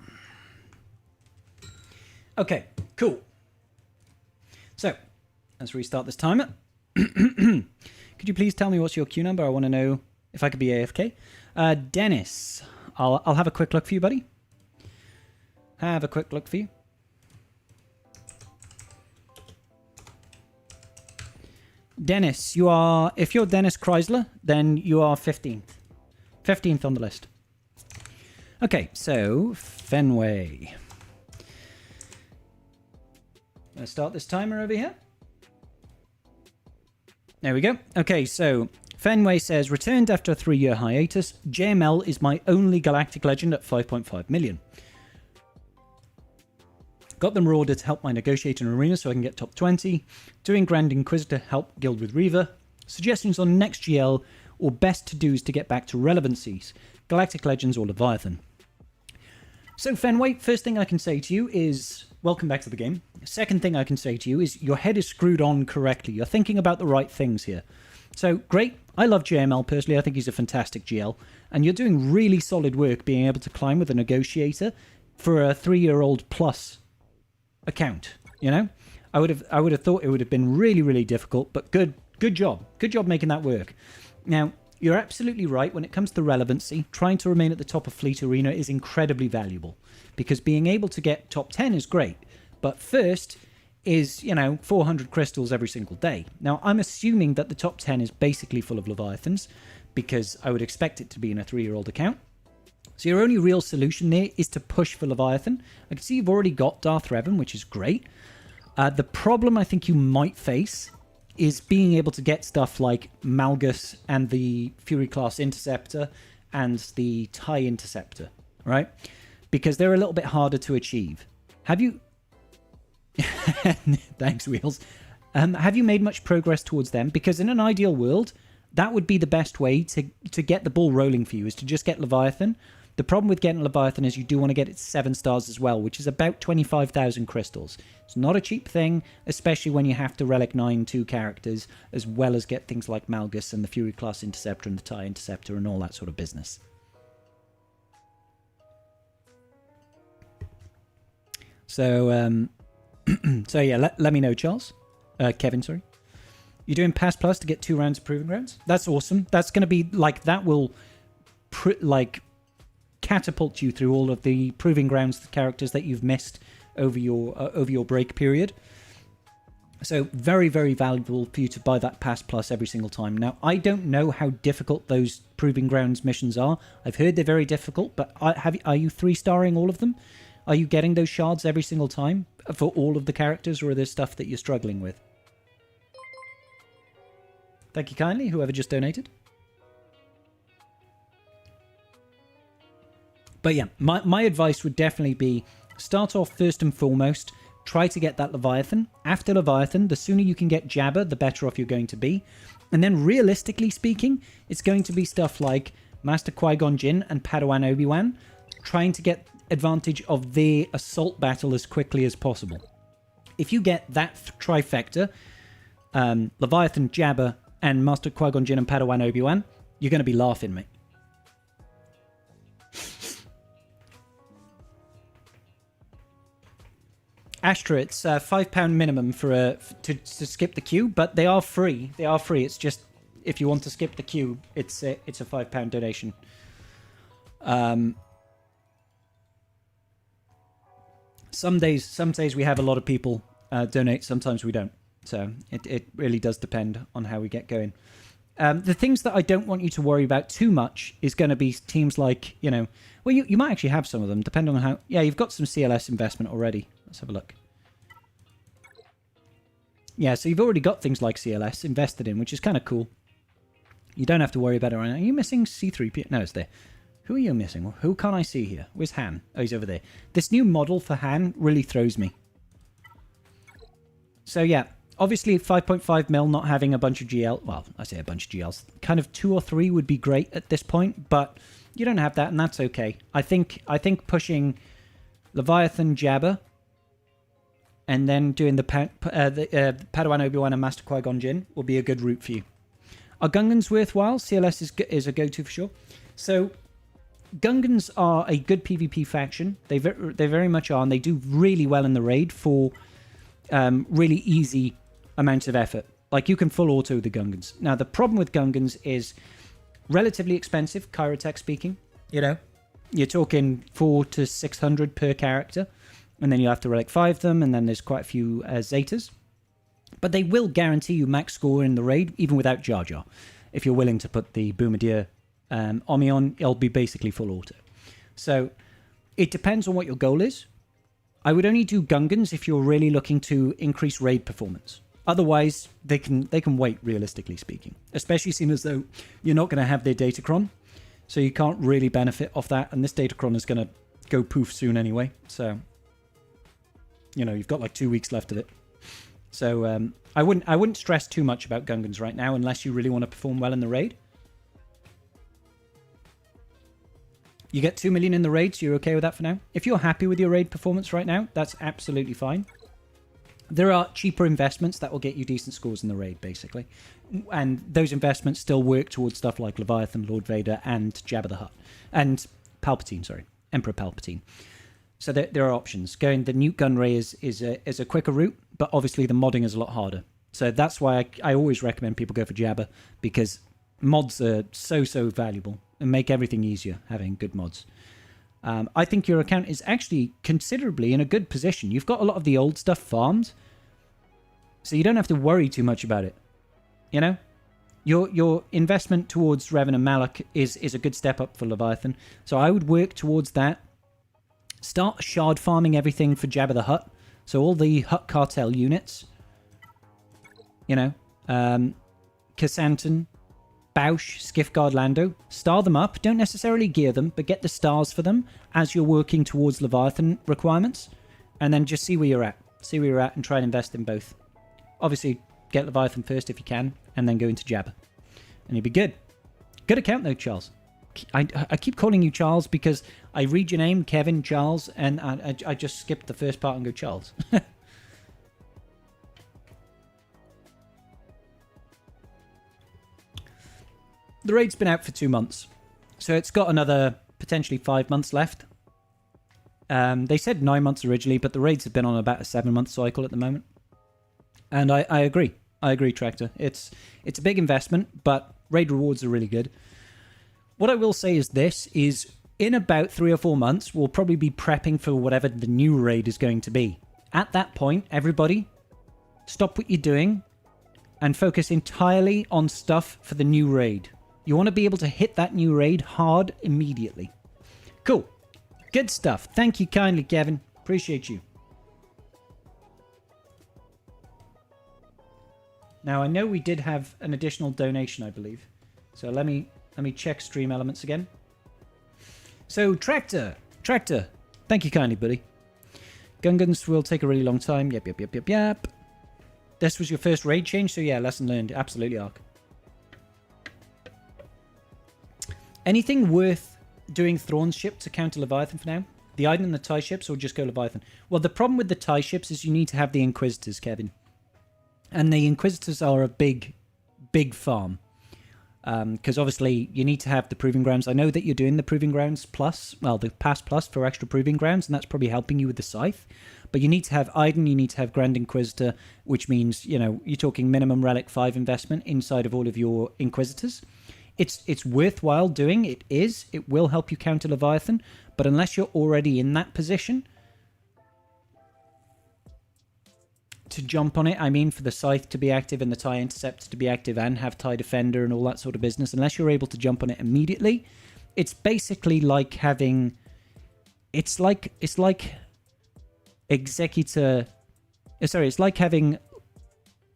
Okay, cool. So, let's restart this timer. Could you please tell me what's your queue number? I want to know if I could be AFK. Dennis, I'll have a quick look for you, buddy. Have a quick look for you. Dennis, you are, if you're Dennis Chrysler, then you are 15th. 15th on the list. Okay, so Fenway. Let's start this timer over here. There we go. Okay, so Fenway says, returned after a 3-year hiatus. JML is my only galactic legend at 5.5 million. Got the Marauder to help my negotiate in arena so I can get top 20. Doing Grand Inquisitor to help guild with Reaver. Suggestions on next GL or best to-dos to get back to relevancies. Galactic Legends or Leviathan. So Fenway, first thing I can say to you is welcome back to the game. Second thing I can say to you is your head is screwed on correctly. You're thinking about the right things here. So great. I love JML personally. I think he's a fantastic GL. And you're doing really solid work being able to climb with a negotiator for a 3-year-old plus account, you know? I would have thought it would have been really, really difficult, but good job. Good job making that work. Now, you're absolutely right. When it comes to relevancy, trying to remain at the top of Fleet Arena is incredibly valuable, because being able to get top 10 is great, but first is, you know, 400 crystals every single day. Now, I'm assuming that the top 10 is basically full of Leviathans, because I would expect it to be in a 3-year-old account. So your only real solution there is to push for Leviathan. I can see you've already got Darth Revan, which is great. The problem I think you might face is being able to get stuff like Malgus and the Fury Class Interceptor and the TIE Interceptor, right? Because they're a little bit harder to achieve. Have you... Thanks, Wheelz. Have you made much progress towards them? Because in an ideal world, that would be the best way to get the ball rolling for you, is to just get Leviathan. The problem with getting Leviathan is you do want to get it 7 stars as well, which is about 25,000 crystals. It's not a cheap thing, especially when you have to Relic 9 2 characters, as well as get things like Malgus and the Fury Class Interceptor and the TIE Interceptor and all that sort of business. So, so yeah, let me know, Charles. Kevin, sorry. You're doing Pass Plus to get 2 rounds of Proving Grounds? That's awesome. That's going to be, like, that will, catapult you through all of the Proving Grounds characters that you've missed over your break period. So very, very valuable for you to buy that Pass Plus every single time. Now, I don't know how difficult those Proving Grounds missions are. I've heard they're very difficult, but are you 3-starring all of them? Are you getting those shards every single time for all of the characters, or are there stuff that you're struggling with? Thank you kindly, whoever just donated. But yeah, my advice would definitely be start off first and foremost, try to get that Leviathan. After Leviathan, the sooner you can get Jabba, the better off you're going to be. And then realistically speaking, it's going to be stuff like Master Qui-Gon Jinn and Padawan Obi-Wan, trying to get advantage of their assault battle as quickly as possible. If you get that trifecta, Leviathan, Jabba, and Master Qui-Gon Jinn and Padawan Obi-Wan, you're going to be laughing, mate. Astra, it's £5 minimum for to skip the queue, but they are free. They are free. It's just if you want to skip the queue, it's a £5 donation. Some days we have a lot of people donate. Sometimes we don't. So it really does depend on how we get going. The things that I don't want you to worry about too much is going to be teams like, well, you might actually have some of them, depending on how... Yeah, you've got some CLS investment already. Let's have a look. Yeah, so you've already got things like CLS invested in, which is kind of cool. You don't have to worry about it right now. Are you missing C3P? No, it's there. Who are you missing? Who can't I see here? Where's Han? Oh, he's over there. This new model for Han really throws me. So, yeah. Obviously, 5.5 mil not having a bunch of GL... Well, I say a bunch of GLs. Kind of 2 or 3 would be great at this point, but you don't have that, and that's okay. I think pushing Leviathan, Jabba, and then doing the Padawan Obi-Wan and Master Qui-Gon Jinn will be a good route for you. Are Gungans worthwhile? CLS is a go-to for sure. So, Gungans are a good PvP faction. They very much are, and they do really well in the raid for really easy amounts of effort. Like, you can full auto the Gungans. Now, the problem with Gungans is relatively expensive, Kyrotech speaking. You're talking 400 to 600 per character, and then you have to relic 5 them, and then there's quite a few Zetas. But they will guarantee you max score in the raid, even without Jar Jar. If you're willing to put the Bombardier Omni on, it'll be basically full auto. So, it depends on what your goal is. I would only do Gungans if you're really looking to increase raid performance. Otherwise, they can wait, realistically speaking. Especially seeing as though you're not going to have their Datacron. So you can't really benefit off that. And this Datacron is going to go poof soon anyway. So, you've got like 2 weeks left of it. So I wouldn't stress too much about Gungans right now unless you really want to perform well in the raid. You get 2 million in the raid, so you're okay with that for now. If you're happy with your raid performance right now, that's absolutely fine. There are cheaper investments that will get you decent scores in the raid, basically. And those investments still work towards stuff like Leviathan, Lord Vader, and Jabba the Hutt. And Palpatine, sorry. Emperor Palpatine. So there are options. Going the Nuke Gunray is a quicker route, but obviously the modding is a lot harder. So that's why I always recommend people go for Jabba, because mods are so valuable and make everything easier having good mods. I think your account is actually considerably in a good position. You've got a lot of the old stuff farmed, so you don't have to worry too much about it. Your investment towards Revan and Malak is a good step up for Leviathan, so I would work towards that. Start shard farming everything for Jabba the Hutt, so all the Hutt Cartel units, Kassantan, Bausch, Skiffguard, Lando, star them up. Don't necessarily gear them, but get the stars for them as you're working towards Leviathan requirements. And then just see where you're at. See where you're at and try and invest in both. Obviously, get Leviathan first if you can, and then go into Jabba. And you'll be good. Good account though, Charles. I keep calling you Charles because I read your name, Kevin, Charles, and I just skipped the first part and go Charles. The raid's been out for 2 months, so it's got another potentially 5 months left. They said 9 months originally, but the raids have been on about a 7-month cycle at the moment. And I agree. I agree, Tractor. It's a big investment, but raid rewards are really good. What I will say is this, is in about 3 or 4 months, we'll probably be prepping for whatever the new raid is going to be. At that point, everybody, stop what you're doing and focus entirely on stuff for the new raid. You want to be able to hit that new raid hard immediately. Cool. Good stuff. Thank you kindly, Kevin. Appreciate you. Now, I know we did have an additional donation, I believe. So let me check stream elements again. So, Tractor. Thank you kindly, buddy. Gungans will take a really long time. Yep. This was your first raid change, so yeah, lesson learned. Absolutely, Ark. Anything worth doing Thrawn's ship to counter Leviathan for now? The Iden and the TIE ships, or just go Leviathan? Well, the problem with the TIE ships is you need to have the Inquisitors, Kevin. And the Inquisitors are a big farm. Because obviously you need to have the Proving Grounds. I know that you're doing the Proving Grounds plus, well, the Pass Plus for extra Proving Grounds, and that's probably helping you with the Scythe. But you need to have Iden, you need to have Grand Inquisitor, which means, you know, you're talking minimum Relic 5 investment inside of all of your Inquisitors. It's worthwhile doing. It is. It will help you counter Leviathan. But unless you're already in that position to jump on it, I mean for the Scythe to be active and the TIE Interceptor to be active and have TIE Defender and all that sort of business, unless you're able to jump on it immediately, it's basically like having... It's like Executor... Sorry, it's like having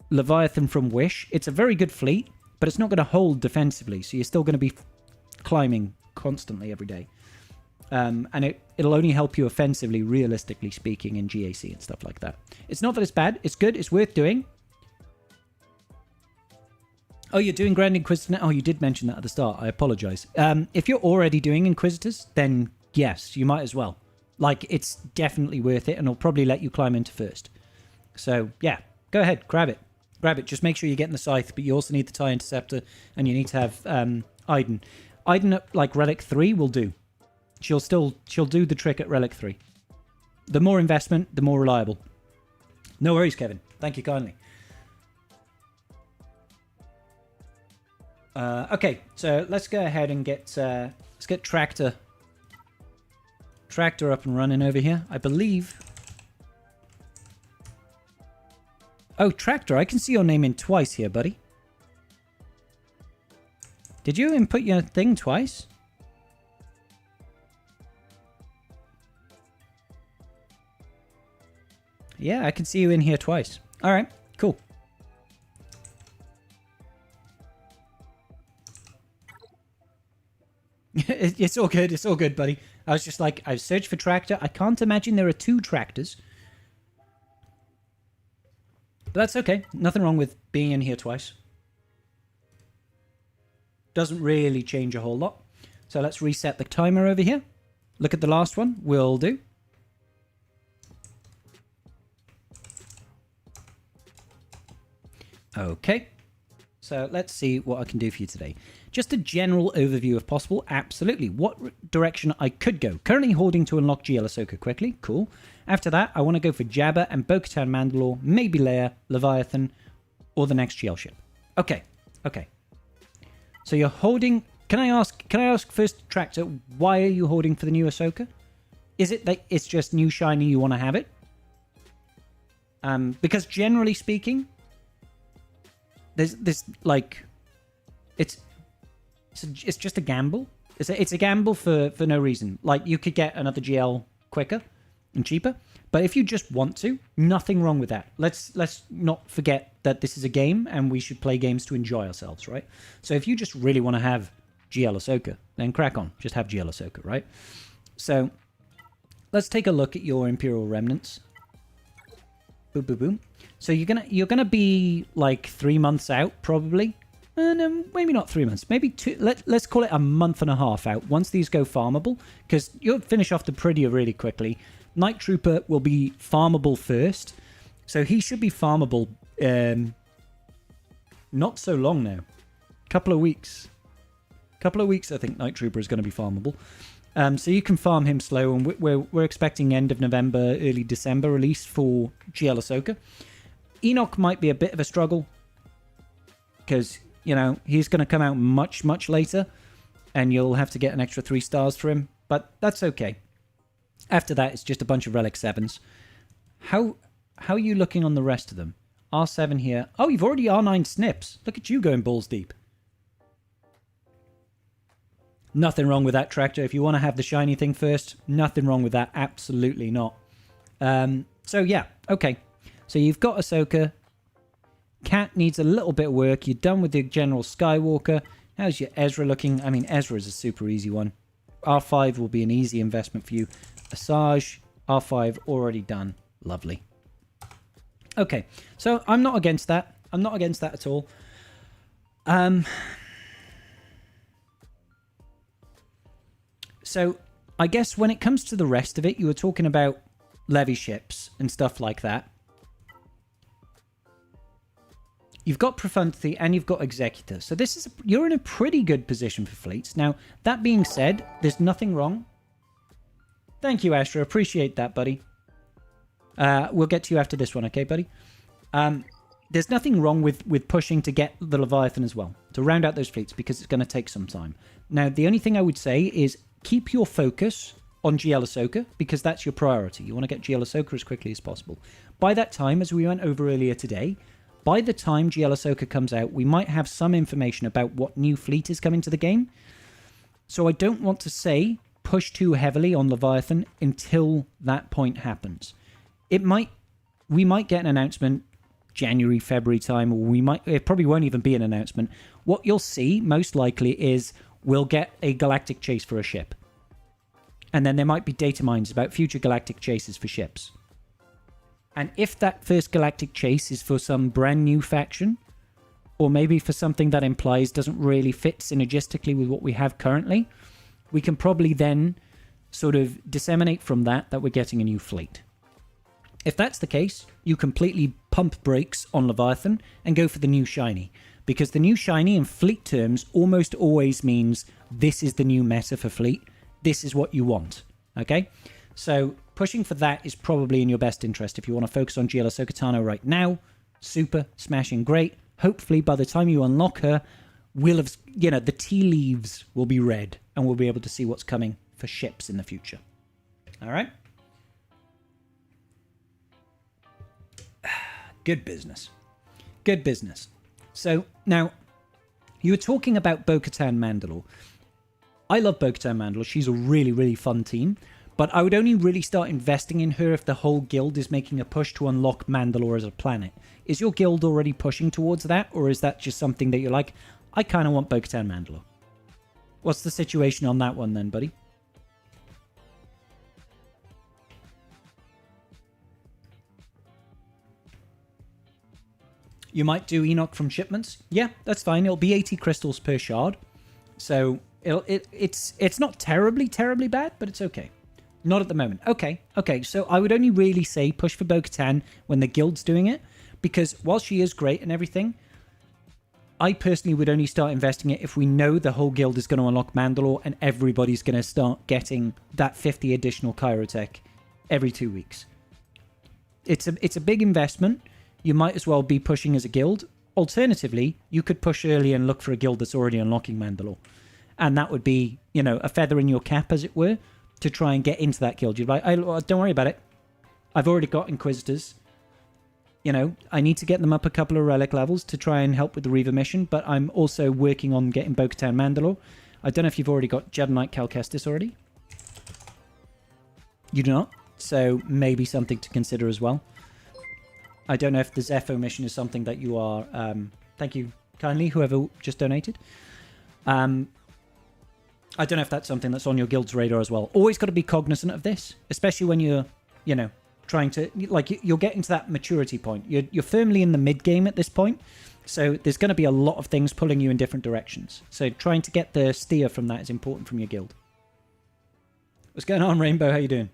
Leviathan from Wish. It's a very good fleet, but it's not going to hold defensively, so you're still going to be climbing constantly every day. And it'll only help you offensively, realistically speaking, in GAC and stuff like that. It's not that it's bad. It's good. It's worth doing. Oh, you're doing Grand Inquisitor now? Oh, you did mention that at the start. I apologize. If you're already doing Inquisitors, then yes, you might as well. Like, it's definitely worth it, and it'll probably let you climb into first. So, yeah, go ahead. Grab it. Grab it. Just make sure you're getting the Scythe, but you also need the TIE Interceptor, and you need to have Iden. Iden at, like, Relic 3 will do. She'll do the trick at Relic 3. The more investment, the more reliable. No worries, Kevin. Thank you kindly. Okay, so let's go ahead and get Tractor up and running over here. I believe. Oh, Tractor, I can see your name in twice here, buddy. Did you input your thing twice? Yeah, I can see you in here twice. All right, cool. It's all good. It's all good, buddy. I was just like, I've searched for Tractor. I can't imagine there are 2 Tractors. But that's okay. Nothing wrong with being in here twice. Doesn't really change a whole lot. So let's reset the timer over here. Look at the last one. Will do. Okay, so let's see what I can do for you today. Just a general overview if possible. Absolutely. What direction I could go. Currently holding to unlock GL Ahsoka quickly. Cool. After that, I want to go for Jabba and Bo-Katan Mandalore, maybe Leia, Leviathan, or the next GL ship. Okay. Okay. So you're holding... Can I ask first, Tractor, why are you holding for the new Ahsoka? Is it that it's just new shiny, you want to have it? Because generally speaking... There's like, it's just a gamble. It's a gamble for no reason. Like, you could get another GL quicker and cheaper, but if you just want to, nothing wrong with that. Let's not forget that this is a game and we should play games to enjoy ourselves, right? So if you just really want to have GL Ahsoka, then crack on. Just have GL Ahsoka, right? So let's take a look at your Imperial Remnants. Boom, boom, boom. So you're gonna be like 3 months out probably, and maybe not 3 months, maybe 2. Let's call it a month and a half out. Once these go farmable, because you'll finish off the Peridea really quickly. Night Trooper will be farmable first, so he should be farmable. Not so long now, couple of weeks. I think Night Trooper is going to be farmable. So you can farm him slow, and we're expecting end of November, early December release for GL Ahsoka. Enoch might be a bit of a struggle because, you know, he's going to come out much, much later, and you'll have to get an extra 3 stars for him, but that's okay. After that, it's just a bunch of Relic 7s. How are you looking on the rest of them? R7 here. Oh, you've already R9 snips. Look at you going balls deep. Nothing wrong with that, Tractor. If you want to have the shiny thing first, nothing wrong with that. Absolutely not. So, yeah. Okay. So, you've got Ahsoka. Cat needs a little bit of work. You're done with the General Skywalker. How's your Ezra looking? I mean, Ezra is a super easy one. R5 will be an easy investment for you. Asajj, R5 already done. Lovely. Okay. So, I'm not against that. I'm not against that at all. So I guess when it comes to the rest of it, you were talking about levy ships and stuff like that. You've got Profundity and you've got Executor. So this is you're in a pretty good position for fleets. Now, that being said, there's nothing wrong. Thank you, Astra. Appreciate that, buddy. We'll get to you after this one, okay, buddy? There's nothing wrong with pushing to get the Leviathan as well, to round out those fleets, because it's going to take some time. Now, the only thing I would say is keep your focus on GL Ahsoka, because that's your priority. You want to get GL Ahsoka as quickly as possible. By that time, as we went over earlier today, by the time GL Ahsoka comes out, we might have some information about what new fleet is coming to the game. So I don't want to say push too heavily on Leviathan until that point happens. We might get an announcement January, February time, or it probably won't even be an announcement. What you'll see, most likely, is we'll get a galactic chase for a ship. And then there might be data mines about future galactic chases for ships. And if that first galactic chase is for some brand new faction, or maybe for something that implies doesn't really fit synergistically with what we have currently, we can probably then sort of disseminate from that we're getting a new fleet. If that's the case, you completely pump brakes on Leviathan and go for the new shiny. Because the new shiny in fleet terms almost always means this is the new meta for fleet. This is what you want. Okay? So pushing for that is probably in your best interest. If you want to focus on GL Ahsoka Tano right now, super, smashing, great. Hopefully by the time you unlock her, we'll have, the tea leaves will be read and we'll be able to see what's coming for ships in the future. All right? Good business. Good business. So, now, you were talking about Bo-Katan Mandalore. I love Bo-Katan Mandalore. She's a really, really fun team. But I would only really start investing in her if the whole guild is making a push to unlock Mandalore as a planet. Is your guild already pushing towards that? Or is that just something that you're like, I kind of want Bo-Katan Mandalore? What's the situation on that one then, buddy? You might do Enoch from shipments. Yeah, that's fine. It'll be 80 crystals per shard. So it's not terribly bad, but it's okay. Not at the moment. Okay. So I would only really say push for Bo-Katan when the guild's doing it, because while she is great and everything, I personally would only start investing it if we know the whole guild is going to unlock Mandalore and everybody's going to start getting that 50 additional Chirotech every 2 weeks. It's a big investment. You might as well be pushing as a guild. Alternatively, you could push early and look for a guild that's already unlocking Mandalore. And that would be, a feather in your cap, as it were, to try and get into that guild. You'd be like, don't worry about it. I've already got Inquisitors. I need to get them up a couple of relic levels to try and help with the Reaver mission, but I'm also working on getting Bo-Katan Mandalore. I don't know if you've already got Jedi Knight Cal Kestis already. You do not? So maybe something to consider as well. I don't know if the Zepho mission is something that you are... thank you kindly, whoever just donated. I don't know if that's something that's on your guild's radar as well. Always got to be cognizant of this, especially when you're, trying to... you're getting to that maturity point. You're firmly in the mid-game at this point, so there's going to be a lot of things pulling you in different directions. So trying to get the steer from that is important from your guild. What's going on, Rainbow? How you doing?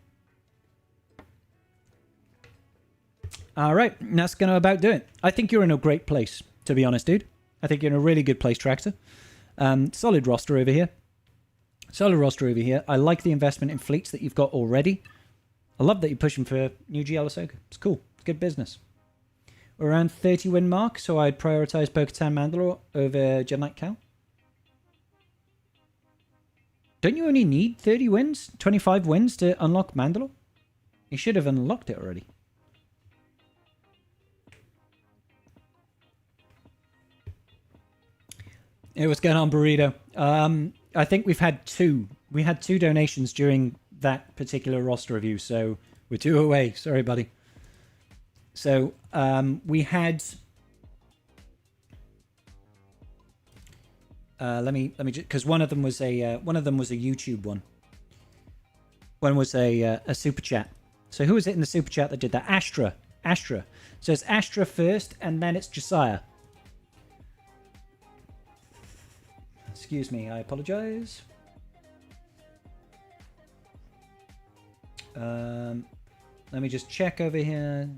All right, and that's going to about do it. I think you're in a great place, to be honest, dude. I think you're in a really good place, Tractor. Solid roster over here. I like the investment in fleets that you've got already. I love that you're pushing for new GL Ahsoka. It's cool. It's good business. We're around 30 win mark, so I'd prioritize Bo-Katan Mandalore over Jedi Knight Cal. Don't you only need 30 wins, 25 wins to unlock Mandalore? You should have unlocked it already. Hey, what's going on, Burrito? I think we've had two. We had 2 donations during that particular roster review, so we're 2 away. Sorry, buddy. So we had. Let me just, because one of them was a YouTube one. One was a super chat. So who was it in the super chat that did that? Astra. So it's Astra first, and then it's Josiah. Excuse me, I apologize. Let me just check over here.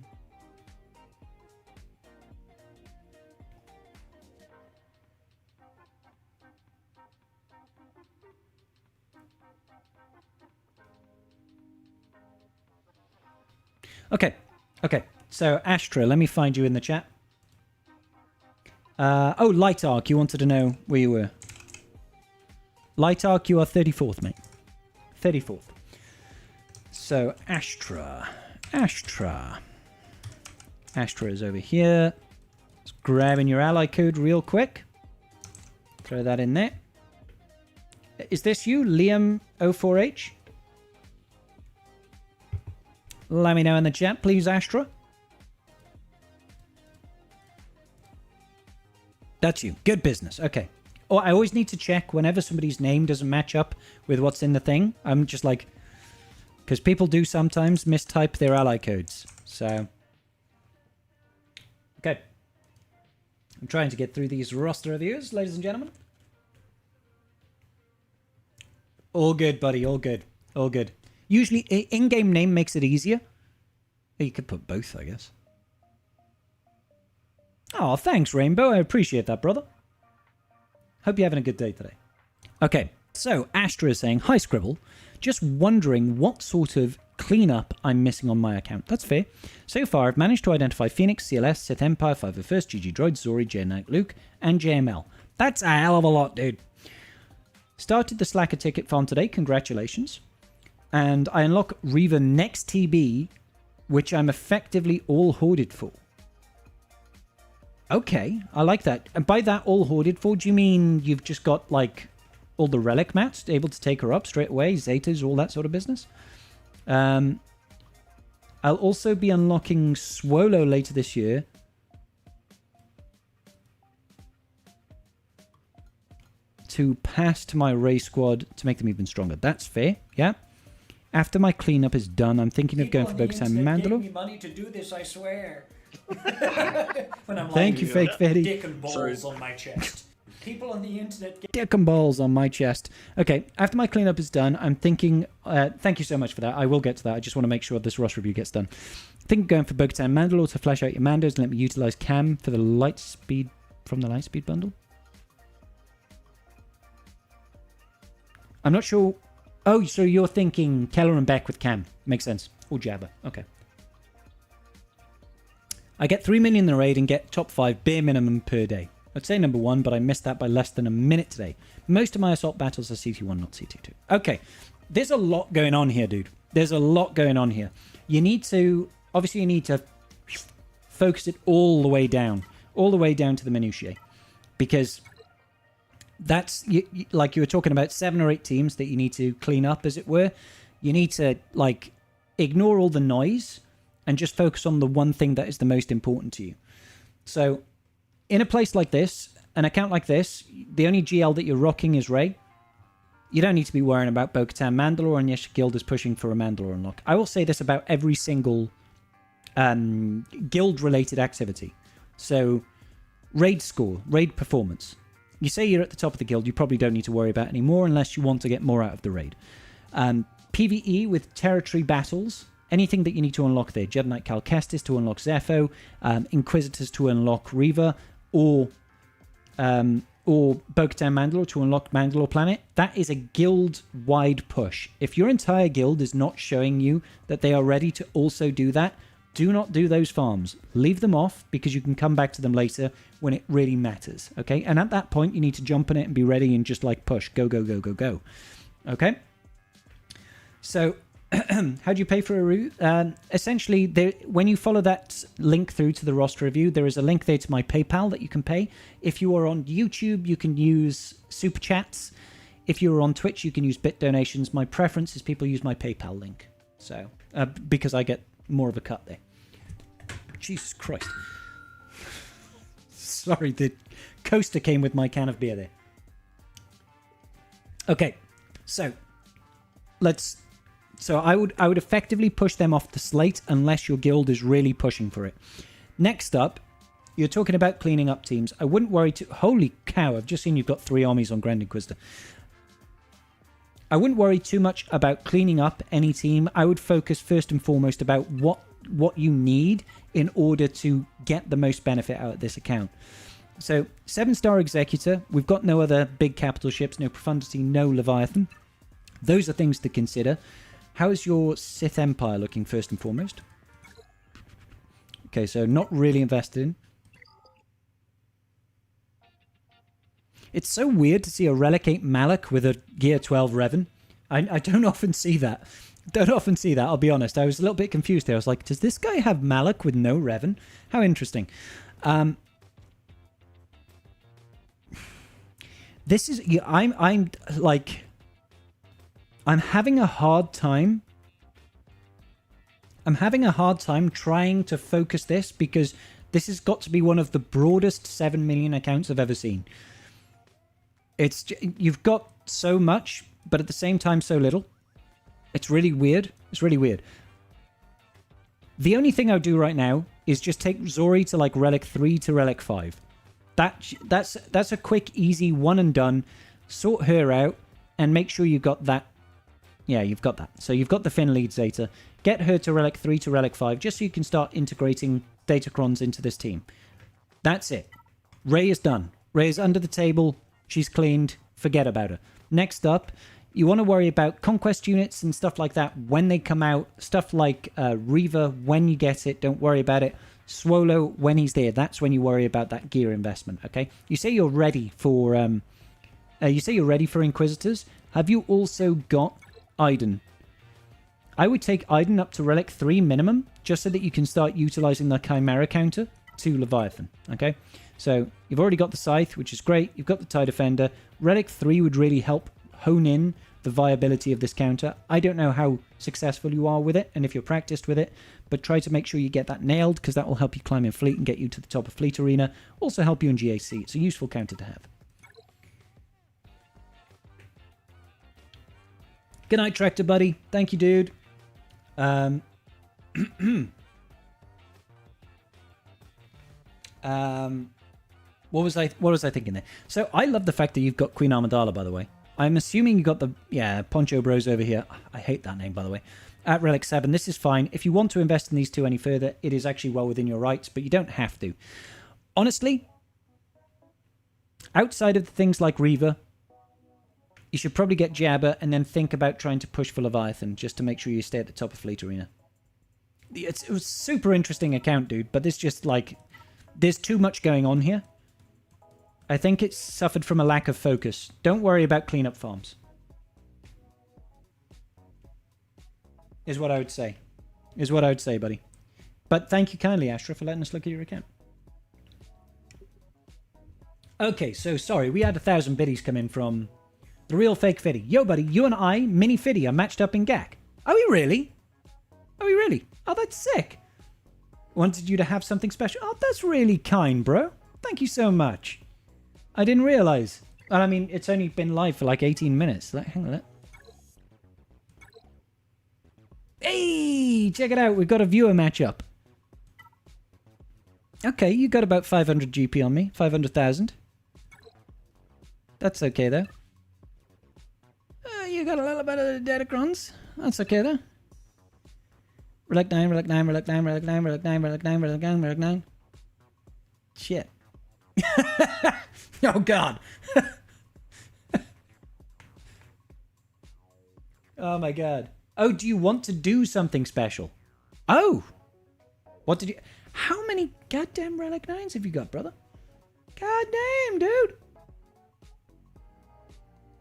Okay. So, Astra, let me find you in the chat. Oh, Light Arc, you wanted to know where you were. Light Arc, you are 34th, mate. 34th. So, Astra is over here. Just grabbing your ally code real quick. Throw that in there. Is this you, Liam04H? Let me know in the chat, please, Astra. That's you. Good business. Okay. Oh, I always need to check whenever somebody's name doesn't match up with what's in the thing. I'm just like... Because people do sometimes mistype their ally codes. So... Okay. I'm trying to get through these roster reviews, ladies and gentlemen. All good, buddy. All good. All good. Usually, in-game name makes it easier. You could put both, I guess. Oh, thanks, Rainbow. I appreciate that, brother. Hope you're having a good day today. Okay, so Astra is saying, Hi, Scribble. Just wondering what sort of cleanup I'm missing on my account. That's fair. So far, I've managed to identify Phoenix, CLS, Sith Empire, 501st, GG Droid, Zori, J Knight Luke, and JML. That's a hell of a lot, dude. Started the Slacker ticket farm today. Congratulations. And I unlock Reaver next TB, which I'm effectively all hoarded for. Okay, I like that. And by that all hoarded for, do you mean you've just got, like, all the relic mats, able to take her up straight away, Zetas, all that sort of business? I'll also be unlocking Swolo later this year. To pass to my race squad to make them even stronger. That's fair, yeah. After my cleanup is done, I'm thinking of going for Bo-Katan Mandalore. Gave me money to do this, I swear. When I'm Thank you, Fake Fetty. Dick and balls on my chest. People on the internet get Dick and balls on my chest. Okay, after my cleanup is done, I'm thinking... thank you so much for that. I will get to that. I just want to make sure this Ross review gets done. Think of going for Bo-Katan Mandalore to flesh out your Mandos and let me utilize Cam for the light speed from the light speed bundle. I'm not sure... Oh, so you're thinking Keller and Beck with Cam. Makes sense. Or Jabba. Okay. I get 3 million in the raid and get top 5 bare minimum per day. I'd say number 1, but I missed that by less than a minute today. Most of my assault battles are CT1, not CT2. Okay. There's a lot going on here, dude. There's a lot going on here. You need to... Obviously, you need to focus it all the way down. All the way down to the minutiae. Because... That's, like you were talking about, 7 or 8 teams that you need to clean up, as it were. You need to, like, ignore all the noise and just focus on the one thing that is the most important to you. So, in a place like this, an account like this, the only GL that you're rocking is Rey. You don't need to be worrying about Bo-Katan Mandalore, and yes, your guild is pushing for a Mandalore unlock. I will say this about every single guild-related activity. So, raid score, raid performance. You say you're at the top of the guild, you probably don't need to worry about any more unless you want to get more out of the raid. PvE with territory battles, anything that you need to unlock there. Jedi Knight Cal Kestis to unlock Zepho, Inquisitors to unlock Reva, or Bo-Katan Mandalore to unlock Mandalore Planet. That is a guild-wide push. If your entire guild is not showing you that they are ready to also do that, do not do those farms. Leave them off because you can come back to them later when it really matters, okay? And at that point, you need to jump on it and be ready and just, like, push. Go, go, go, go, go. Okay? So, how do you pay for a route? Essentially, when you follow that link through to the roster review, there is a link there to my PayPal that you can pay. If you are on YouTube, you can use Super Chats. If you're on Twitch, you can use bit donations. My preference is people use my PayPal link. So, because I get more of a cut there. Jesus Christ. Sorry, the coaster came with my can of beer there. Okay, so I would effectively push them off the slate unless your guild is really pushing for it. Next up, you're talking about cleaning up teams. I wouldn't worry too... Holy cow, I've just seen you've got 3 armies on Grand Inquisitor. I wouldn't worry too much about cleaning up any team. I would focus first and foremost about what you need in order to get the most benefit out of this account. So 7-star Executor, we've got no other big capital ships, no Profundity, no Leviathan. Those are things to consider. How is your Sith Empire looking first and foremost? Okay, so not really invested in. It's so weird to see a Relic 8 Malak with a Gear 12 Revan. I don't often see that. Don't often see that, I'll be honest. I was a little bit confused there. I was like, does this guy have Malak with no Revan? How interesting. This is... I'm like... I'm having a hard time. I'm having a hard time trying to focus this because this has got to be one of the broadest 7 million accounts I've ever seen. You've got so much, but at the same time so little. It's really weird. It's really weird. The only thing I'll do right now is just take Zori to like Relic 3 to Relic 5. That's a quick, easy one and done. Sort her out and make sure you've got that. Yeah, you've got that. So you've got the Finn lead Zeta. Get her to Relic 3 to Relic 5 just so you can start integrating Datacrons into this team. That's it. Rey is done. Rey is under the table. She's cleaned. Forget about her. Next up, you want to worry about conquest units and stuff like that when they come out. Stuff like Reva, when you get it, don't worry about it. Swolo, when he's there, that's when you worry about that gear investment, okay? You say you're ready for Inquisitors. Have you also got Iden? I would take Iden up to Relic 3 minimum, just so that you can start utilizing the Chimera counter to Leviathan, okay? So you've already got the Scythe, which is great. You've got the TIE Defender. Relic 3 would really help hone in the viability of this counter. I don't know how successful you are with it and if you're practiced with it, but try to make sure you get that nailed because that will help you climb in fleet and get you to the top of Fleet Arena. Also help you in GAC. It's a useful counter to have. Good night, Tractor Buddy. Thank you, dude. What was I thinking there? So I love the fact that you've got Queen Amidala, by the way. I'm assuming you got the Poncho Bros over here. I hate that name, by the way. At Relic 7, this is fine. If you want to invest in these two any further, it is actually well within your rights, but you don't have to. Honestly, outside of things like Reva, you should probably get Jabba and then think about trying to push for Leviathan just to make sure you stay at the top of Fleet Arena. It was a super interesting account, dude, but this just like... There's too much going on here. I think it's suffered from a lack of focus. Don't worry about cleanup farms. Is what I would say. Is what I would say, buddy. But thank you kindly, Astra, for letting us look at your account. Okay, so sorry. We had 1,000 biddies come in from the real fake Fiddy. Yo, buddy, you and I, Mini Fiddy, are matched up in GAC. Are we really? Are we really? Oh, that's sick. Wanted you to have something special. Oh, that's really kind, bro. Thank you so much. I didn't realize. Well, I mean, it's only been live for like 18 minutes. Hang on. Hey, check it out. We've got a viewer matchup. Okay, you got about 500 GP on me. 500,000. That's okay, though. You got a little bit of Datacrons. That's okay, though. Relic 9, Relic 9, Relic 9, Relic 9, Relic 9, Relic 9, Relic 9, Relic 9. Shit. Oh, God. Oh, my God. Oh, do you want to do something special? Oh. What did you... How many goddamn Relic 9s have you got, brother? Goddamn, dude.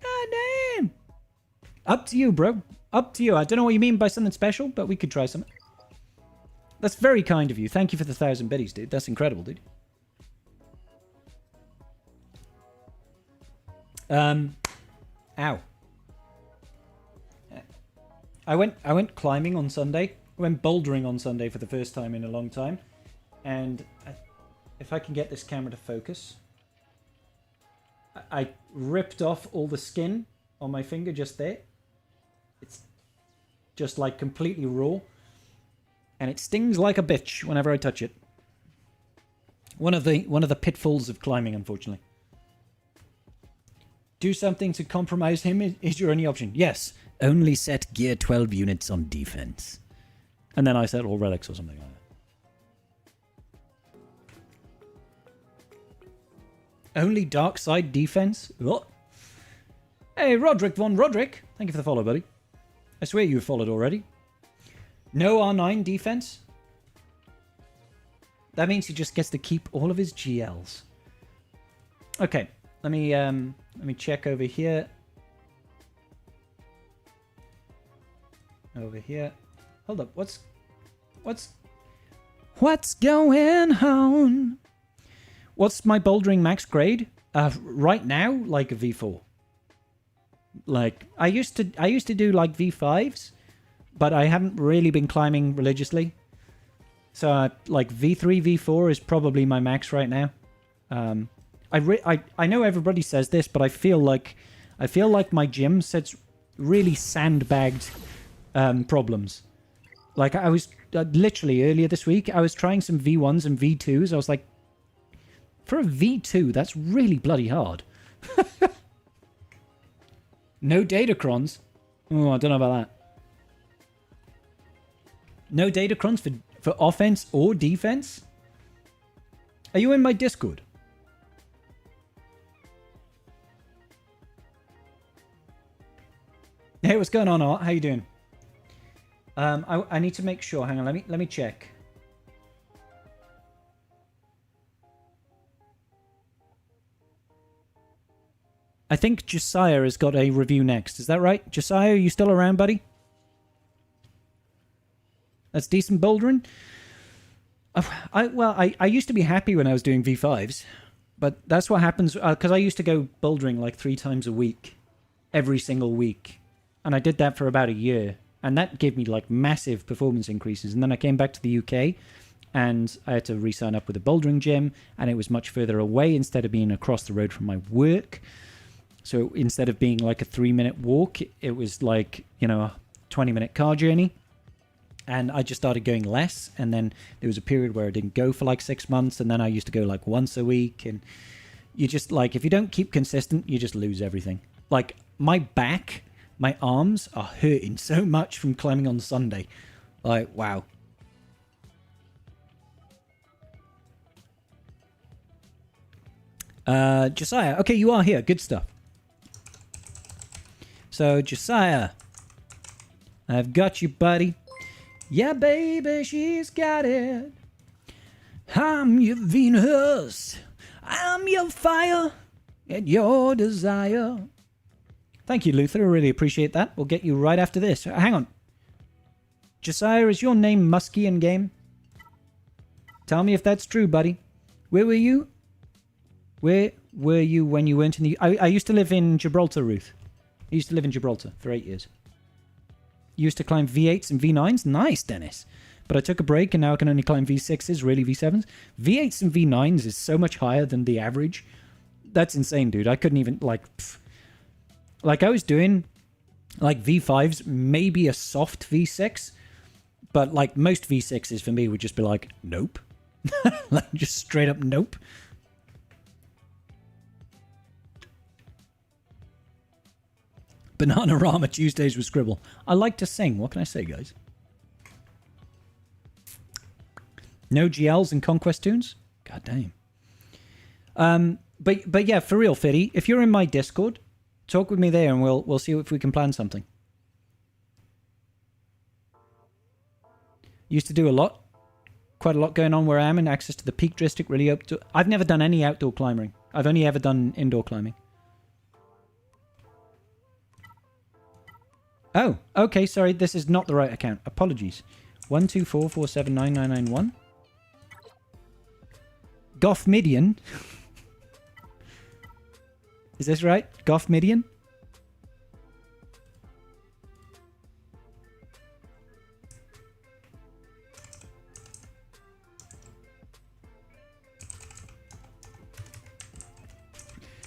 Goddamn. Up to you, bro. Up to you. I don't know what you mean by something special, but we could try something. That's very kind of you. Thank you for the 1,000 biddies, dude. That's incredible, dude. Ow. I went climbing on Sunday. I went bouldering on Sunday for the first time in a long time. And if I can get this camera to focus, I ripped off all the skin on my finger just there. It's just like completely raw. And it stings like a bitch whenever I touch it. One of the pitfalls of climbing, unfortunately. Do something to compromise him is your only option. Yes. Only set gear 12 units on defense. And then I set all relics or something like that. Only dark side defense? What? Hey, Roderick Von Roderick. Thank you for the follow, buddy. I swear you followed already. No R9 defense? That means he just gets to keep all of his GLs. Okay, let me check over here. Over here. Hold up. What's going on? What's my bouldering max grade? Right now, like a V4. Like I used to do like V5s, but I haven't really been climbing religiously. So like V3, V4 is probably my max right now. I know everybody says this, but I feel like my gym sets really sandbagged problems. Like I was literally earlier this week, I was trying some V1s and V2s. I was like, for a V2, that's really bloody hard. No datacrons. Oh, I don't know about that. No datacrons for offense or defense? Are you in my Discord? Hey, what's going on, Art? How you doing? I need to make sure. Hang on, let me check. I think Josiah has got a review next. Is that right? Josiah, are you still around, buddy? That's decent bouldering. I used to be happy when I was doing V5s, but that's what happens because I used to go bouldering like 3 times a week, every single week, and I did that for about a year, and that gave me like massive performance increases. And then I came back to the UK, and I had to re-sign up with a bouldering gym, and it was much further away instead of being across the road from my work. So instead of being like a 3-minute walk, it was like, you know, a 20-minute car journey. And I just started going less. And then there was a period where I didn't go for like 6 months. And then I used to go like once a week. And you just like, if you don't keep consistent, you just lose everything. Like my back, my arms are hurting so much from climbing on Sunday. Like, wow. Josiah. Okay, you are here. Good stuff. So, Josiah, I've got you, buddy. Yeah, baby, she's got it. I'm your Venus. I'm your fire and your desire. Thank you, Luther. I really appreciate that. We'll get you right after this. Hang on. Josiah, is your name Muskie in game? Tell me if that's true, buddy. Where were you? Where were you when you weren't in the... I used to live in Gibraltar, Ruth. I used to live in Gibraltar for 8 years. Used to climb V8s and V9s. Nice, Dennis. But I took a break and now I can only climb V6s, really V7s. V8s and V9s is so much higher than the average. That's insane, dude. I couldn't even, like... Pff. Like, I was doing, like, V5s, maybe a soft V6. But, like, most V6s for me would just be like, nope. Like, just straight up nope. Bananarama Tuesdays with Scribble. I like to sing. What can I say, guys? No GLs and Conquest tunes? God damn. But yeah, for real, Fitty, if you're in my Discord, talk with me there and we'll see if we can plan something. Used to do a lot. Quite a lot going on where I am, and access to the Peak District really up to... I've never done any outdoor climbing. I've only ever done indoor climbing. Oh, okay, sorry, this is not the right account. Apologies. 124479991. Goff Mideon. Is this right? Goff Mideon?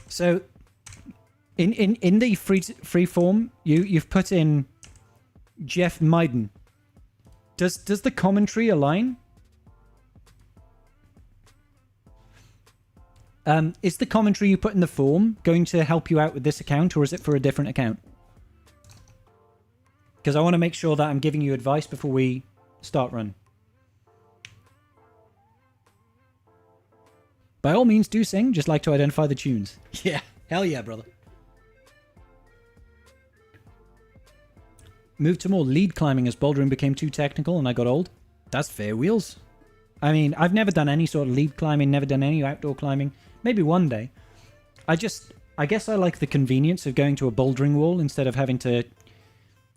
So... In the free form, you've put in Goff Mideon. Does the commentary align? Is the commentary you put in the form going to help you out with this account, or is it for a different account? Because I want to make sure that I'm giving you advice before we start run. By all means, do sing. Just like to identify the tunes. Yeah. Hell yeah, brother. Moved to more lead climbing as bouldering became too technical and I got old. That's fair, Wheelz. I mean, I've never done any sort of lead climbing, never done any outdoor climbing. Maybe one day. I guess I like the convenience of going to a bouldering wall instead of having to,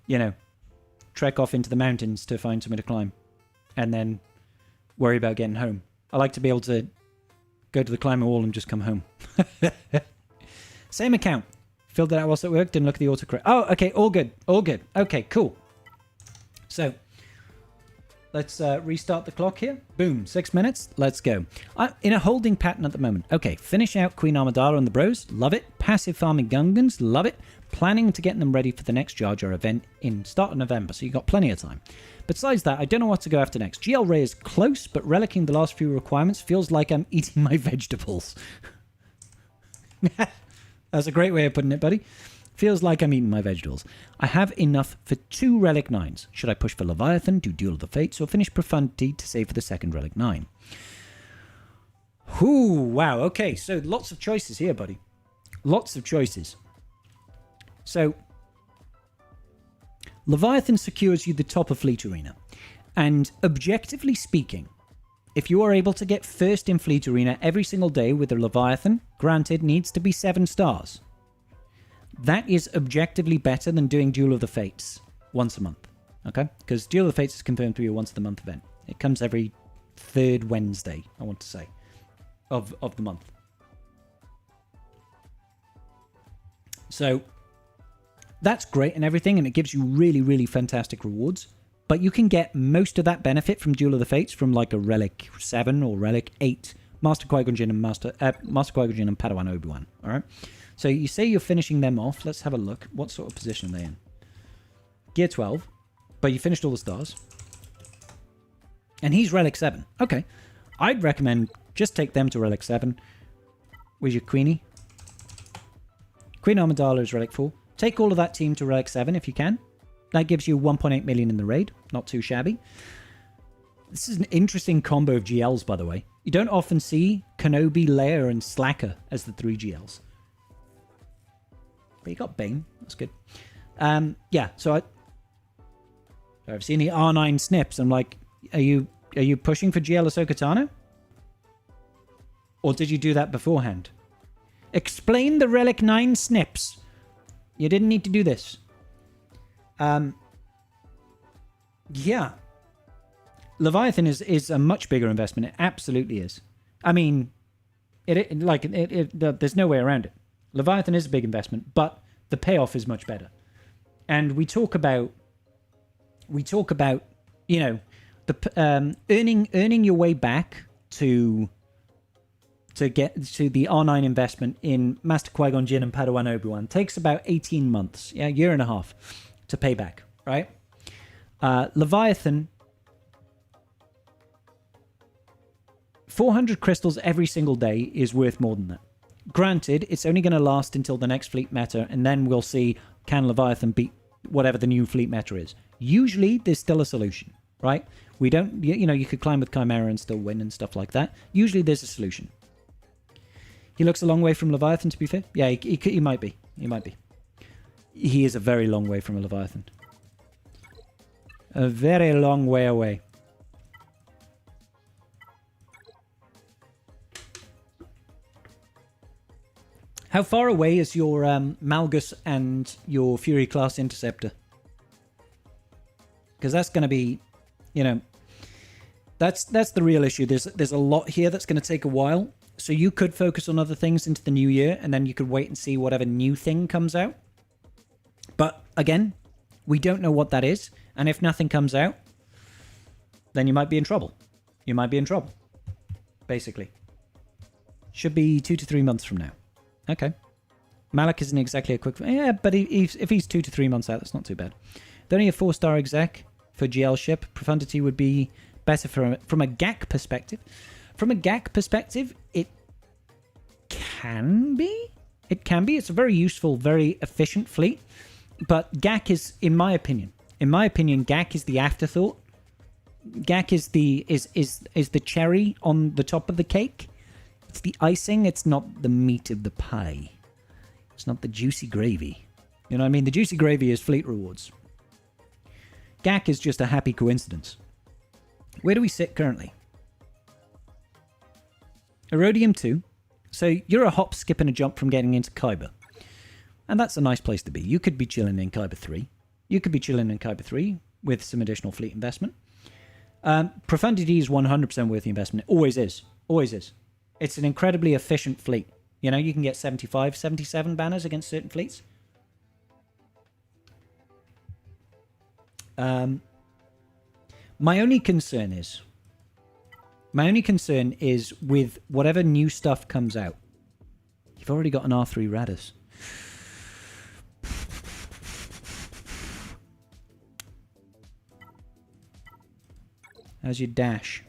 you know, trek off into the mountains to find somewhere to climb and then worry about getting home. I like to be able to go to the climbing wall and just come home. Same account. Filled it out whilst at work, didn't look at the autocorrect. Oh, okay, all good, all good. Okay, cool. So, let's restart the clock here. Boom, 6 minutes. Let's go. I'm in a holding pattern at the moment. Okay, finish out Queen Amidala and the bros. Love it. Passive farming Gungans. Love it. Planning to get them ready for the next Jar Jar event in start of November, so you've got plenty of time. Besides that, I don't know what to go after next. GL Ray is close, but relicking the last few requirements feels like I'm eating my vegetables. That's a great way of putting it, buddy. Feels like I'm eating my vegetables. I have enough for 2 Relic 9s. Should I push for Leviathan, do Duel of the Fates, or finish Profundity to save for the second Relic 9? Ooh, wow. Okay, so lots of choices here, buddy. Lots of choices. So, Leviathan secures you the top of Fleet Arena. And objectively speaking, if you are able to get first in Fleet Arena every single day with a Leviathan, granted, needs to be 7 stars. That is objectively better than doing Duel of the Fates once a month. Okay? Because Duel of the Fates is confirmed to be a once a month event. It comes every 3rd Wednesday, I want to say, of the month. So, that's great and everything, and it gives you really, really fantastic rewards. But you can get most of that benefit from Duel of the Fates from like a Relic 7 or Relic 8. Master Qui-Gon Jinn and Master Qui-Gon Jinn and Padawan Obi-Wan. Alright? So you say you're finishing them off. Let's have a look. What sort of position are they in? Gear 12. But you finished all the stars. And he's Relic 7. Okay. I'd recommend just take them to Relic 7. Where's your Queenie? Queen Amidala is Relic 4. Take all of that team to Relic 7 if you can. That gives you 1.8 million in the raid. Not too shabby. This is an interesting combo of GLs, by the way. You don't often see Kenobi, Leia, and Slacker as the 3 GLs. But you got Bane. That's good. Yeah, so I've seen the R9 snips. I'm like, are you pushing for GL Ahsoka Tano? Or did you do that beforehand? Explain the Relic 9 snips. You didn't need to do this. Yeah. Leviathan is a much bigger investment. It absolutely is. I mean, there's no way around it. Leviathan is a big investment, but the payoff is much better. And we talk about, you know, the earning your way back to get to the R9 investment in Master Qui-Gon Jinn and Padawan Obi-Wan takes about 18 months, yeah, year and a half to pay back, right? Leviathan, 400 crystals every single day is worth more than that. Granted, it's only going to last until the next fleet meta, and then we'll see can Leviathan beat whatever the new fleet meta is. Usually, there's still a solution, right? We don't, you know, you could climb with Chimera and still win and stuff like that. Usually, there's a solution. He looks a long way from Leviathan, to be fair. Yeah, he might be. He might be. He is a very long way from a Leviathan. A very long way away. How far away is your Malgus and your Fury class interceptor? Because that's going to be, you know, that's the real issue. There's a lot here that's going to take a while. So you could focus on other things into the new year, and then you could wait and see whatever new thing comes out. But again, we don't know what that is. And if nothing comes out, then you might be in trouble. You might be in trouble. Basically. Should be 2 to 3 months from now. Okay. Malak isn't exactly a quick... Yeah, but if he's 2 to 3 months out, that's not too bad. They're only a 4-star exec for GL ship. Profundity would be better from a GAC perspective. From a GAC perspective, can be. It can be. It's a very useful, very efficient fleet. But GAC is, in my opinion, GAC is the afterthought. GAC is the cherry on the top of the cake. It's the icing. It's not the meat of the pie. It's not the juicy gravy. You know what I mean? The juicy gravy is fleet rewards. GAC is just a happy coincidence. Where do we sit currently? Erodium 2. So you're a hop, skip, and a jump from getting into Kyber. And that's a nice place to be. You could be chilling in Kyber 3. You could be chilling in Kyber 3 with some additional fleet investment. Profundity is 100% worth the investment. It always is. Always is. It's an incredibly efficient fleet. You know, you can get 75, 77 banners against certain fleets. My only concern is with whatever new stuff comes out. You've already got an R3 Radis. How's your dash?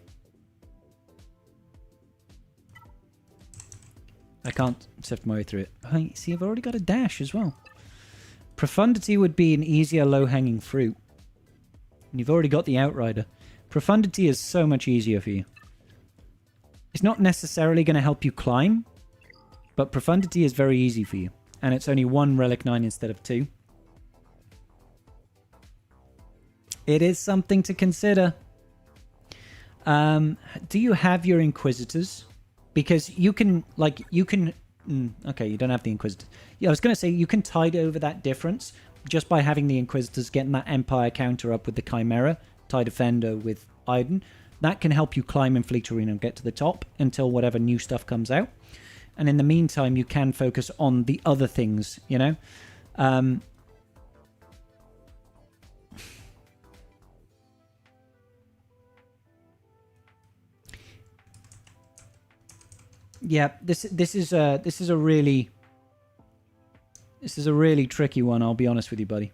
I can't sift my way through it. Oh, see, I've already got a dash as well. Profundity would be an easier low-hanging fruit. And you've already got the Outrider. Profundity is so much easier for you. It's not necessarily going to help you climb, but Profundity is very easy for you. And it's only 1 Relic 9 instead of 2. It is something to consider. Do you have your Inquisitors? Because you can, okay, you don't have the Inquisitors. Yeah, I was going to say, you can tide over that difference just by having the Inquisitors, getting that Empire counter up with the Chimera, TIE Defender with Iden. That can help you climb in Fleet Arena and get to the top until whatever new stuff comes out. And in the meantime, you can focus on the other things, you know? Yeah, this is a really tricky one, I'll be honest with you, buddy.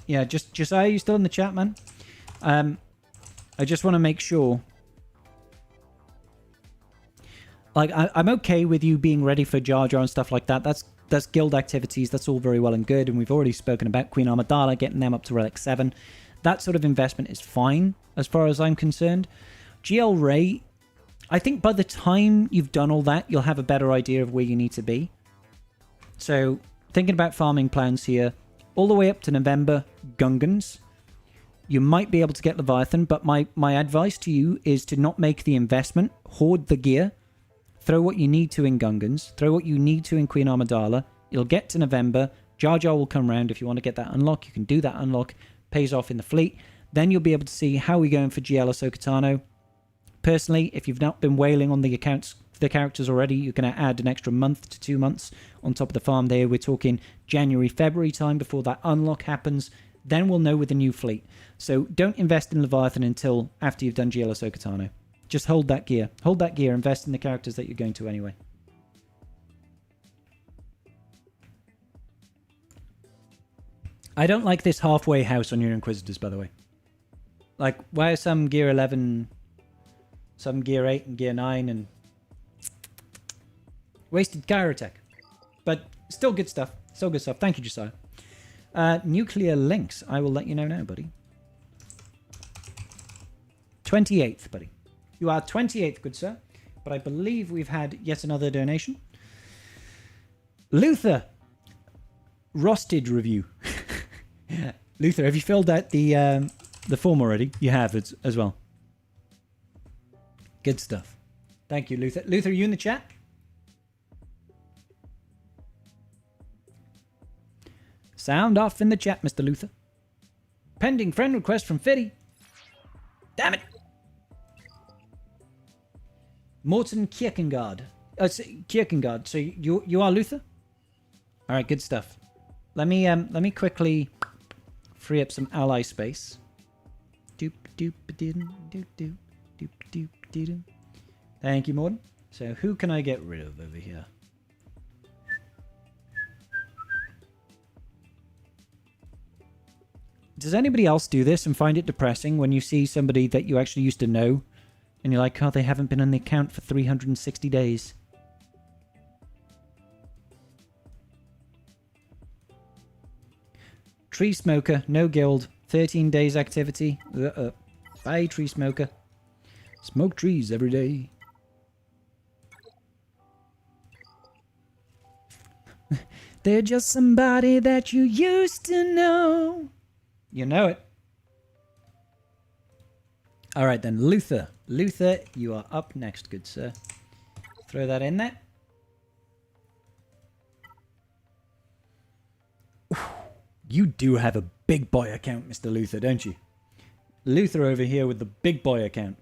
Yeah, Josiah, you still in the chat, man? I just want to make sure. Like, I'm okay with you being ready for Jar Jar and stuff like that. That's guild activities. That's all very well and good. And we've already spoken about Queen Amidala, getting them up to Relic 7. That sort of investment is fine, as far as I'm concerned. GL Ray, I think by the time you've done all that, you'll have a better idea of where you need to be. So, thinking about farming plans here, all the way up to November, Gungans. You might be able to get Leviathan, but my advice to you is to not make the investment, hoard the gear, throw what you need to in Gungans, throw what you need to in Queen Amidala. You'll get to November, Jar Jar will come round. If you want to get that unlock, you can do that unlock, pays off in the fleet. Then you'll be able to see how we're going for GL Ahsoka Tano. Personally, if you've not been wailing on the characters already, you're going to add an extra month to 2 months on top of the farm there. We're talking January, February time before that unlock happens. Then we'll know with the new fleet. So don't invest in Leviathan until after you've done GL Ahsoka Tano. Just hold that gear. Hold that gear. Invest in the characters that you're going to anyway. I don't like this halfway house on your Inquisitors, by the way. Like, why are some gear 11, some gear 8 and gear 9 and... Wasted Gyrotech. But still good stuff. Still good stuff. Thank you, Josiah. Nuclear Links. I will let you know now, buddy. 28th, buddy. You are 28th, good sir. But I believe we've had yet another donation. Luther. Rosted review. Luther, have you filled out the form already? You have as well. Good stuff. Thank you, Luther. Luther, are you in the chat? Sound off in the chat, Mr. Luther. Pending friend request from Fiddy. Damn it. Morton Kierkegaard. Kierkegaard. So you are Luther? All right, good stuff. Let me quickly free up some ally space. Doop doop doop doop doop doop doop doop. Thank you, Morton. So who can I get rid of over here? Does anybody else do this and find it depressing when you see somebody that you actually used to know and you're like, oh, they haven't been on the account for 360 days? Tree Smoker, no guild, 13 days activity. Bye, Tree Smoker. Smoke trees every day. They're just somebody that you used to know. You know it. All right, then. Luther. Luther, you are up next, good sir. Throw that in there. You do have a big boy account, Mr. Luther, don't you? Luther over here with the big boy account.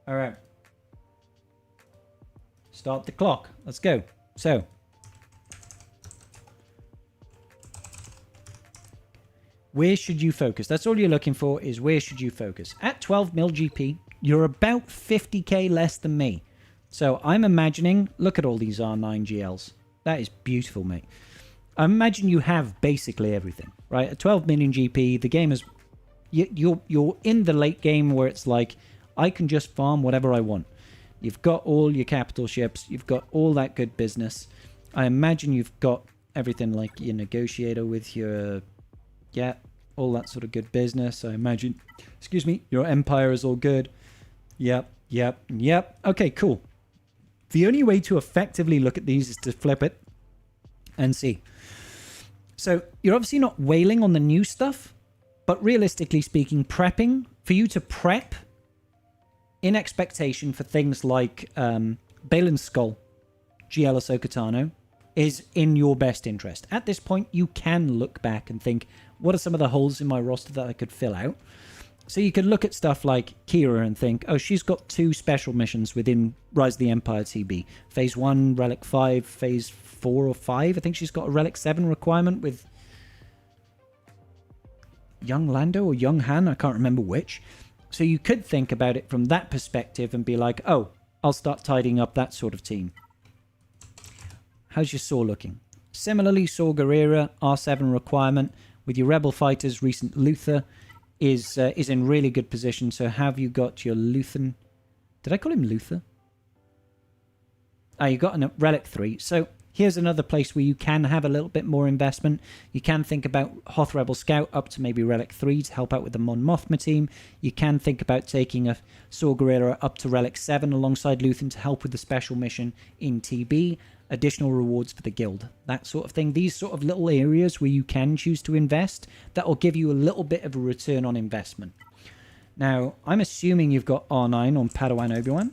All right. Start the clock. Let's go. So. Where should you focus? That's all you're looking for is where should you focus. At 12 mil GP, you're about 50k less than me. So I'm imagining, look at all these R9 GLs. That is beautiful, mate. I imagine you have basically everything, right? At 12 million GP, the game is... You're in the late game where it's like, I can just farm whatever I want. You've got all your capital ships. You've got all that good business. I imagine you've got everything like your negotiator with your... Yeah, all that sort of good business. I imagine, excuse me, your empire is all good. Yep. Okay, cool. The only way to effectively look at these is to flip it and see. So you're obviously not wailing on the new stuff, but realistically speaking, prepping, for you to prep in expectation for things like Balin's Skull, GL Ahsoka Tano, is in your best interest. At this point, you can look back and think, what are some of the holes in my roster that I could fill out? So you could look at stuff like Kira and think, oh, she's got 2 special missions within Rise of the Empire TB. Phase 1, Relic 5, Phase 4 or 5. I think she's got a Relic 7 requirement with young Lando or young Han. I can't remember which. So you could think about it from that perspective and be like, oh, I'll start tidying up that sort of team. How's your Saw looking? Similarly, Saw Gerrera, R7 requirement, with your Rebel Fighters, recent Luther, is in really good position. So have you got your Luthen? Did I call him Luther? You got a Relic 3. So here's another place where you can have a little bit more investment. You can think about Hoth Rebel Scout up to maybe Relic 3 to help out with the Mon Mothma team. You can think about taking a Saw Gerrera up to Relic 7 alongside Luthen to help with the special mission in TB. Additional rewards for the guild, that sort of thing. These sort of little areas where you can choose to invest, that will give you a little bit of a return on investment. Now, I'm assuming you've got R9 on Padawan Obi-Wan.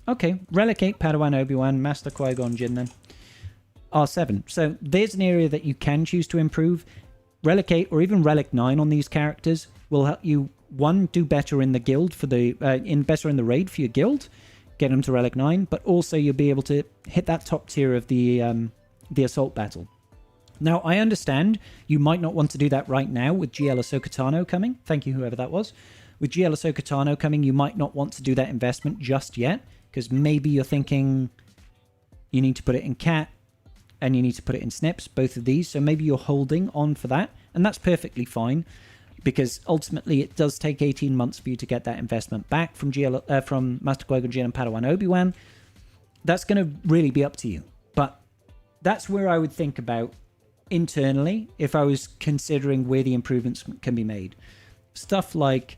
Okay, Relic 8, Padawan Obi-Wan, Master Qui-Gon Jinn then. R7. So there's an area that you can choose to improve. Relic 8 or even Relic 9 on these characters will help you, one, do better in the guild for the better in the raid for your guild, get them to Relic 9, but also you'll be able to hit that top tier of the assault battle. Now, I understand you might not want to do that right now with GL Ahsoka Tano coming. Thank you, whoever that was. With GL Ahsoka Tano coming, you might not want to do that investment just yet, because maybe you're thinking you need to put it in Cat, and you need to put it in Snips, both of these. So maybe you're holding on for that. And that's perfectly fine, because ultimately it does take 18 months for you to get that investment back from from Master Qui-Gon Jinn and Padawan Obi-Wan. That's going to really be up to you. But that's where I would think about internally if I was considering where the improvements can be made. Stuff like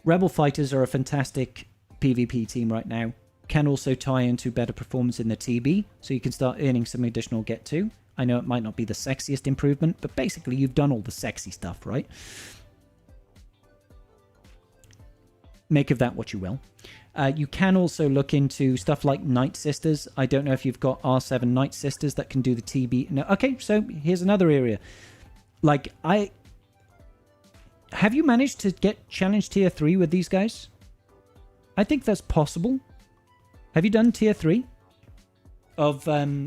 Rebel Fighters are a fantastic PvP team right now. Can also tie into better performance in the TB, so you can start earning some additional get to. I know it might not be the sexiest improvement, but basically you've done all the sexy stuff, right? Make of that what you will. You can also look into stuff like Night Sisters. I don't know if you've got R7 Night Sisters that can do the TB. No, okay, so here's another area. Like, have you managed to get Challenge Tier 3 with these guys? I think that's possible. Have you done Tier 3 of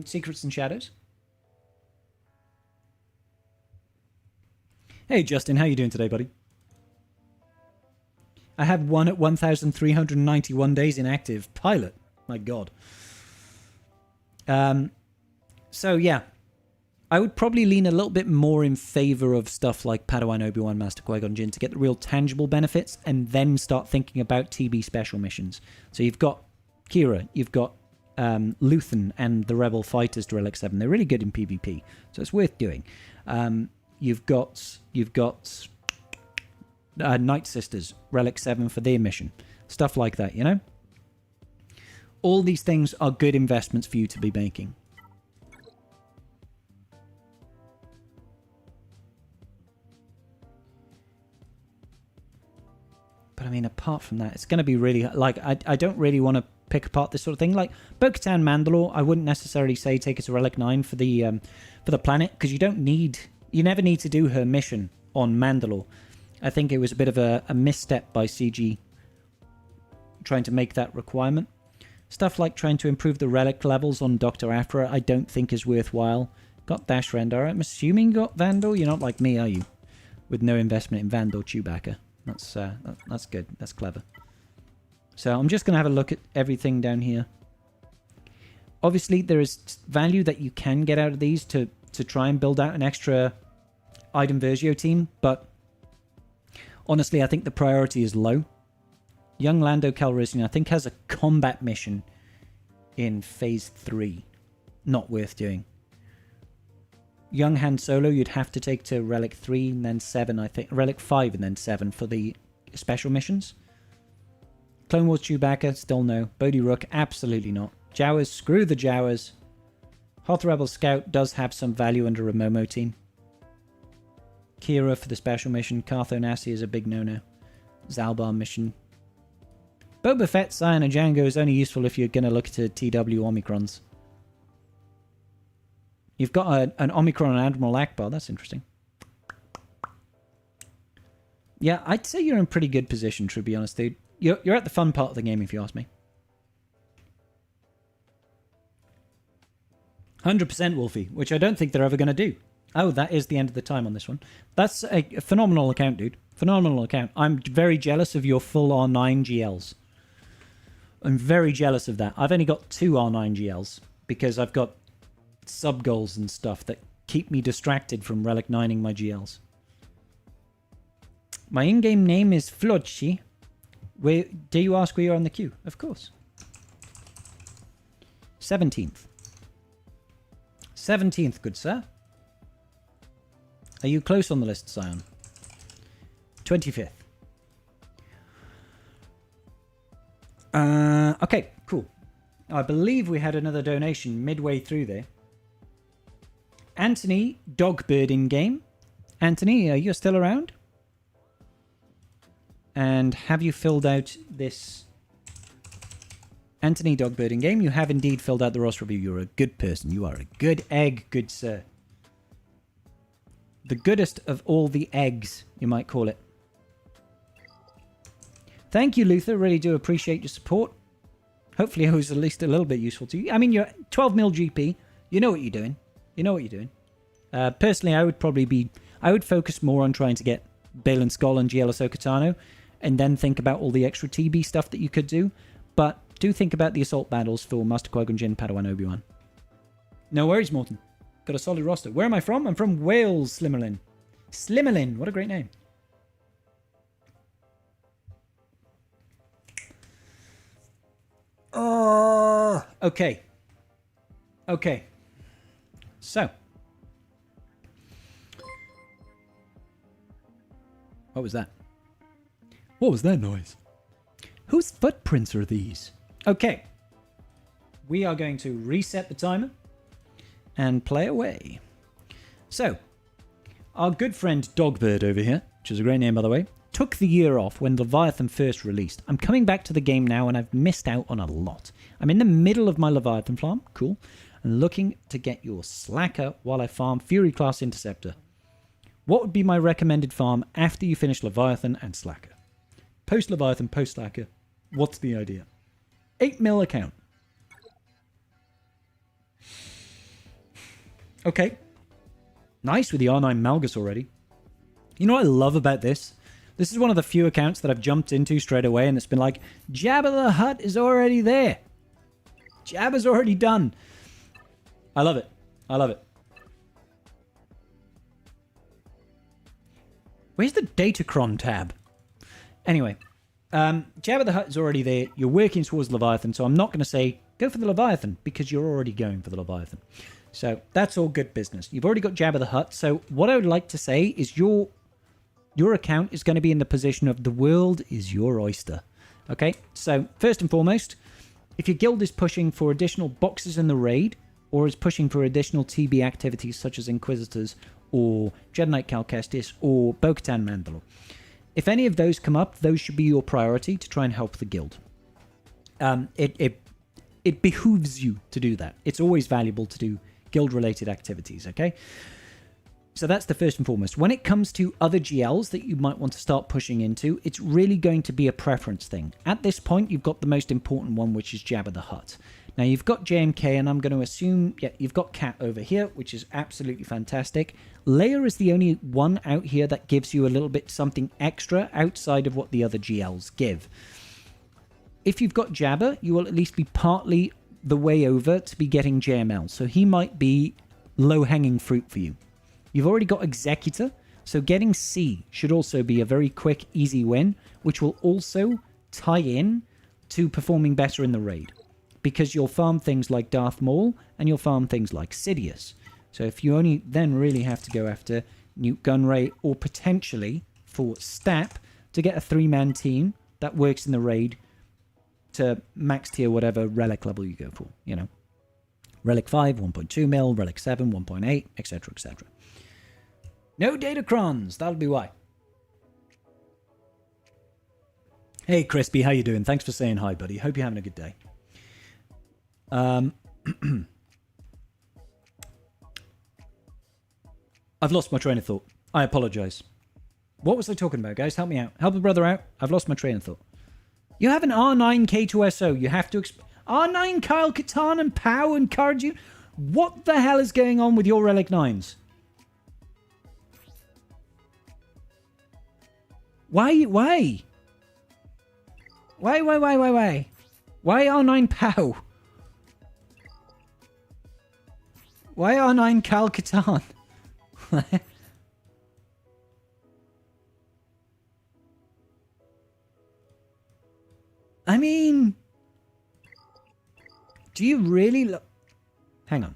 Secrets and Shadows? Hey, Justin, how you doing today, buddy? I have one at 1,391 days inactive. Pilot. My God. So, yeah. I would probably lean a little bit more in favor of stuff like Padawan, Obi-Wan, Master Qui-Gon Jinn to get the real tangible benefits and then start thinking about TB special missions. So you've got Kira, you've got Luthen and the Rebel Fighters to Relic 7. They're really good in PvP, so it's worth doing. You've got Night Sisters, Relic 7 for their mission. Stuff like that, you know? All these things are good investments for you to be making. But I mean, apart from that, it's going to be really... Like, I don't really want to pick apart this sort of thing. Like, Bo-Katan Mandalore, I wouldn't necessarily say take it to Relic 9 for the planet, because you don't need... You never need to do her mission on Mandalore. I think it was a bit of a misstep by CG trying to make that requirement. Stuff like trying to improve the relic levels on Dr. Aphra, I don't think is worthwhile. Got Dash Rendar. I'm assuming you got Vandal. You're not like me, are you? With no investment in Vandal Chewbacca. That's good. That's clever. So I'm just going to have a look at everything down here. Obviously, there is value that you can get out of these to try and build out an extra item Versio team, but honestly, I think the priority is low. Young Lando Calrissian, I think, has a combat mission in Phase 3. Not worth doing. Young Han Solo, you'd have to take to Relic 3 and then 7, I think. Relic 5 and then 7 for the special missions. Clone Wars Chewbacca, still no. Bodhi Rook, absolutely not. Jawas, screw the Jawas. Hoth Rebel Scout does have some value under a Momo team. Kira for the special mission. Cartho Nassi is a big no-no. Zalbar mission. Boba Fett, Cyan, and Django is only useful if you're going to look at TW Omicrons. You've got an Omicron and Admiral Akbar. That's interesting. Yeah, I'd say you're in pretty good position, to be honest, dude. You're at the fun part of the game, if you ask me. 100% Wolfie, which I don't think they're ever going to do. Oh, that is the end of the time on this one. That's a phenomenal account, dude. Phenomenal account. I'm very jealous of your full R9 GLs. I'm very jealous of that. I've only got 2 R9 GLs because I've got sub-goals and stuff that keep me distracted from Relic 9ing my GLs. My in-game name is Flodchi. Do you ask where you're on the queue? Of course. 17th. 17th, good sir. Are you close on the list, Scion? 25th. Okay, cool. I believe we had another donation midway through there. Anthony, DogBird in game. Anthony, you're still around? And have you filled out this... Anthony, DogBird in game, you have indeed filled out the roster review. You're a good person. You are a good egg, good sir. The goodest of all the eggs, you might call it. Thank you, Luther. Really do appreciate your support. Hopefully I was at least a little bit useful to you. I mean, you're 12 mil GP. You know what you're doing. You know what you're doing. Personally, I would focus more on trying to get Balin Skull and GL Ahsoka Tano, and then think about all the extra TB stuff that you could do. But do think about the assault battles for Master Qui-Gon Jinn, Padawan, Obi-Wan. No worries, Morton. Got a solid roster. Where am I from? I'm from Wales, Slimmerlin. Slimmerlin, what a great name. Oh, okay. Okay. So. What was that? What was that noise? Whose footprints are these? Okay. We are going to reset the timer and play away. So, our good friend DogBird over here, which is a great name by the way, took the year off when Leviathan first released. I'm coming back to the game now and I've missed out on a lot. I'm in the middle of my Leviathan farm, cool, and looking to get your Slacker while I farm Fury Class Interceptor. What would be my recommended farm after you finish Leviathan and Slacker? Post Leviathan, post Slacker, what's the idea? 8 mil account. Okay. Nice with the R9 Malgus already. You know what I love about this? This is one of the few accounts that I've jumped into straight away, and it's been like, Jabba the Hutt is already there. Jabba's already done. I love it. I love it. Where's the Datacron tab? Anyway, Jabba the Hutt is already there. You're working towards Leviathan, so I'm not going to say go for the Leviathan because you're already going for the Leviathan. So that's all good business. You've already got Jabba the Hutt. So what I would like to say is your account is going to be in the position of the world is your oyster. Okay, so first and foremost, if your guild is pushing for additional boxes in the raid or is pushing for additional TB activities such as Inquisitors or Jedi Knight Cal Kestis or Bo-Katan Mandalore, if any of those come up, those should be your priority to try and help the guild. It behooves you to do that. It's always valuable to do guild-related activities, okay? So that's the first and foremost. When it comes to other GLs that you might want to start pushing into, it's really going to be a preference thing. At this point, you've got the most important one, which is Jabba the Hutt. Now, you've got JMK, and I'm going to assume, yeah, you've got Cat over here, which is absolutely fantastic. Leia is the only one out here that gives you a little bit something extra outside of what the other GLs give. If you've got Jabba, you will at least be partly the way over to be getting JML, so he might be low-hanging fruit for you. You've already got Executor, so getting C should also be a very quick, easy win, which will also tie in to performing better in the raid, because you'll farm things like Darth Maul and you'll farm things like Sidious. So if you only then really have to go after Newt Gunray or potentially for Stap to get a 3-man team that works in the raid to max tier whatever relic level you go for, you know. Relic 5, 1.2 mil, Relic 7, 1.8, etc, etc. No Datacrons, that'll be why. Hey Crispy, how you doing? Thanks for saying hi, buddy. Hope you're having a good day. I've lost my train of thought. I apologize. What was I talking about, guys? Help me out. Help a brother out. I've lost my train of thought. You have an R9 K2SO. You have to... R9 Kyle Katarn and Pow and Cardew. What the hell is going on with your Relic 9s? Why? Why R9 Pow? Why R9 Cal Katarn? I mean, do you really hang on.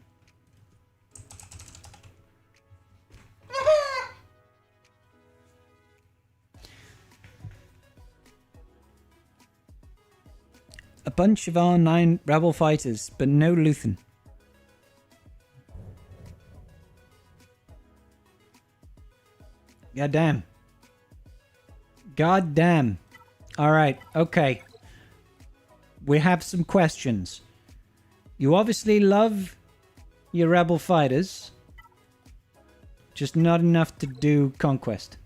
A bunch of R9 rebel fighters, but no Luthen. God damn. God damn. Alright, okay. We have some questions. You obviously love your rebel fighters. Just not enough to do Conquest.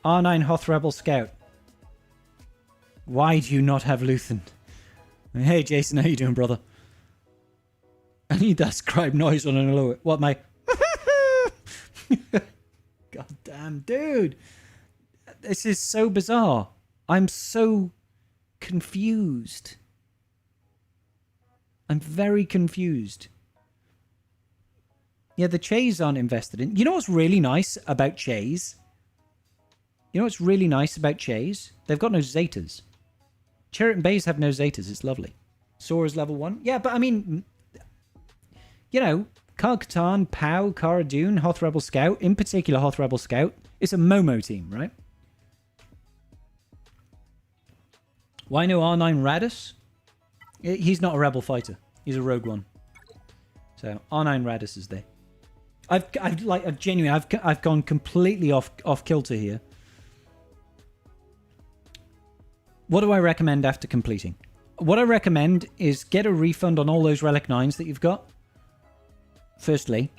R9 Hoth Rebel Scout. Why do you not have Luthen? Hey Jason, how you doing, brother? I need that scribe noise on an alert. What, mate? God damn, dude. This is so bizarre. I'm so confused. I'm very confused. Yeah, the Chays aren't invested in. You know what's really nice about Chays? You know what's really nice about Chays? They've got no Zetas. Chariot and Bays have no Zetas. It's lovely. Sora's level 1. Yeah, but I mean, you know, Kyle Katarn, Pow, Cara Dune, Hoth Rebel Scout, in particular Hoth Rebel Scout, it's a Momo team, right? Why no R9 Radis? He's not a rebel fighter. He's a rogue one. So R9 Radis is there. I've genuinely I've gone completely off kilter here. What do I recommend after completing? What I recommend is get a refund on all those Relic 9s that you've got. Firstly.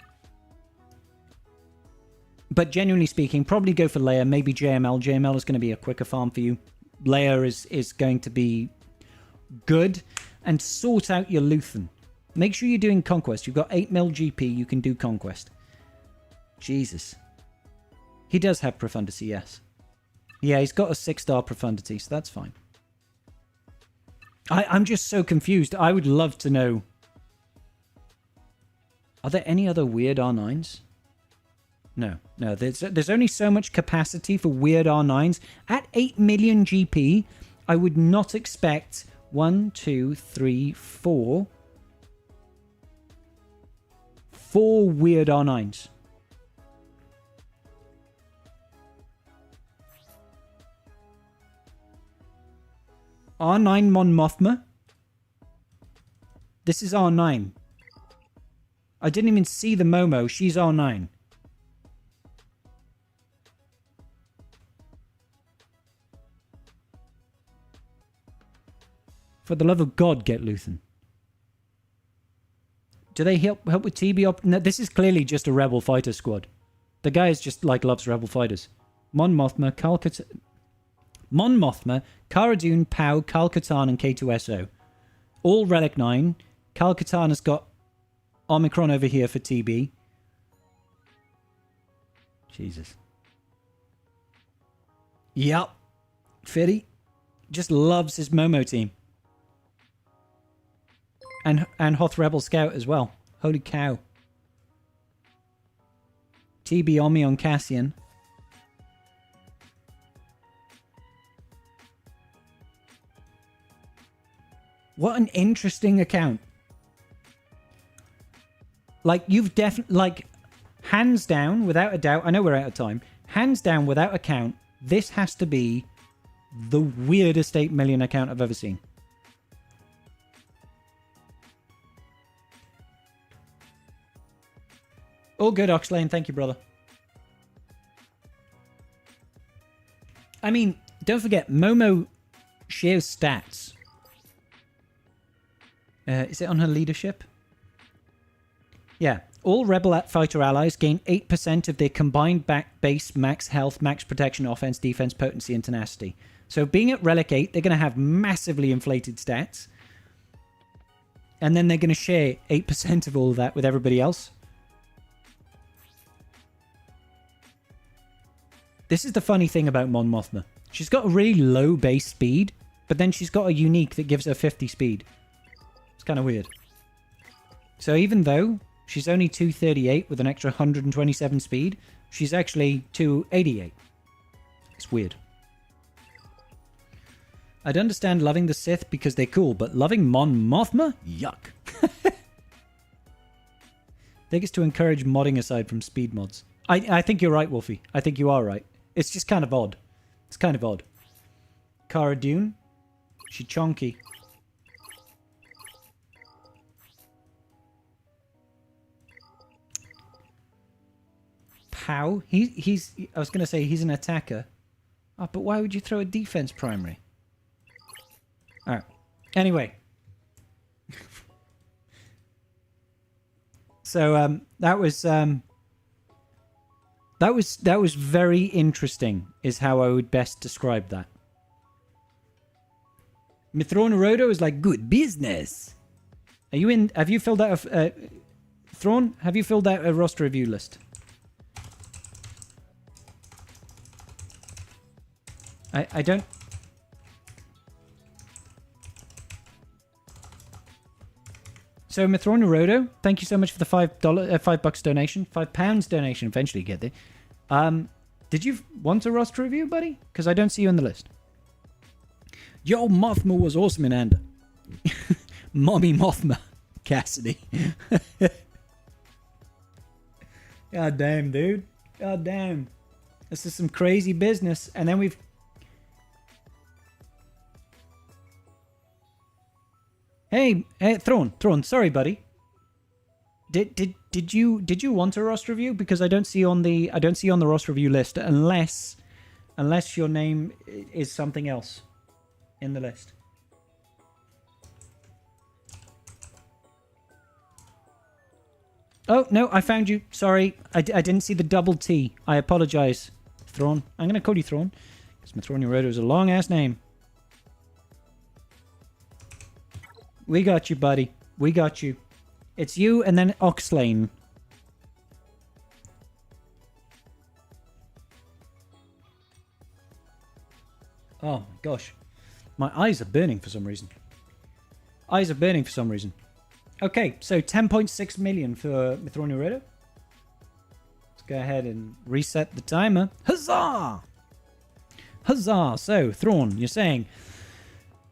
But genuinely speaking, probably go for Leia, maybe JML. JML is going to be a quicker farm for you. Leia is going to be good. And sort out your Luthen. Make sure you're doing Conquest. You've got 8 mil GP, you can do Conquest. Jesus. He does have Profundity, yes. Yeah, he's got a 6-star profundity, so that's fine. I'm just so confused. I would love to know. Are there any other weird R9s? No. There's only so much capacity for weird R9s. At 8 million GP, I would not expect 1, 2, 3, 4 weird R9s. R9 Mon Mothma. This is R9. I didn't even see the Momo. She's R9. For the love of God, get Luthen. Do they help with TB? No, this is clearly just a Rebel fighter squad. The guy is just like loves Rebel fighters. Mon Mothma, Cara Dune, Pow, Kal-Katarn, and K2SO. All Relic 9. Kal-Katarn has got Omicron over here for TB. Jesus. Yep. Fitty just loves his Momo team. And Hoth Rebel Scout as well. Holy cow. TB Omi on Cassian. What an interesting account. Like, you've definitely, like, hands down, without a doubt, I know we're out of time, hands down, without a count, this has to be the weirdest 8 million account I've ever seen. All good, Oxlane. Thank you, brother. I mean, don't forget, Momo shares stats. Is it on her leadership? Yeah. All Rebel fighter allies gain 8% of their combined base max health, max protection, offense, defense, potency, and tenacity. So being at Relic 8, they're going to have massively inflated stats. And then they're going to share 8% of all of that with everybody else. This is the funny thing about Mon Mothma. She's got a really low base speed, but then she's got a unique that gives her 50 speed. It's kind of weird. So even though she's only 238 with an extra 127 speed, she's actually 288. It's weird. I'd understand loving the Sith because they're cool, but loving Mon Mothma? Yuck. I think it's to encourage modding aside from speed mods. I think you're right, Wolfie. I think you are right. It's just kind of odd. It's kind of odd. Cara Dune? She chonky. Pow? He's I was going to say he's an attacker. Oh, but why would you throw a defense primary? Alright. Anyway. So, that was very interesting, is how I would best describe that. Mitth'raw'nuruodo is like, good business. Are you in? Have you filled out a Thrawn? Have you filled out a roster review list? I don't. So Mitth'raw'nuruodo, thank you so much for the $5 donation, £5 donation. Eventually get there. Did you want a roster review, buddy? Because I don't see you on the list. Yo, Mothma was awesome in Ander. Mommy Mothma, Cassidy. God damn, dude. God damn. This is some crazy business. And then we've. Hey, Thrawn, sorry, buddy. Did you want a roster review? Because I don't see on the roster review list unless your name is something else in the list. Oh no, I found you. Sorry, I didn't see the double T. I apologize, Thrawn. I'm gonna call you Thrawn because Mitth'raw'nuruodo is a long ass name. We got you, buddy. We got you. It's you and then Oxlane. Oh my gosh. My eyes are burning for some reason. Eyes are burning for some reason. Okay, so 10.6 million for Mitth'raw'nuruodo. Let's go ahead and reset the timer. Huzzah! Huzzah! So, Thrawn, you're saying,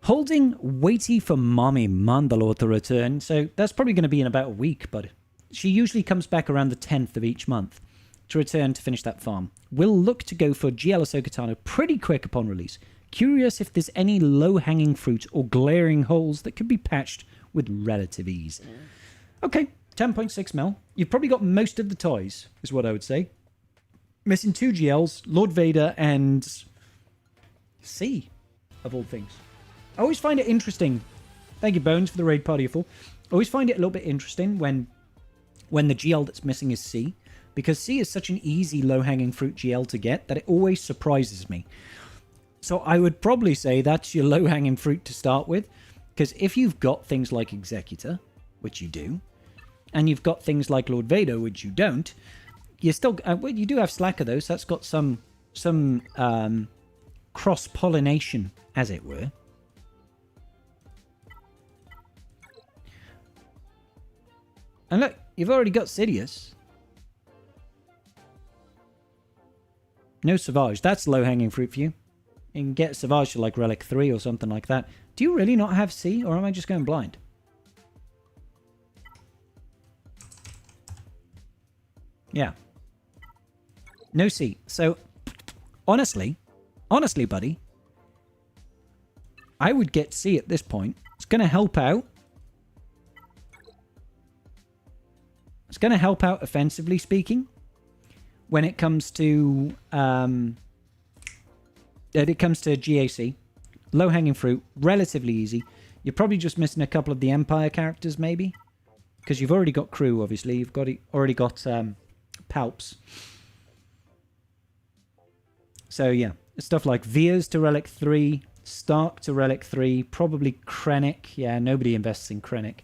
holding weighty for Mommy Mandalore to return. So that's probably going to be in about a week, but she usually comes back around the 10th of each month to return to finish that farm. We'll look to go for GL Ahsoka Tano pretty quick upon release. Curious if there's any low-hanging fruit or glaring holes that could be patched with relative ease. Okay, 10.6 mil. You've probably got most of the toys, is what I would say. Missing 2 GLs, Lord Vader and C, of all things. I always find it interesting. Thank you, Bones, for the raid party of 4. I always find it a little bit interesting when the GL that's missing is C, because C is such an easy low-hanging fruit GL to get that it always surprises me. So I would probably say that's your low-hanging fruit to start with, because if you've got things like Executor, which you do, and you've got things like Lord Vader, which you don't, you still well, you do have Slacker though, so that's got some cross-pollination, as it were. And look, you've already got Sidious. No Savage. That's low-hanging fruit for you. You can get Savage to like Relic 3 or something like that. Do you really not have C, or am I just going blind? Yeah. No C. So, honestly, buddy, I would get C at this point. It's going to help out. It's going to help out offensively speaking when it comes to GAC. Low-hanging fruit, relatively easy. You're probably just missing a couple of the Empire characters, maybe, because you've already got crew. Obviously, you've already got Palps. So yeah, stuff like Veers to Relic 3, Stark to Relic 3, probably Krennic. Yeah, nobody invests in Krennic.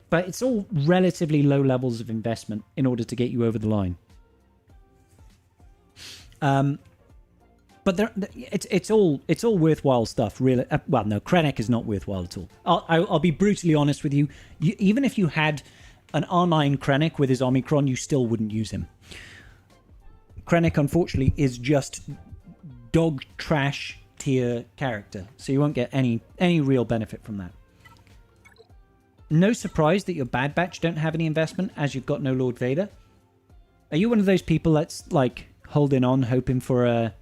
But it's all relatively low levels of investment in order to get you over the line. But it's all worthwhile stuff, really. Well, no, Krennic is not worthwhile at all. I'll be brutally honest with you. Even if you had an R9 Krennic with his Omicron, you still wouldn't use him. Krennic, unfortunately, is just dog trash tier character, so you won't get any real benefit from that. No surprise that your Bad Batch don't have any investment, as you've got no Lord Vader. Are you one of those people that's like holding on, hoping for a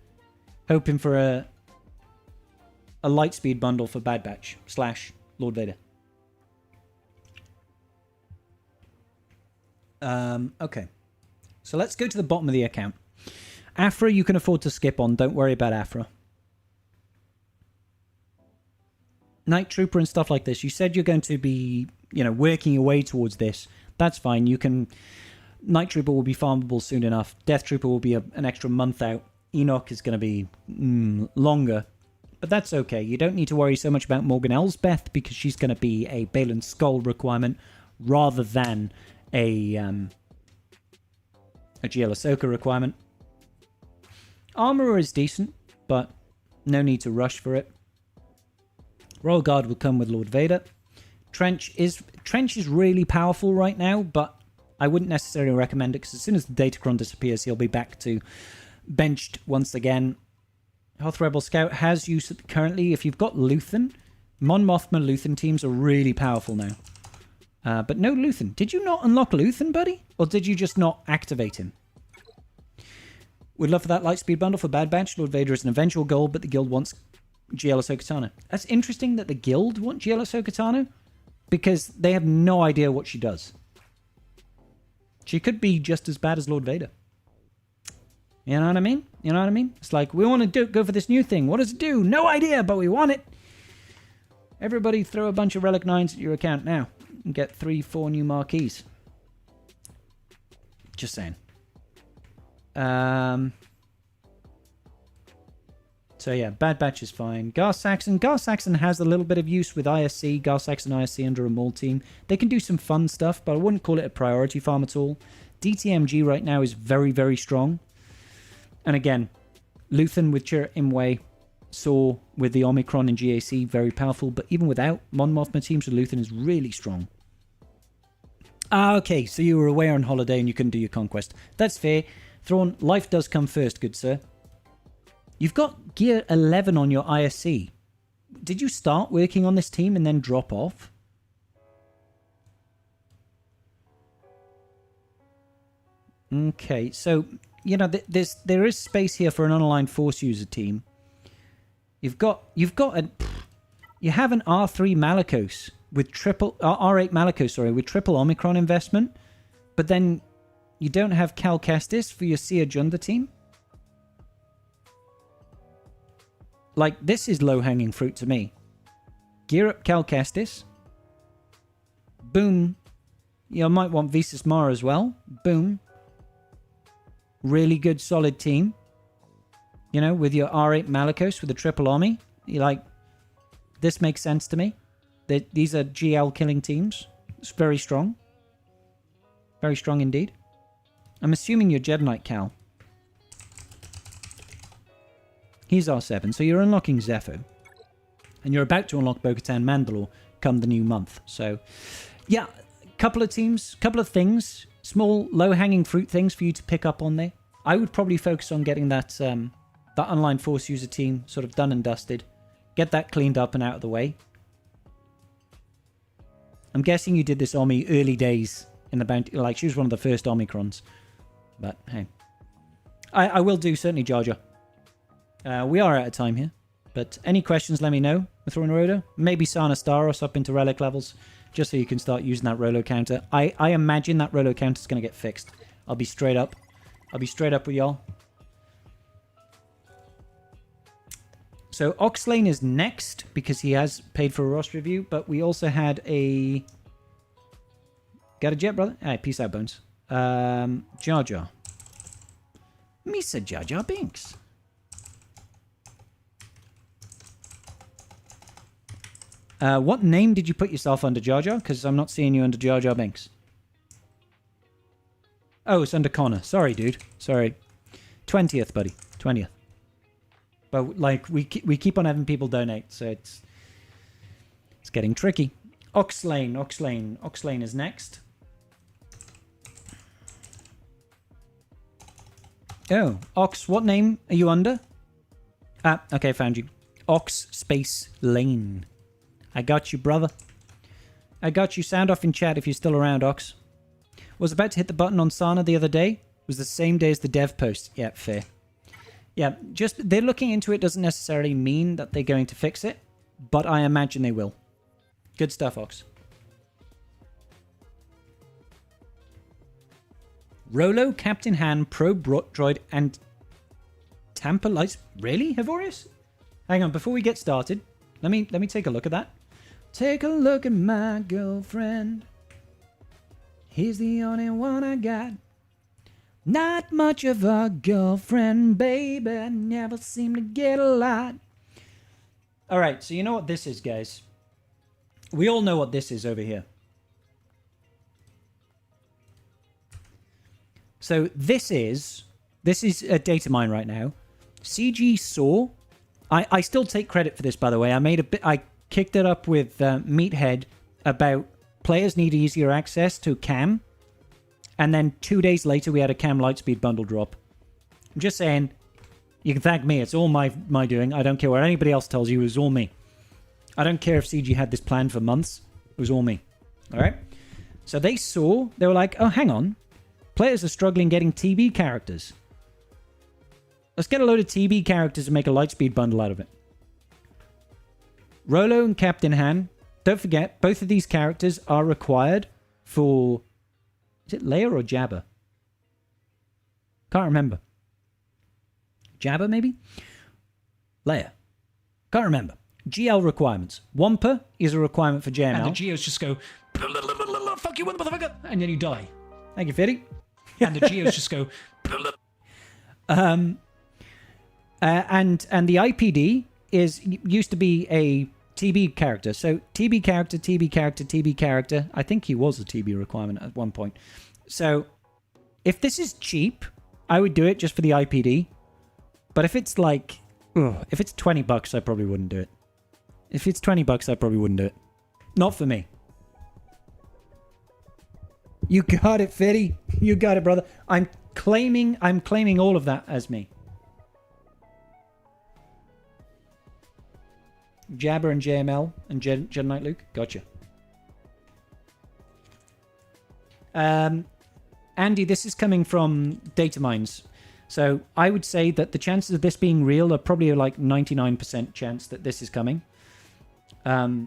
Lightspeed bundle for Bad Batch / Lord Vader? Okay. So let's go to the bottom of the account. Afra, you can afford to skip on. Don't worry about Afra. Night Trooper and stuff like this. You said you're going to be, working your way towards this. That's fine. You can... Night Trooper will be farmable soon enough. Death Trooper will be an extra month out. Enoch is going to be longer. But that's okay. You don't need to worry so much about Morgan Elsbeth because she's going to be a Balin Skull requirement rather than a GL Ahsoka requirement. Armorer is decent, but no need to rush for it. Royal Guard will come with Lord Vader. Trench is really powerful right now, but I wouldn't necessarily recommend it because as soon as the Datacron disappears, he'll be back to benched once again. Hoth Rebel Scout has use currently. If you've got Luthen, Mon Mothma Luthen teams are really powerful now. But no Luthen. Did you not unlock Luthen, buddy? Or did you just not activate him? Would love for that Lightspeed bundle for Bad Batch. Lord Vader is an eventual goal, but the guild wants GL Ahsoka Tano. That's interesting that the guild want GL Ahsoka Tano because they have no idea what she does. She could be just as bad as Lord Vader. You know what I mean? It's like, we want to go for this new thing. What does it do? No idea, but we want it. Everybody throw a bunch of Relic 9s at your account now and get 3-4 new marquees. Just saying. So yeah, Bad Batch is fine. Gar Saxon has a little bit of use with ISC. Gar Saxon ISC under a Maul team. They can do some fun stuff, but I wouldn't call it a priority farm at all. DTMG right now is very, very strong. And again, Luthen with Chirrut Imwe saw with the Omicron and GAC, very powerful. But even without, Mon Mothma teams with Luthen is really strong. Ah, okay, so you were away on holiday and you couldn't do your conquest. That's fair. Thrawn, life does come first, good sir. You've got gear 11 on your ISC. Did you start working on this team and then drop off? Okay, so, you know, there is space here for an unaligned Force user team. You have an R3 matikuss with R8 matikuss, sorry, with triple Omicron investment, but then you don't have Cal Kestis for your Sia Junda team? Like, this is low-hanging fruit to me. Gear up Cal Kestis. Boom. You might want Visas Mara as well. Boom. Really good, solid team. You know, with your R8 matikuss with a triple Omni. You're like, this makes sense to me. These are GL killing teams. It's very strong. Very strong indeed. I'm assuming you're Jedi Knight Cal. He's R7, so you're unlocking Zepho. And you're about to unlock Bo-Katan Mandalore come the new month. So, yeah, couple of teams, couple of things, small, low-hanging fruit things for you to pick up on there. I would probably focus on getting that Unaligned Force user team sort of done and dusted. Get that cleaned up and out of the way. I'm guessing you did this Omi early days in the bounty. Like, she was one of the first Omicrons. But, hey. I will do, certainly, Jar Jar. We are out of time here. But any questions, let me know. Mitth'raw'nuruodo. Maybe Sana Staros up into relic levels. Just so you can start using that Rolo counter. I imagine that Rolo counter is going to get fixed. I'll be straight up. I'll be straight up with y'all. So Layne is next because he has paid for a roster review. But we also had a... Got a jet, brother? Alright, peace out, Bones. Jar Jar. Misa Jar Jar Binks. What name did you put yourself under, Jar Jar? Because I'm not seeing you under Jar Jar Binks. Oh, it's under Connor. Sorry, dude. Sorry. 20th, buddy. 20th. But, like, we keep on having people donate, so it's getting tricky. Layne is next. Oh, Ox, what name are you under? Ah, okay, found you. Layne. I got you, brother. I got you. Sound off in chat if you're still around, Ox. Was about to hit the button on Sana the other day. Was the same day as the dev post. Yeah, fair. Yeah, just they're looking into it doesn't necessarily mean that they're going to fix it, but I imagine they will. Good stuff, Ox. Rolo, Captain Han, Pro Droid, and Tampa Lights. Really, Hevorius? Hang on, before we get started, let me take a look at that. Take a look at my girlfriend. He's the only one I got. Not much of a girlfriend, baby. Never seem to get a lot. All right, so you know what this is, guys. We all know what this is over here. So this is a data mine right now. CG saw. I still take credit for this, by the way. I kicked it up with Meathead about players need easier access to cam. And then 2 days later, we had a cam lightspeed bundle drop. I'm just saying, you can thank me. It's all my doing. I don't care what anybody else tells you. It was all me. I don't care if CG had this plan for months. It was all me. All right? So they were like, oh, hang on. Players are struggling getting TB characters. Let's get a load of TB characters and make a lightspeed bundle out of it. Rolo and Captain Han. Don't forget, both of these characters are required for... Is it Leia or Jabba? Can't remember. Jabba, maybe? Leia. Can't remember. GL requirements. Wampa is a requirement for JML. And the Geos just go, fuck you, motherfucker, and then you die. Thank you, Fiddy. And the Geos just go, and the IPD used to be a TB character. So TB character, TB character, TB character. I think he was a TB requirement at one point. So if this is cheap, I would do it just for the IPD. But if it's like Ugh, if it's $20, I probably wouldn't do it. If it's $20, I probably wouldn't do it. Not for me. You got it, Fitty. You got it, brother. I'm claiming all of that as me. Jabba and JML and Jedi Knight Luke. Gotcha. Andy, this is coming from data mines. So I would say that the chances of this being real are probably like 99% chance that this is coming. I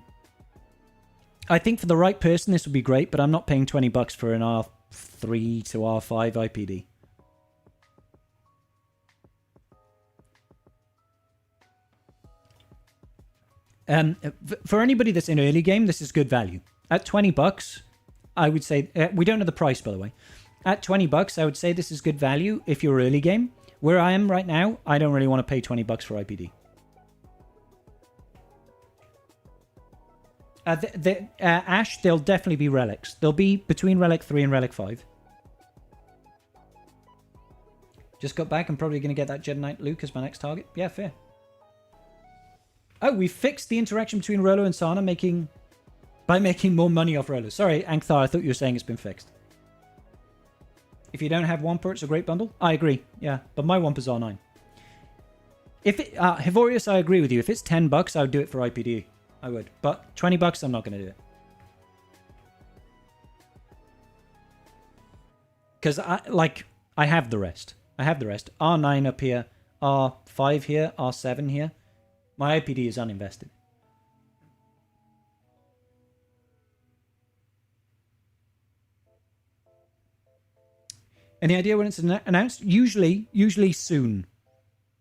think for the right person, this would be great, but I'm not paying $20 for an R3 to R5 IPD. For anybody that's in early game, this is good value. At $20, I would say... we don't know the price, by the way. At $20, I would say this is good value if you're early game. Where I am right now, I don't really want to pay $20 for IPD. Ash, there'll definitely be relics. They'll be between Relic 3 and Relic 5. Just got back. I'm probably going to get that Jedi Knight Luke as my next target. Yeah, fair. Oh, we fixed the interaction between Rolo and Sana by making more money off Rolo. Sorry, Ankthar, I thought you were saying it's been fixed. If you don't have Wampa, it's a great bundle. I agree, yeah. But my Wampa's R9. Hivorius, I agree with you. If it's $10, I would do it for IPD. I would. But $20, I'm not going to do it. Because I have the rest. I have the rest. R9 up here. R5 here. R7 here. My IPD is uninvested. Any idea when it's announced? Usually soon.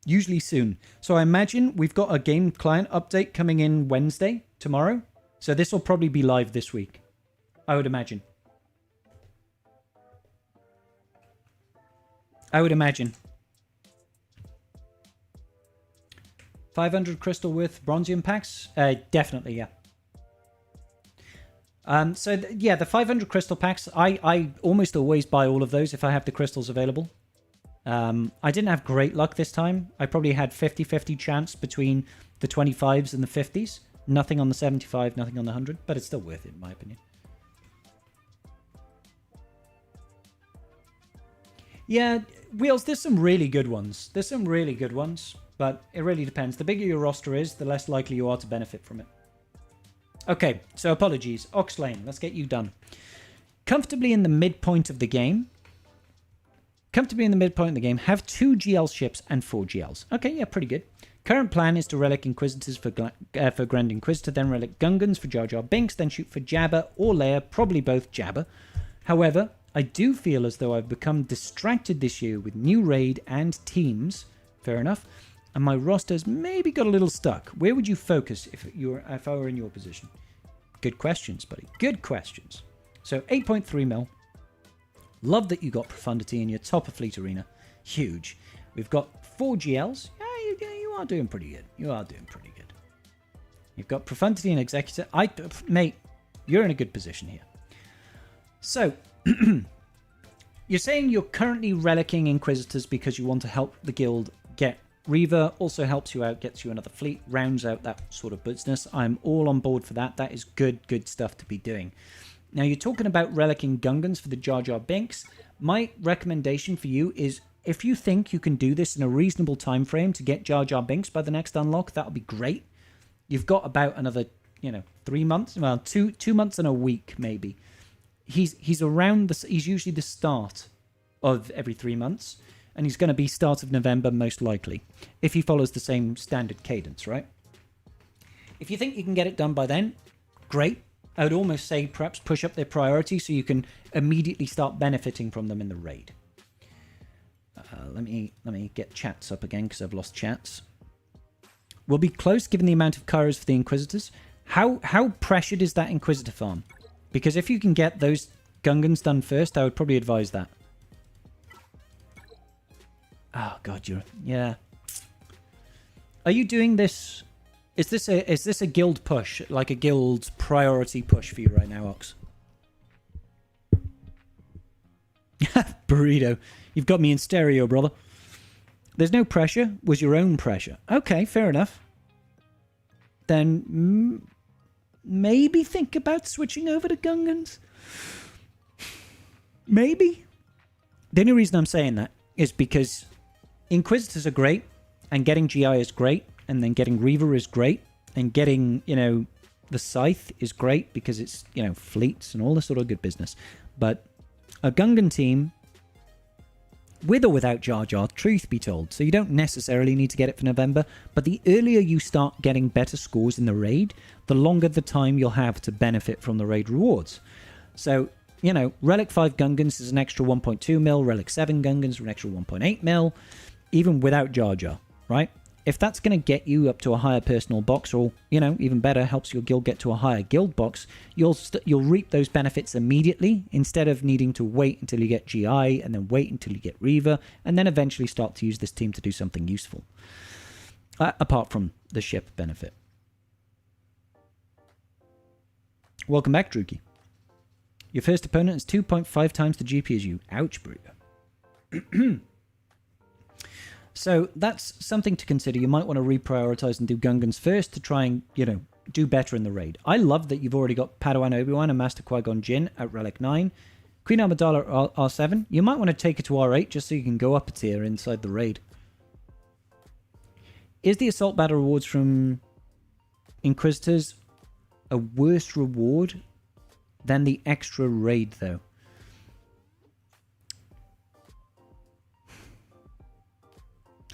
Usually soon. So I imagine we've got a game client update coming in Wednesday, tomorrow. So this will probably be live this week. I would imagine. I would imagine. 500 crystal worth bronzium packs? Definitely, yeah. The 500 crystal packs, I almost always buy all of those if I have the crystals available. I didn't have great luck this time. I probably had 50-50 chance between the 25s and the 50s. Nothing on the 75, nothing on the 100, but it's still worth it in my opinion. Yeah, Wheelz, there's some really good ones. But it really depends. The bigger your roster is, the less likely you are to benefit from it. Okay, so apologies. Layne, let's get you done. Comfortably in the midpoint of the game. Have 2 GL ships and 4 GLs. Okay, yeah, pretty good. Current plan is to relic Inquisitors for Grand Inquisitor, then relic Gungans for Jar Jar Binks, then shoot for Jabba or Leia, probably both Jabba. However, I do feel as though I've become distracted this year with new raid and teams. Fair enough. And my roster's maybe got a little stuck. Where would you focus if I were in your position? Good questions, buddy. Good questions. So 8.3 mil. Love that you got Profundity in your top of Fleet Arena. Huge. We've got 4 GLs. Yeah, you are doing pretty good. You've got Profundity and Executor. Mate, you're in a good position here. So, you're saying you're currently relicking Inquisitors because you want to help the guild get Reaver, also helps you out, gets you another fleet, rounds out that sort of business. I'm all on board for that. That is good stuff to be doing. Now, you're talking about relicking Gungans for the Jar Jar Binks. My recommendation for you is, if you think you can do this in a reasonable time frame to get Jar Jar Binks by the next unlock, that would be great. You've got about another, 3 months. Well, 2 months and a week, maybe. He's around he's usually the start of every 3 months. And he's going to be start of November, most likely, if he follows the same standard cadence, right? If you think you can get it done by then, great. I would almost say perhaps push up their priority so you can immediately start benefiting from them in the raid. Let me get chats up again because I've lost chats. We'll be close given the amount of Kairos for the Inquisitors. How pressured is that Inquisitor farm? Because if you can get those Gungans done first, I would probably advise that. Oh god, yeah. Are you doing this? Is this a guild push, like a guild priority push for you right now, Ox? Burrito, you've got me in stereo, brother. There's no pressure. Was your own pressure. Okay, fair enough. Then maybe think about switching over to Gungans. Maybe. The only reason I'm saying that is because Inquisitors are great, and getting GI is great, and then getting Reaver is great, and getting, the Scythe is great because it's, fleets and all this sort of good business. But a Gungan team, with or without Jar Jar, truth be told, so you don't necessarily need to get it for November, but the earlier you start getting better scores in the raid, the longer the time you'll have to benefit from the raid rewards. So, Relic 5 Gungans is an extra 1.2 mil, Relic 7 Gungans are an extra 1.8 mil, even without Jar Jar, right? If that's going to get you up to a higher personal box, or, even better, helps your guild get to a higher guild box, you'll reap those benefits immediately, instead of needing to wait until you get GI, and then wait until you get Reaver, and then eventually start to use this team to do something useful. Apart from the ship benefit. Welcome back, Druki. Your first opponent is 2.5 times the GP as you. Ouch, Bruder. So that's something to consider. You might want to reprioritize and do Gungans first to try and, do better in the raid. I love that you've already got Padawan Obi-Wan and Master Qui-Gon Jinn at Relic 9. Queen Amidala R7. You might want to take it to R8 just so you can go up a tier inside the raid. Is the Assault Battle rewards from Inquisitors a worse reward than the extra raid, though?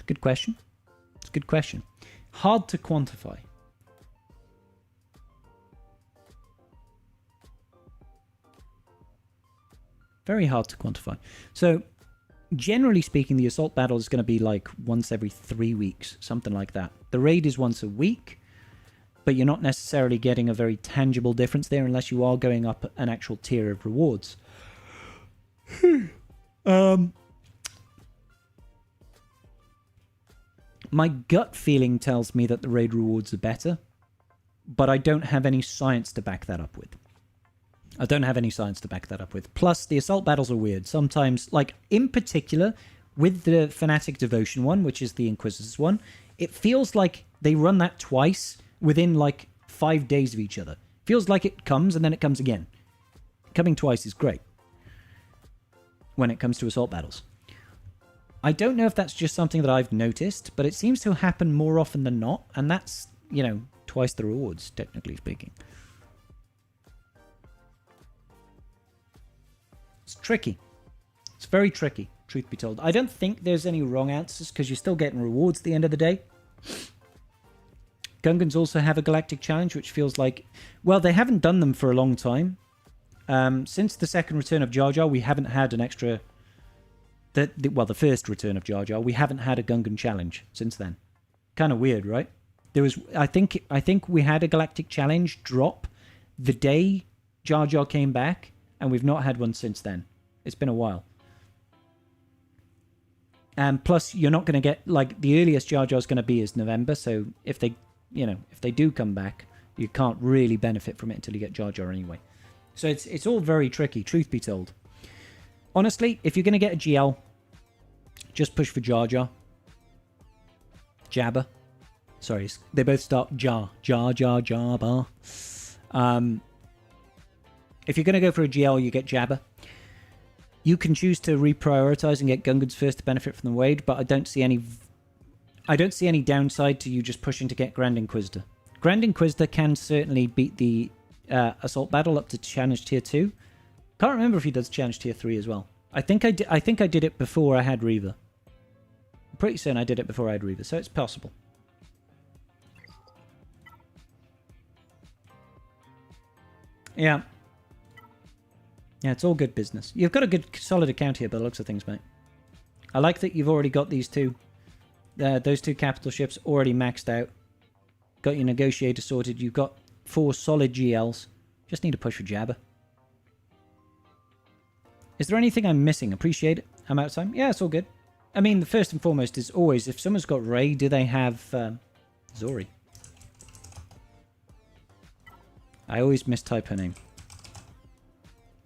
Good question. It's a good question. Hard to quantify. Very hard to quantify. So, generally speaking, the assault battle is going to be like once every 3 weeks, something like that. The raid is once a week, but you're not necessarily getting a very tangible difference there unless you are going up an actual tier of rewards. My gut feeling tells me that the raid rewards are better, but I don't have any science to back that up with. Plus, the assault battles are weird. Sometimes, like, in particular, with the Fanatic Devotion one, which is the Inquisitors one, it feels like they run that twice within, like, 5 days of each other. Feels like it comes and then it comes again. Coming twice is great when it comes to assault battles. I don't know if that's just something that I've noticed, but it seems to happen more often than not, and that's, twice the rewards, technically speaking. It's tricky. It's very tricky, truth be told. I don't think there's any wrong answers, because you're still getting rewards at the end of the day. Gungans also have a Galactic Challenge, which feels like... Well, they haven't done them for a long time. Since the second return of Jar Jar, we haven't had an extra... the first return of Jar Jar, we haven't had a Gungan challenge since then. Kind of weird, right? There was, I think we had a Galactic Challenge drop the day Jar Jar came back, and we've not had one since then. It's been a while. And plus, you're not going to get, like, the earliest Jar Jar's going to be is November, so if they do come back, you can't really benefit from it until you get Jar Jar anyway. So it's all very tricky, truth be told. Honestly, if you're going to get a GL, just push for Jar Jar. Jabba. Sorry, they both start Jar. Jabba. If you're going to go for a GL, you get Jabba. You can choose to reprioritize and get Gungans first to benefit from the raid, but I don't see any downside to you just pushing to get Grand Inquisitor. Grand Inquisitor can certainly beat the Assault Battle up to Challenge Tier 2. Can't remember if he does Challenge Tier 3 as well. I think I did it before I had Reaver. I'm pretty certain I did it before I had Reaver, so it's possible. Yeah. Yeah, it's all good business. You've got a good, solid account here by the looks of things, mate. I like that you've already got these two, those two capital ships already maxed out. Got your negotiator sorted. You've got 4 solid GLs. Just need to push for Jabba. Is there anything I'm missing? Appreciate it. I'm out of time. Yeah, it's all good. I mean, the first and foremost is always, if someone's got Rey, do they have Zori? I always mistype her name.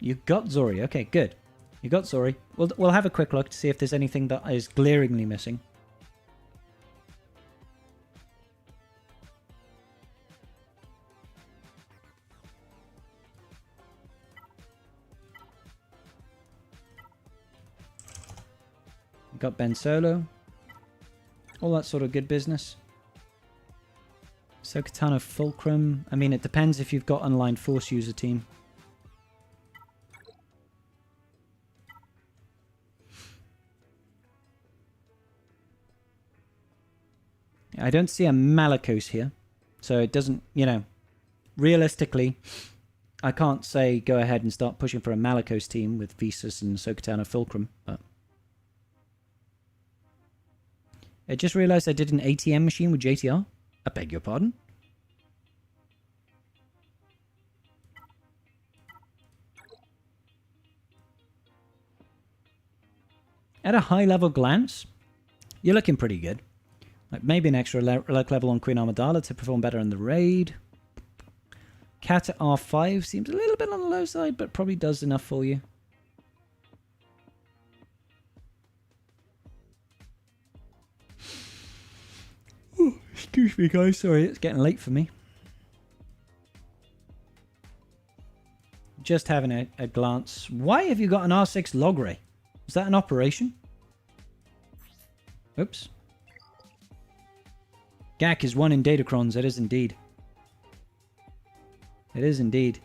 You got Zori. Okay, good. You got Zori. We'll have a quick look to see if there's anything that is glaringly missing. Got Ben Solo. All that sort of good business. Sokatano Fulcrum. I mean, it depends if you've got unaligned Force user team. I don't see a matikuss here. So it doesn't, you know, realistically, I can't say go ahead and start pushing for a matikuss team with Visas and Sokatano Fulcrum. But I just realized I did an ATM machine with JTR. I beg your pardon? At a high-level glance, you're looking pretty good. Like maybe an extra luck level on Queen Amidala to perform better in the raid. Cat at R5 seems a little bit on the low side, but probably does enough for you. Oh, excuse me, guys. Sorry, it's getting late for me. Just having a glance. Why have you got an R6 Logray? Is that an operation? Oops. GAC is 1 in Datacrons. It is indeed. It is indeed.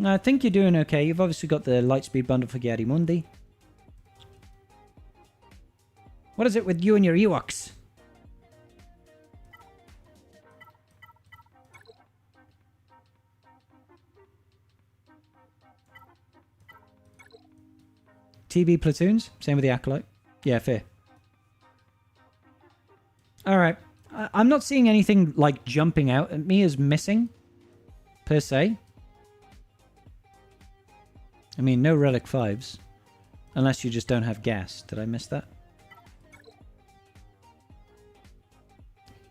I think you're doing okay. You've obviously got the Lightspeed bundle for Mundi. What is it with you and your Ewoks? TV platoons? Same with the Acolyte. Yeah, fair. Alright. I'm not seeing anything like jumping out at me as missing, per se. I mean, no Relic 5s. Unless you just don't have gas. Did I miss that?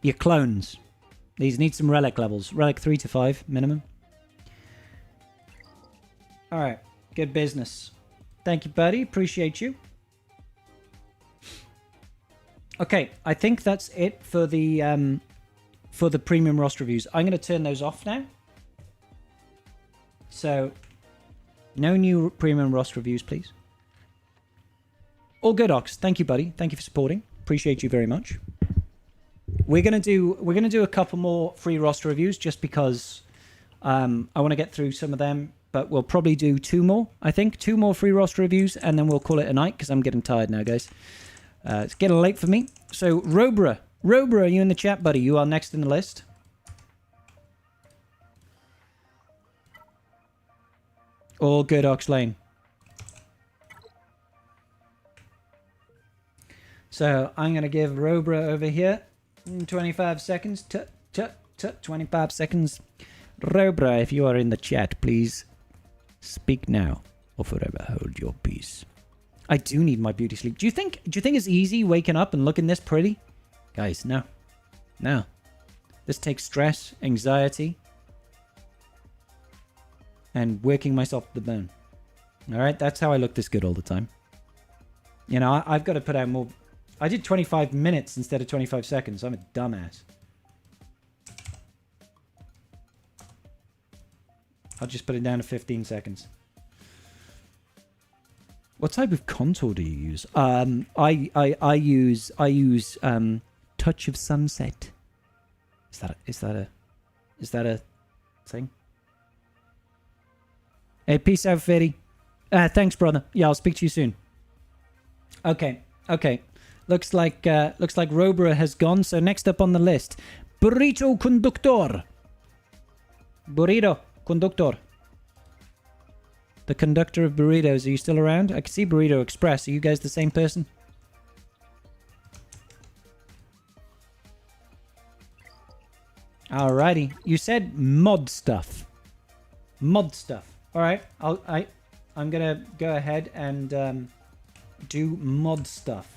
Your clones. These need some Relic levels. Relic 3 to 5 minimum. Alright. Good business. Thank you, buddy. Appreciate you. Okay, I think that's it for the premium roster reviews. I'm going to turn those off now. So, no new premium roster reviews, please. All good, Ox. Thank you, buddy. Thank you for supporting. Appreciate you very much. We're gonna do a couple more free roster reviews just because I want to get through some of them. But we'll probably do 2 more. I think 2 more free roster reviews, and then we'll call it a night because I'm getting tired now, guys. It's getting late for me. So, Robra, are you in the chat, buddy? You are next in the list. All good, Ox Layne. So, I'm going to give Robra over here 25 seconds. 25 seconds. Robra, if you are in the chat, please speak now or forever hold your peace. I do need my beauty sleep. Do you think it's easy waking up and looking this pretty? Guys, no. No. This takes stress, anxiety, and working myself to the bone. Alright, that's how I look this good all the time. You know, I've got to put out more. I did 25 minutes instead of 25 seconds. I'm a dumbass. I'll just put it down to 15 seconds. What type of contour do you use? I use Touch of Sunset. Is that a thing? Hey, peace out, Fetty. Thanks, brother. Yeah, I'll speak to you soon. Okay. Looks like Robra has gone. So next up on the list, Burrito Conductor. Burrito Conductor. The conductor of burritos. Are you still around? I can see Burrito Express. Are you guys the same person? Alrighty. You said mod stuff. Mod stuff. Alright. I'm gonna go ahead and do mod stuff.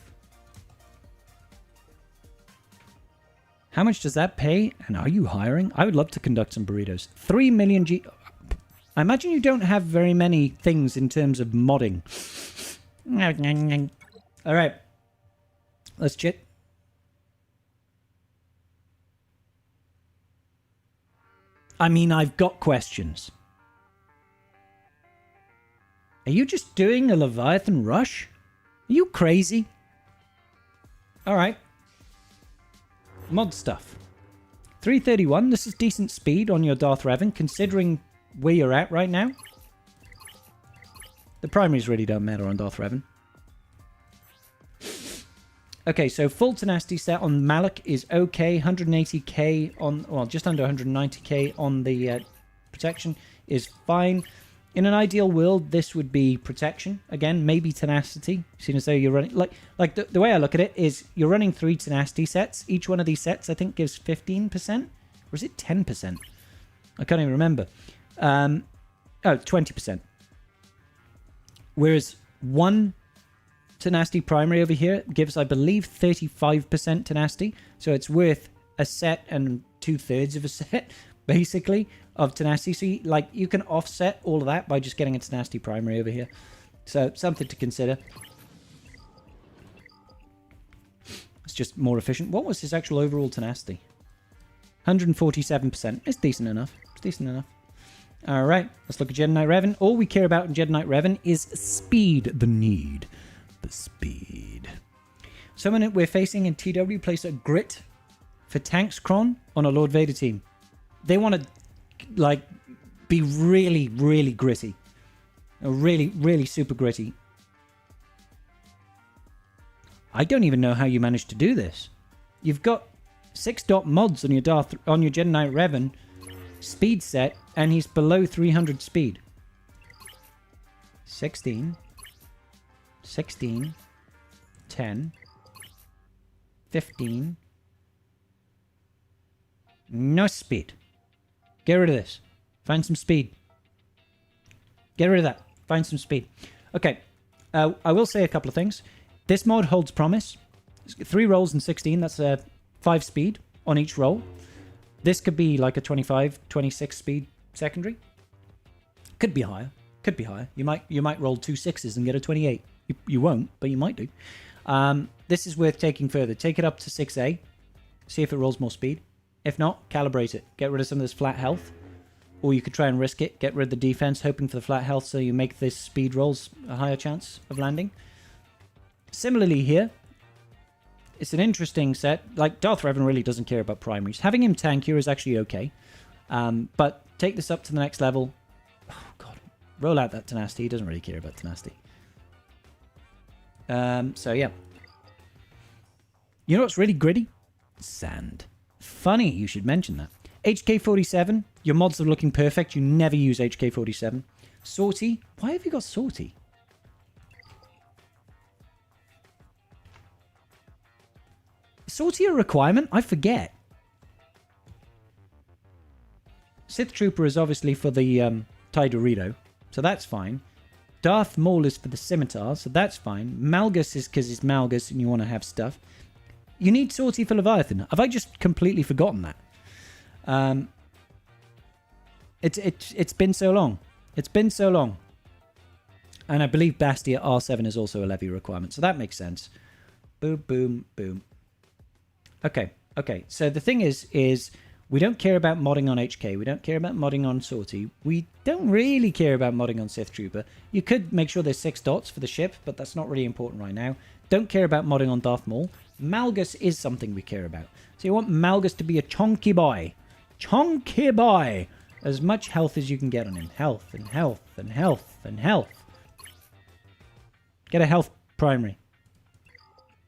How much does that pay? And are you hiring? I would love to conduct some burritos. 3 million G... I imagine you don't have very many things in terms of modding. Alright. Let's chit. I mean, I've got questions. Are you just doing a Leviathan rush? Are you crazy? All right. Mod stuff. 331. This is decent speed on your Darth Revan, considering where you're at right now. The primaries really don't matter on Darth Revan. Okay, so full tenacity set on Malak is okay. 180k on, well, just under 190k on the protection is fine. In an ideal world, this would be protection. Again, maybe tenacity. Seeing as though you're running... Like the way I look at it is you're running 3 tenacity sets. Each one of these sets, I think, gives 15%. Or is it 10%? I can't even remember. 20%. Whereas one tenacity primary over here gives, I believe, 35% tenacity. So it's worth a set and 2/3 of a set, basically, of tenacity. So you can offset all of that by just getting a tenacity primary over here. So something to consider. It's just more efficient. What was his actual overall tenacity? 147%. It's decent enough. It's decent enough. All right, let's look at Jedi Knight Revan. All we care about in Jedi Knight Revan is speed. The need for speed. Someone we're facing in TW plays a grit for tanks cron on a Lord Vader team. They want to, like, be really, really gritty. Really, really super gritty. I don't even know how you managed to do this. You've got 6-dot mods on your Jedi Knight Revan speed set, and he's below 300 speed. 16, 10, 15. No speed. Get rid of this. Find some speed. Get rid of that. Find some speed. Okay. I will say a couple of things. This mod holds promise. 3 rolls and 16. That's 5 speed on each roll. This could be like a 25, 26 speed secondary. Could be higher. Could be higher. You might roll 2 6s and get a 28. You won't, but you might do. This is worth taking further. Take it up to 6A. See if it rolls more speed. If not, calibrate it. Get rid of some of this flat health. Or you could try and risk it. Get rid of the defense, hoping for the flat health so you make this speed rolls a higher chance of landing. Similarly here, it's an interesting set. Like, Darth Revan really doesn't care about primaries. Having him tankier is actually okay. But take this up to the next level. Oh, God. Roll out that tenacity. He doesn't really care about tenacity. So, yeah. You know what's really gritty? Sand. Funny you should mention that. HK47. Your mods are looking perfect. You never use HK47. Sortie. Why have you got Sortie? Is Sortie a requirement? I forget. Sith Trooper is obviously for the DTMG, so that's fine. Darth Maul is for the Scimitar, so that's fine. Malgus is because it's Malgus and you want to have stuff. You need Sortie for Leviathan. Have I just completely forgotten that? It's been so long. It's been so long. And I believe Bastia R7 is also a levy requirement, so that makes sense. Boom, boom, boom. Okay. So the thing is we don't care about modding on HK. We don't care about modding on Sortie. We don't really care about modding on Sith Trooper. You could make sure there's 6 dots for the ship, but that's not really important right now. Don't care about modding on Darth Maul. Malgus is something we care about. So you want Malgus to be a chonky boy. Chonky boy! As much health as you can get on him. Health and health and health and health. Get a health primary.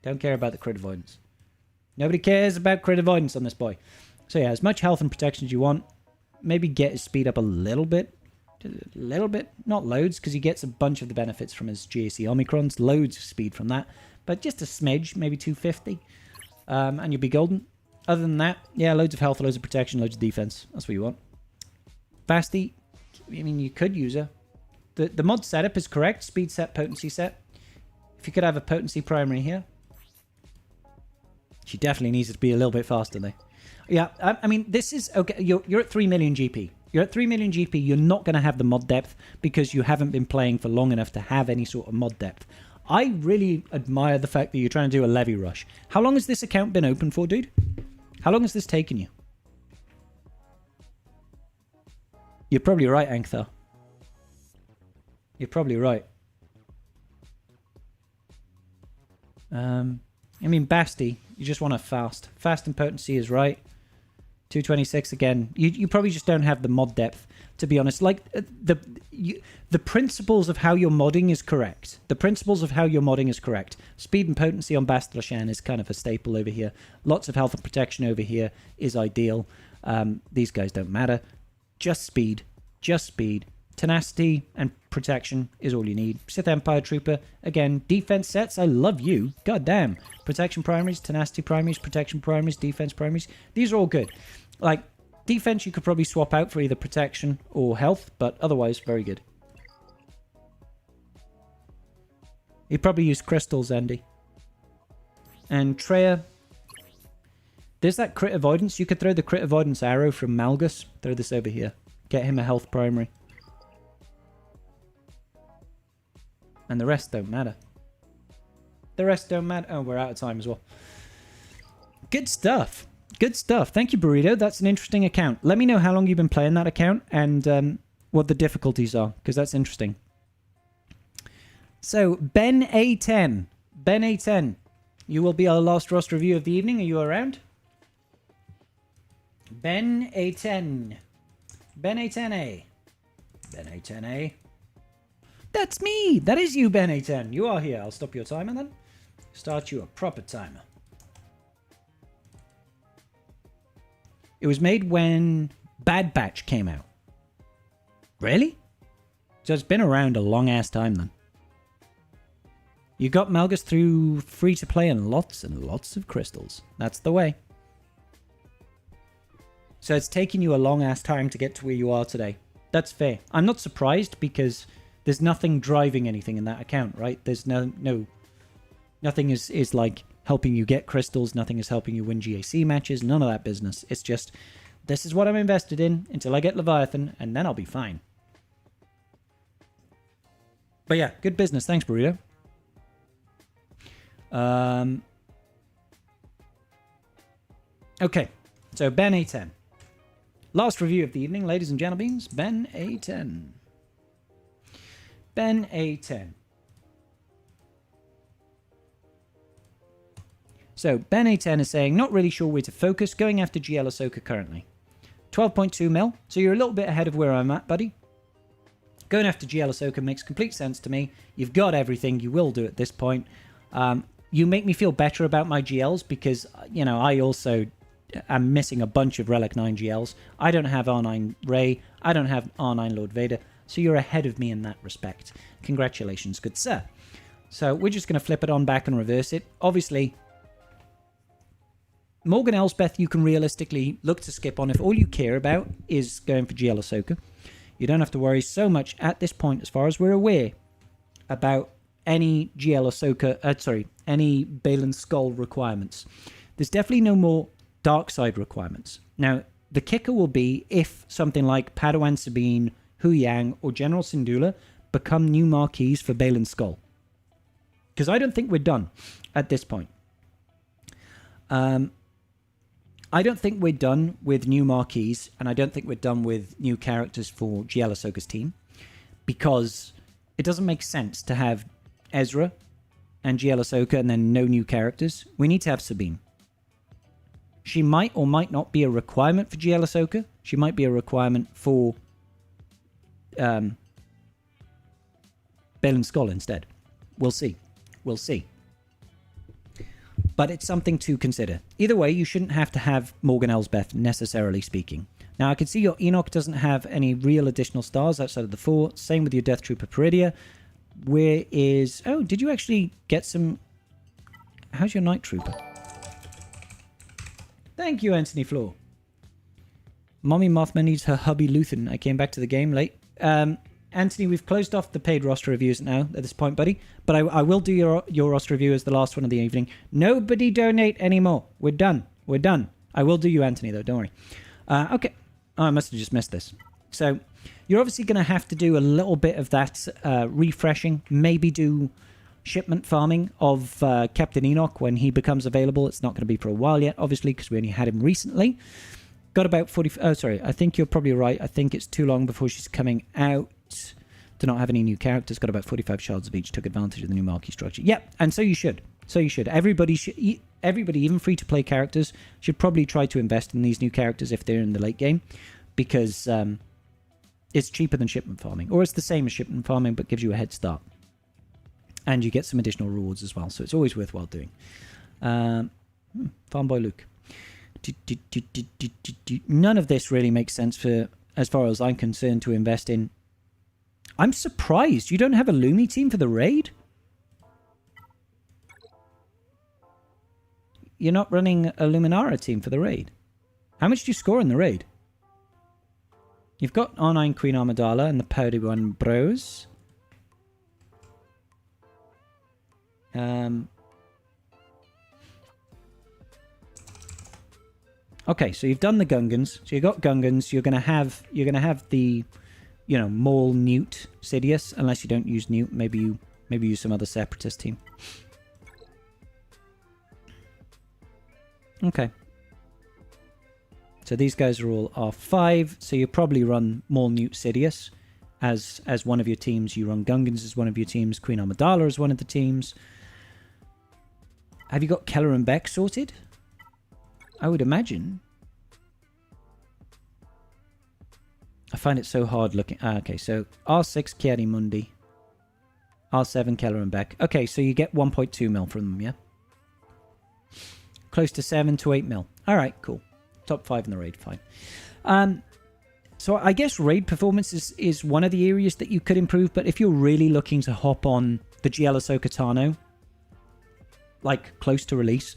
Don't care about the crit avoidance. Nobody cares about crit avoidance on this boy. So yeah, as much health and protection as you want. Maybe get his speed up a little bit. A little bit. Not loads, because he gets a bunch of the benefits from his GAC Omicrons. Loads of speed from that. But just a smidge, maybe 250. And you'll be golden. Other than that, yeah, loads of health, loads of protection, loads of defense. That's what you want. Basti, I mean, you could use her. The mod setup is correct. Speed set, potency set. If you could have a potency primary here. She definitely needs to be a little bit faster, though. Yeah, I mean, this is... Okay, you're at 3 million GP. You're at 3 million GP. You're not going to have the mod depth because you haven't been playing for long enough to have any sort of mod depth. I really admire the fact that you're trying to do a levy rush. How long has this account been open for, dude? How long has this taken you? You're probably right, Ankhthar. You're probably right. I mean, Basti, you just want to fast. Fast and potency is right. 226 again. You probably just don't have the mod depth, to be honest. Like, the principles of how you're modding is correct. The principles of how you're modding is correct. Speed and potency on Bastila is kind of a staple over here. Lots of health and protection over here is ideal. These guys don't matter. Just speed. Just speed. Tenacity and protection is all you need. Sith Empire Trooper, again, defense sets, I love you. God damn. Protection primaries, tenacity primaries, protection primaries, defense primaries. These are all good. Like, defense you could probably swap out for either protection or health, but otherwise, very good. You probably use crystals, Andy. And Treya, there's that crit avoidance. You could throw the crit avoidance arrow from Malgus. Throw this over here. Get him a health primary. And the rest don't matter. The rest don't matter. Oh, we're out of time as well. Good stuff. Good stuff. Thank you, Burrito. That's an interesting account. Let me know how long you've been playing that account and what the difficulties are, because that's interesting. So, Ben A10. Ben A10. You will be our last roster review of the evening. Are you around? Ben A10. Ben A10A. Ben A10A. That's me! That is you, Ben A10. You are here. I'll stop your timer then. Start you a proper timer. It was made when Bad Batch came out. Really? So it's been around a long-ass time then. You got Malgus through free-to-play and lots of crystals. That's the way. So it's taken you a long-ass time to get to where you are today. That's fair. I'm not surprised because there's nothing driving anything in that account, right? There's nothing is like helping you get crystals. Nothing is helping you win GAC matches. None of that business. It's just, this is what I'm invested in until I get Leviathan, and then I'll be fine. But yeah, good business. Thanks, Burrito. Okay, so Ben A10. Last review of the evening, ladies and gentlemen. Ben A10. Ben A10. So, Ben A10 is saying, not really sure where to focus, going after GL Ahsoka currently. 12.2 mil, so you're a little bit ahead of where I'm at, buddy. Going after GL Ahsoka makes complete sense to me. You've got everything you will do at this point. You make me feel better about my GLs because, you know, I also am missing a bunch of Relic 9 GLs. I don't have R9 Rey. I don't have R9 Lord Vader. So you're ahead of me in that respect. Congratulations, good sir. So we're just going to flip it on back and reverse it. Obviously, Morgan Elsbeth you can realistically look to skip on if all you care about is going for GL Ahsoka. You don't have to worry so much at this point, as far as we're aware, about any GL Ahsoka, any Baylan Skull requirements. There's definitely no more dark side requirements. Now, the kicker will be if something like Padawan Sabine, Hu Yang, or General Syndulla become new marquees for Baylan Skull. Because I don't think we're done at this point. I don't think we're done with new marquees, and I don't think we're done with new characters for GL Ahsoka's team, because it doesn't make sense to have Ezra and GL Ahsoka and then no new characters. We need to have Sabine. She might or might not be a requirement for GL Ahsoka. She might be a requirement for Baylan Skull instead. We'll see. We'll see. But it's something to consider. Either way, you shouldn't have to have Morgan Elsbeth, necessarily speaking. Now, I can see your Enoch doesn't have any real additional stars outside of the 4. Same with your Death Trooper Peridea. Where is... Oh, did you actually get some... How's your Night Trooper? Thank you, Anthony Floor. Mommy Mothman needs her hubby Luthen. I came back to the game late. Anthony, we've closed off the paid roster reviews now at this point, buddy. But I will do your roster review as the last one of the evening. Nobody donate anymore. We're done. We're done. I will do you, Anthony, though. Don't worry. Okay. Oh, I must have just missed this. So, you're obviously going to have to do a little bit of that refreshing. Maybe do shipment farming of Captain Enoch when he becomes available. It's not going to be for a while yet, obviously, because we only had him recently. Got about 40... Oh, sorry. I think you're probably right. I think it's too long before she's coming out. Do not have any new characters. Got about 45 shards of each. Took advantage of the new marquee structure. Yep, and so you should. So you should. Everybody, even free-to-play characters, should probably try to invest in these new characters if they're in the late game, because it's cheaper than shipment farming, or it's the same as shipment farming, but gives you a head start. And you get some additional rewards as well, so it's always worthwhile doing. Farm Boy Luke. None of this really makes sense for, as far as I'm concerned, to invest in. I'm surprised you don't have a Lumi team for the raid. You're not running a Luminara team for the raid. How much do you score in the raid? You've got R9 Queen Amidala and the Peridea 1 Bros. Okay, so you've done the Gungans. So you got Gungans. You're gonna have the, Maul Newt Sidious, unless you don't use Newt. Maybe you use some other separatist team. Okay. So these guys are all R5. So you probably run Maul Newt Sidious as one of your teams. You run Gungans as one of your teams. Queen Amidala as one of the teams. Have you got Keller and Beck sorted? I would imagine. I find it so hard looking. Okay, so R6 Chiari Mundi. R7 Keller and Beck. Okay, so you get 1.2 mil from them, yeah? Close to 7 to 8 mil. Alright, cool. Top 5 in the raid, fine. So I guess raid performance is one of the areas that you could improve, but if you're really looking to hop on the GL Ahsoka Tano, like close to release,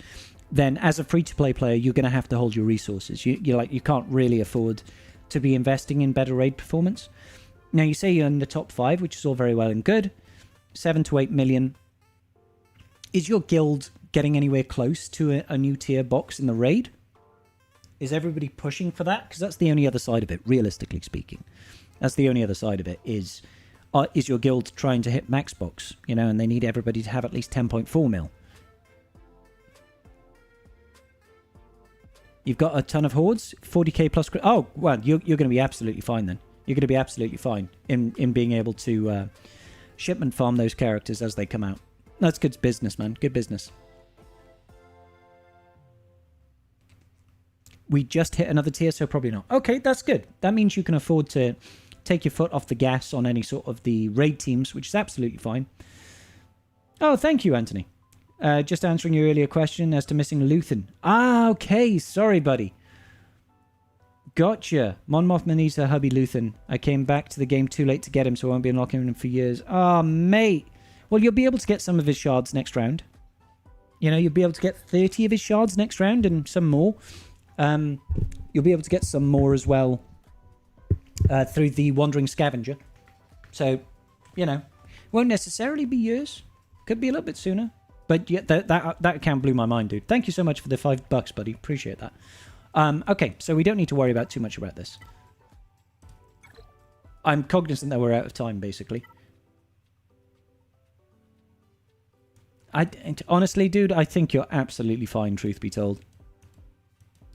then as a free-to-play player, you're going to have to hold your resources. You can't really afford to be investing in better raid performance. Now, you say you're in the top 5, which is all very well and good. 7 to 8 million. Is your guild getting anywhere close to a new tier box in the raid? Is everybody pushing for that? Because that's the only other side of it, realistically speaking. That's the only other side of it, is your guild trying to hit max box, and they need everybody to have at least 10.4 mil. You've got a ton of hordes, 40k plus... Oh, well, you're going to be absolutely fine then. You're going to be absolutely fine in being able to shipment farm those characters as they come out. That's good business, man. Good business. We just hit another tier, so probably not. Okay, that's good. That means you can afford to take your foot off the gas on any sort of the raid teams, which is absolutely fine. Oh, thank you, Anthony. Just answering your earlier question as to missing Luthen. Ah, okay. Sorry, buddy. Gotcha. Mon Mothma needs her hubby Luthen. I came back to the game too late to get him, so I won't be unlocking him for years. Ah, mate. Well, you'll be able to get some of his shards next round. You'll be able to get 30 of his shards next round and some more. You'll be able to get some more as well through the Wandering Scavenger. So, won't necessarily be years. Could be a little bit sooner. But yeah, that account blew my mind, dude. Thank you so much for the $5, buddy. Appreciate that. Okay, so we don't need to worry about too much about this. I'm cognizant that we're out of time, basically. Honestly, dude, I think you're absolutely fine, truth be told.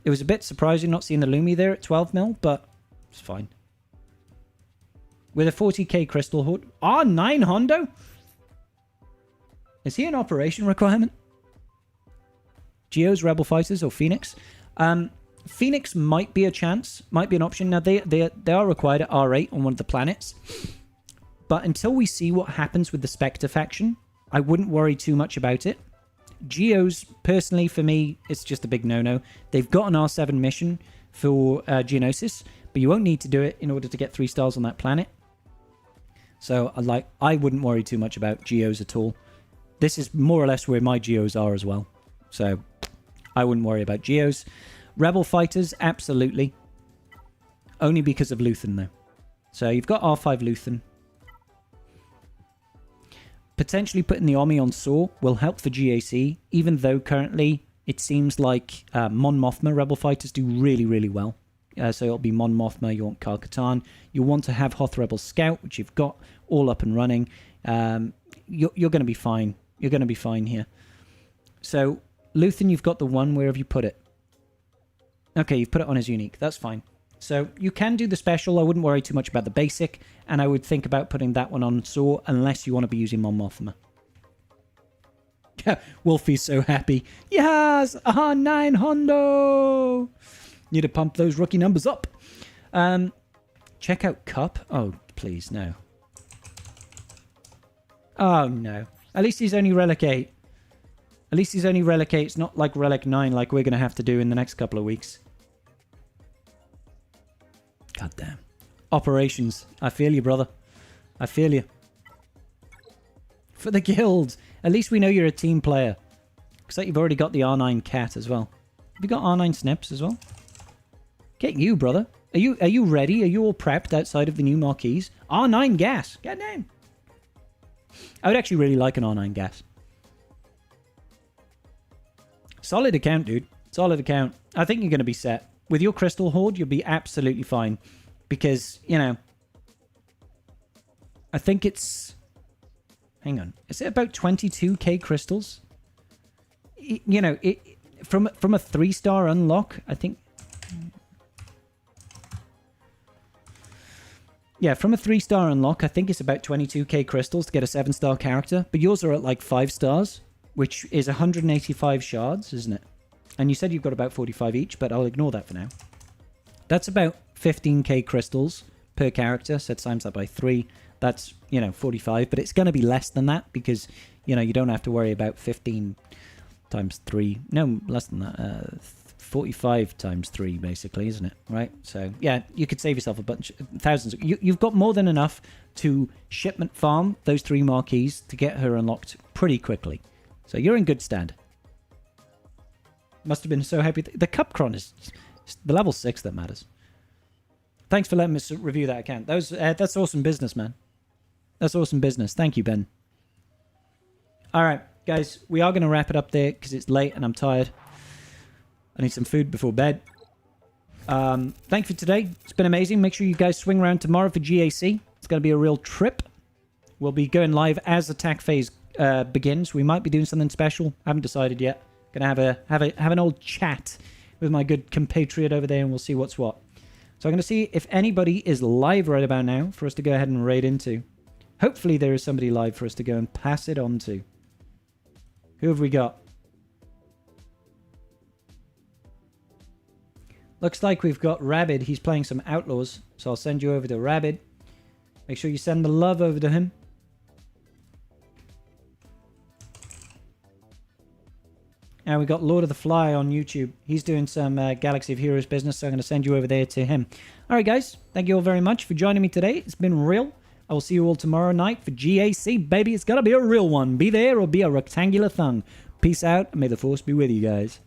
It was a bit surprising not seeing the Lumi there at 12 mil, but it's fine. With a 40k crystal hood. R9 Hondo? Is he an operation requirement? Geos, Rebel Fighters, or Phoenix? Phoenix might be a chance, might be an option. Now, they are required at R8 on one of the planets. But until we see what happens with the Spectre faction, I wouldn't worry too much about it. Geos, personally, for me, it's just a big no-no. They've got an R7 mission for Geonosis, but you won't need to do it in order to get 3 stars on that planet. So, I wouldn't worry too much about Geos at all. This is more or less where my Geos are as well. So, I wouldn't worry about Geos. Rebel Fighters, absolutely. Only because of Luthen, though. So, you've got R5 Luthen. Potentially putting the Omni on Saw will help for GAC, even though currently it seems like Mon Mothma Rebel Fighters do really, really well. So it'll be Mon Mothma, you want Kal-Katan. You want to have Hoth Rebel Scout, which you've got all up and running. You're going to be fine. You're going to be fine here. So, Luthen, you've got the one. Where have you put it? Okay, you've put it on as unique. That's fine. So, you can do the special. I wouldn't worry too much about the basic. And I would think about putting that one on Saw, unless you want to be using Mon Mothma. Wolfie's so happy. Yes! Aha, 9 hondo! Need to pump those rookie numbers up. Check out Cup. Oh, please, no. Oh, no. At least he's only Relic 8. At least he's only Relic 8. It's not like Relic 9 like we're going to have to do in the next couple of weeks. God damn. Operations. I feel you, brother. I feel you. For the guild. At least we know you're a team player. Looks like you've already got the R9 cat as well. Have you got R9 snips as well? Get you, brother. Are you ready? Are you all prepped outside of the new marquees? R9 gas. God damn. I would actually really like an R9 gas. Solid account, dude. Solid account. I think you're going to be set. With your crystal hoard, you'll be absolutely fine. Because, you know, I think it's... Hang on. Is it about 22k crystals? You know, from a 3-star unlock, I think... Yeah, from a 3-star unlock, I think it's about 22k crystals to get a 7-star character. But yours are at like 5 stars, which is 185 shards, isn't it? And you said you've got about 45 each, but I'll ignore that for now. That's about 15k crystals per character, so times that by 3. That's, you know, 45, but it's going to be less than that because, you know, you don't have to worry about 15 times 3. No, less than that. 45 times 3, basically, isn't it? Right? So, yeah, you could save yourself a bunch, thousands. You've got more than enough to shipment farm those 3 marquees to get her unlocked pretty quickly. So you're in good stand. Must have been so happy. The Cupcron is the level 6 that matters. Thanks for letting me review that account. That's awesome business, man. That's awesome business. Thank you, Ben. All right, guys, we are going to wrap it up there because it's late and I'm tired. I need some food before bed. Thank you for today. It's been amazing. Make sure you guys swing around tomorrow for GAC. It's going to be a real trip. We'll be going live as attack phase begins. We might be doing something special. I haven't decided yet. Gonna have an old chat with my good compatriot over there, and we'll see what's what. So I'm going to see if anybody is live right about now for us to go ahead and raid into. Hopefully there is somebody live for us to go and pass it on to. Who have we got? Looks like we've got Rabid. He's playing some Outlaws, so I'll send you over to Rabid. Make sure you send the love over to him. And we got Lord of the Fly on YouTube. He's doing some Galaxy of Heroes business, so I'm going to send you over there to him. All right, guys. Thank you all very much for joining me today. It's been real. I will see you all tomorrow night for GAC, baby. It's got to be a real one. Be there or be a rectangular thing. Peace out, and may the Force be with you guys.